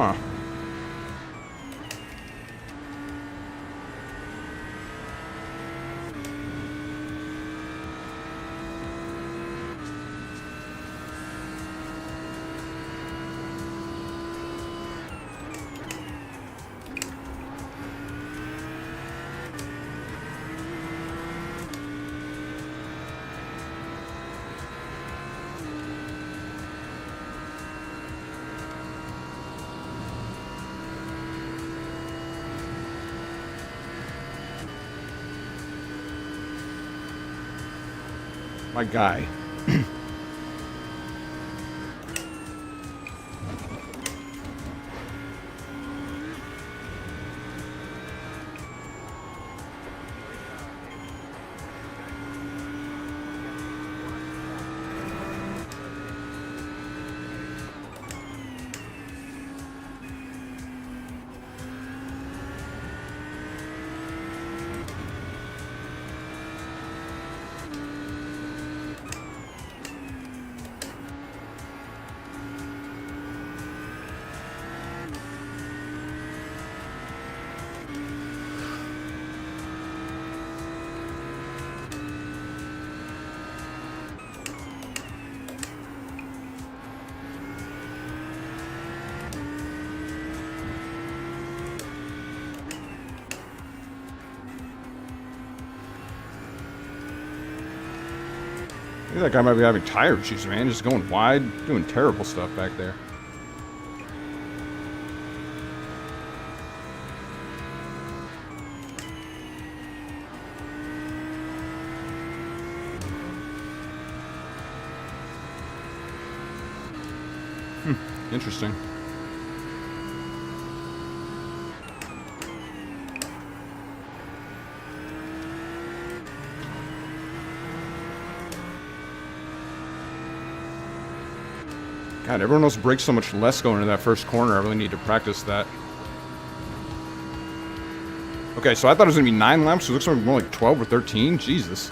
Huh. My guy. I think that guy might be having tire issues, man. Just going wide, doing terrible stuff back there. Interesting. God, everyone else brakes so much less going into that first corner. I really need to practice that. Okay, so I thought it was going to be 9 laps. So it looks like more like 12 or 13. Jesus.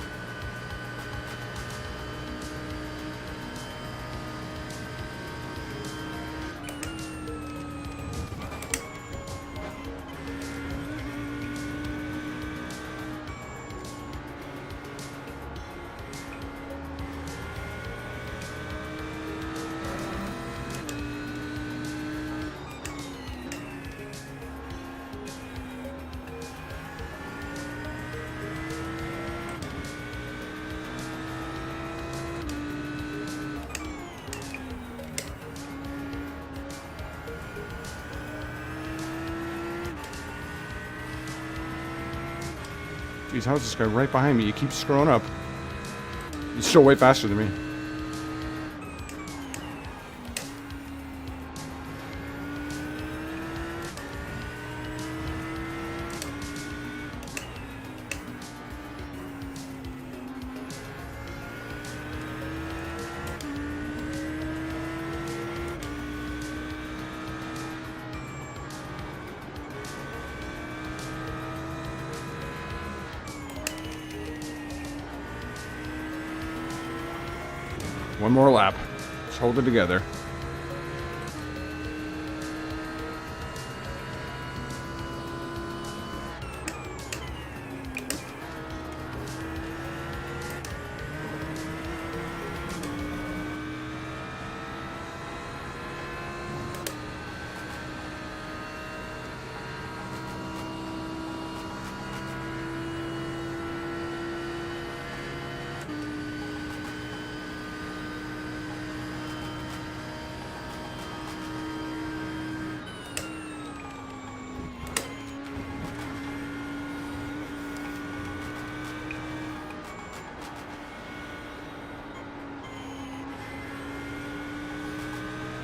Jeez, how's this guy right behind me? He keeps screwing up. He's still way faster than me. One more lap. Let's hold it together.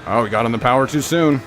Oh, we got on the power too soon.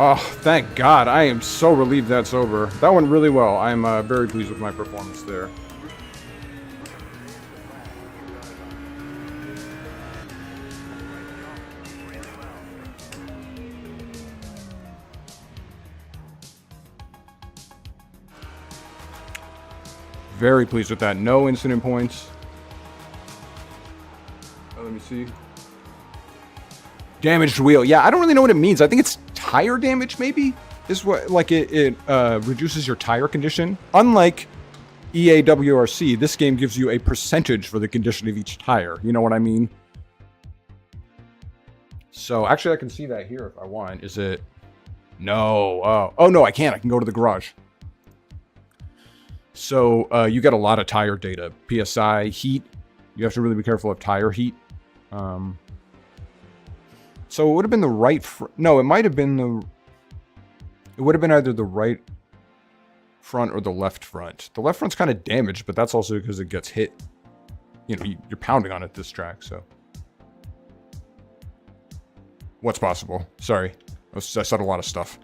Oh, thank God. I am so relieved that's over. That went really well. I'm very pleased with my performance there. Very pleased with that. No incident points. Let me see. Damaged wheel. Yeah, I don't really know what it means. I think it's tire damage, maybe? Is what, like, it reduces your tire condition. Unlike EAWRC, this game gives you a percentage for the condition of each tire. You know what I mean? So, actually, I can see that here if I want. Is it... No. Oh, no, I can't. I can go to the garage. So, you get a lot of tire data. PSI, heat. You have to really be careful of tire heat. So it would have been the right... No, it might have been the... It would have been either the right front or the left front. The left front's kind of damaged, but that's also because it gets hit. You know, you're pounding on it this track, so... What's possible? Sorry. I said a lot of stuff.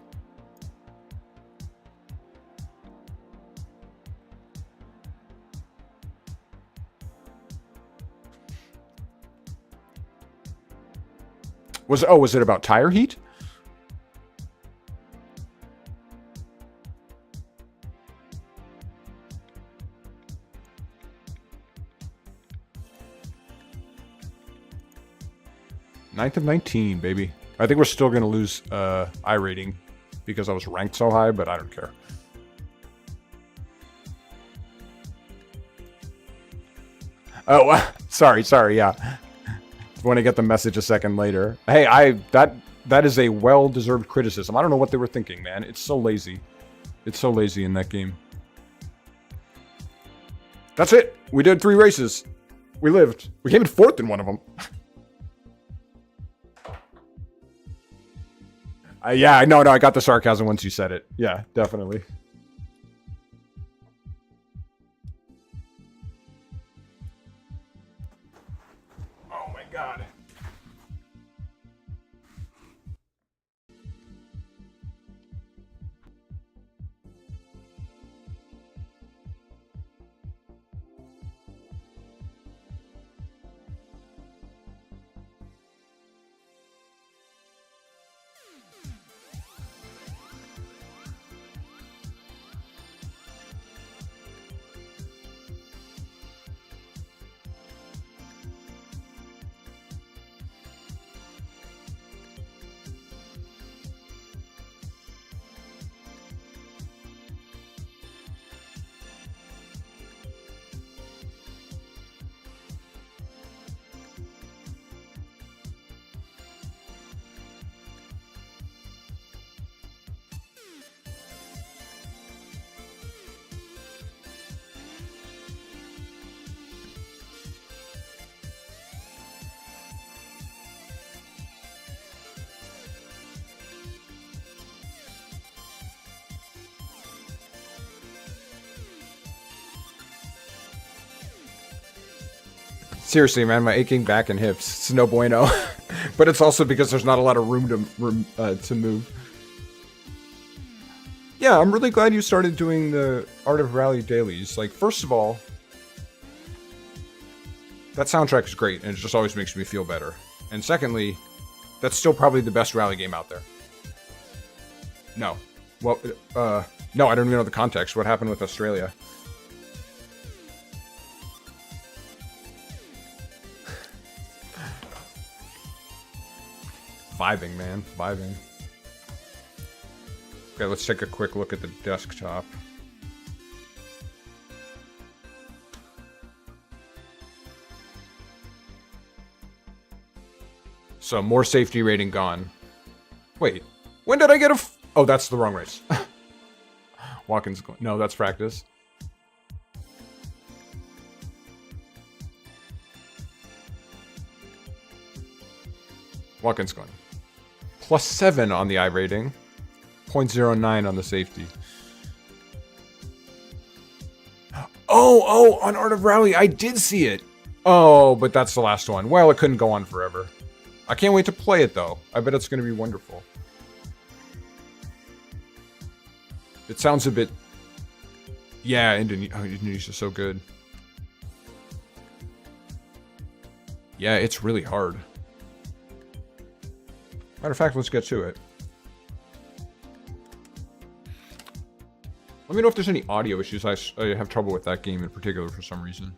Was it about tire heat? Ninth of 19, baby. I think we're still going to lose iRating because I was ranked so high, but I don't care. Oh, sorry, yeah. When I get the message a second later. Hey, that is a well-deserved criticism. I don't know what they were thinking, man. It's so lazy. It's so lazy in that game. That's it. We did 3 races. We lived. We came in 4th in one of them. Yeah, no, I got the sarcasm once you said it. Yeah, definitely. God. Seriously, man, my aching back and hips. It's no bueno. But it's also because there's not a lot of room to move. Yeah, I'm really glad you started doing the Art of Rally dailies. Like, first of all, that soundtrack is great, and it just always makes me feel better. And secondly, that's still probably the best rally game out there. No. Well, no, I don't even know the context. What happened with Australia? Vibing, man. Vibing. Okay, let's take a quick look at the desktop. So, more safety rating gone. Wait, when did I get a oh, that's the wrong race. Watkins, no, that's practice. Watkins going. +7 on the I rating. 0.09 on the safety. Oh, on Art of Rally, I did see it. Oh, but that's the last one. Well, it couldn't go on forever. I can't wait to play it, though. I bet it's going to be wonderful. It sounds a bit... Yeah, Indonesia's so good. Yeah, it's really hard. Matter of fact, let's get to it. Let me know if there's any audio issues. I have trouble with that game in particular for some reason.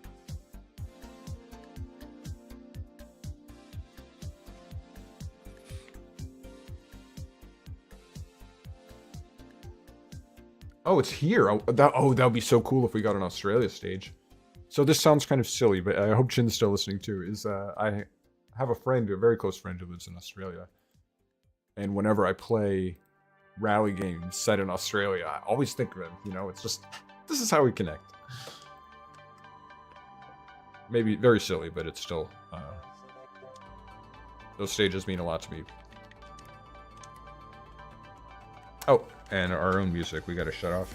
Oh, it's here. That would be so cool if we got an Australia stage. So this sounds kind of silly, but I hope Chin's still listening too. I have a friend, a very close friend who lives in Australia. And whenever I play rally games set in Australia, I always think of him. You know, it's just, this is how we connect. Maybe very silly, but it's still, those stages mean a lot to me. Oh, and our own music, we gotta shut off.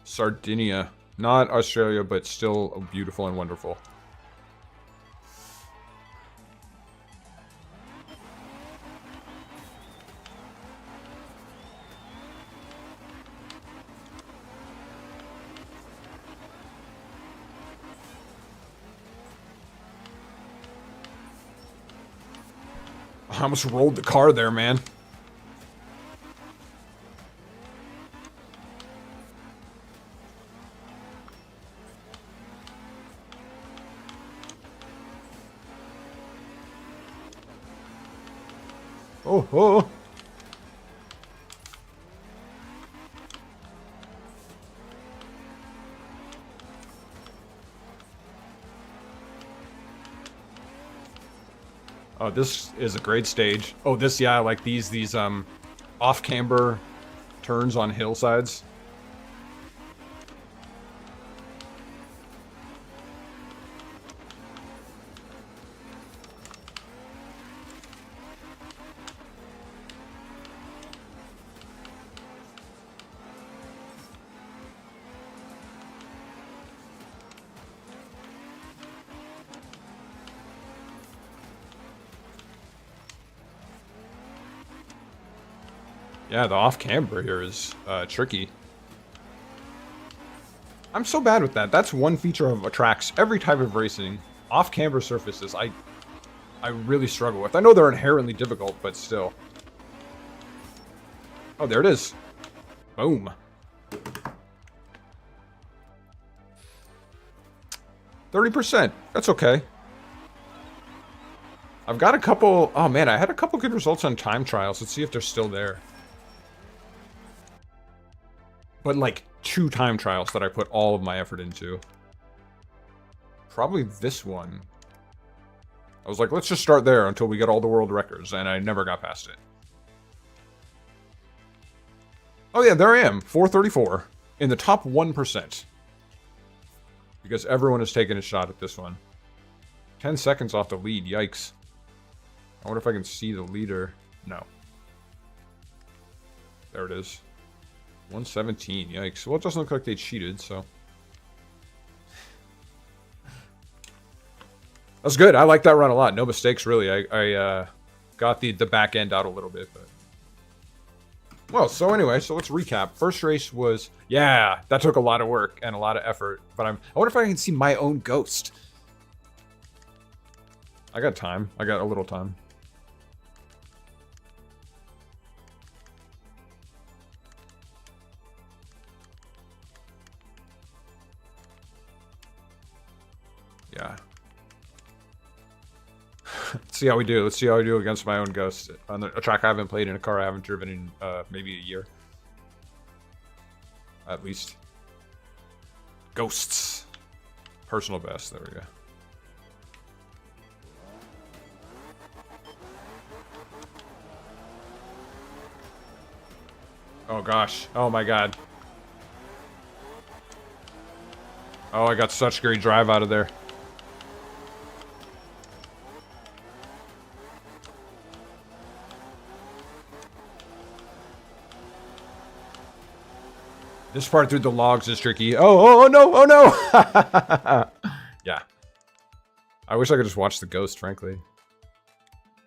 Sardinia. Not Australia, but still beautiful and wonderful. I almost rolled the car there, man. Oh. Oh, this is a great stage. Oh, this, yeah, I like these off-camber turns on hillsides. Yeah, the off-camber here is tricky. I'm so bad with that. That's one feature of tracks. Every type of racing, off-camber surfaces, I really struggle with. I know they're inherently difficult, but still. Oh, there it is. Boom. 30%. That's okay. I've got a couple... Oh, man, I had a couple good results on time trials. Let's see if they're still there. But like 2 time trials that I put all of my effort into. Probably this one. I was like, let's just start there until we get all the world records, and I never got past it. Oh yeah, there I am, 434, in the top 1%. Because everyone has taken a shot at this one. 10 seconds off the lead, yikes. I wonder if I can see the leader. No. There it is. 117, yikes. Well, it doesn't look like they cheated, so. That's good. I like that run a lot. No mistakes, really. I got the back end out a little bit, but. Well, so anyway, so let's recap. First race was, yeah, that took a lot of work and a lot of effort, but I wonder if I can see my own ghost. I got time. I got a little time. Yeah. Let's see how we do. Let's see how we do against my own ghost on a track I haven't played in, a car I haven't driven in maybe a year. At least. Ghosts. Personal best. There we go. Oh gosh. Oh my god. Oh, I got such great drive out of there. This part through the logs is tricky. Oh no, oh no! Yeah. I wish I could just watch the Ghost, frankly.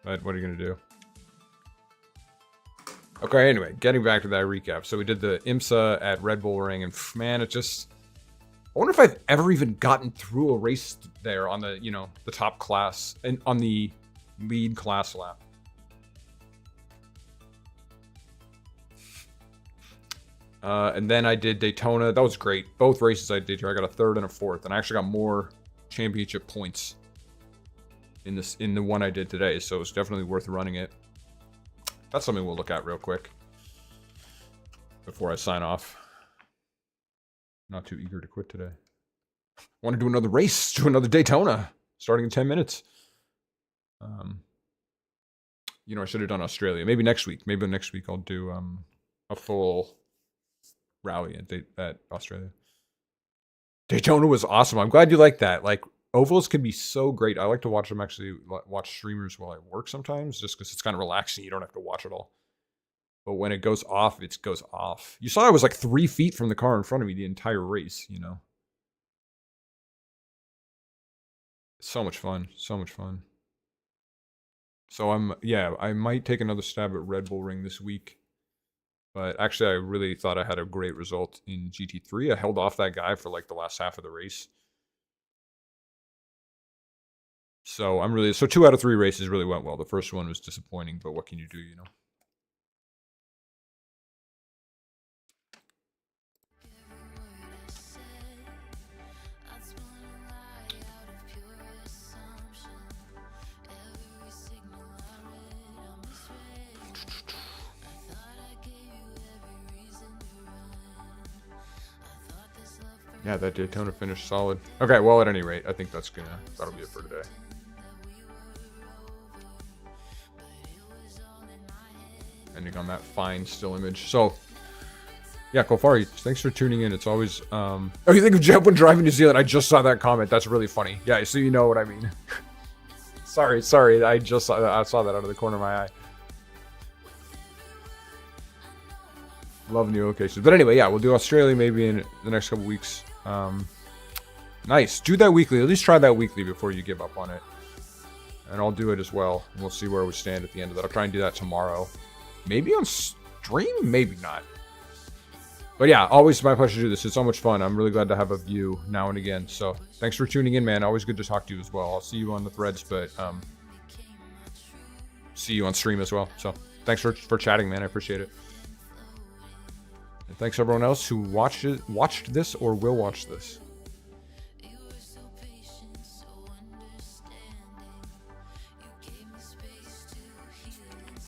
But what are you gonna do? Okay, anyway, getting back to that recap. So we did the IMSA at Red Bull Ring, and man, it just... I wonder if I've ever even gotten through a race there on the, you know, the top class, and on the lead class lap. And then I did Daytona. That was great. Both races I did here, I got a third and a fourth, and I actually got more championship points in the one I did today, so it's definitely worth running it. That's something we'll look at real quick before I sign off. Not too eager to quit today. Want to do another race, do another Daytona, starting in 10 minutes. You know, I should have done Australia. Maybe next week. Maybe next week I'll do a full rally at Australia. Daytona was awesome. I'm glad you like that. Like, ovals can be so great. I like to watch them, actually watch streamers while I work sometimes, just because it's kind of relaxing. You don't have to watch it all. But when it goes off, it goes off. You saw I was like 3 feet from the car in front of me the entire race, you know. So much fun. So much fun. So I might take another stab at Red Bull Ring this week. But actually, I really thought I had a great result in GT3. I held off that guy for like the last half of the race. So so 2 out of 3 races really went well. The first one was disappointing, but what can you do, you know? Yeah, that Daytona finished solid. Okay, well, at any rate, I think that'll be it for today. Ending on that fine still image. So, yeah, Kofari, thanks for tuning in. It's always, Oh, you think of Jeb when driving New Zealand? I just saw that comment. That's really funny. Yeah, so you know what I mean. sorry. I saw that out of the corner of my eye. Love new locations. But anyway, yeah, we'll do Australia maybe in the next couple weeks. Nice. Do that weekly. At least try that weekly before you give up on it. And I'll do it as well. We'll see where we stand at the end of that. I'll try and do that tomorrow. Maybe on stream? Maybe not. But yeah, always my pleasure to do this. It's so much fun. I'm really glad to have a view now and again. So thanks for tuning in, man. Always good to talk to you as well. I'll see you on the threads, but see you on stream as well. So thanks for chatting, man. I appreciate it. And thanks everyone else who watched this or will watch this.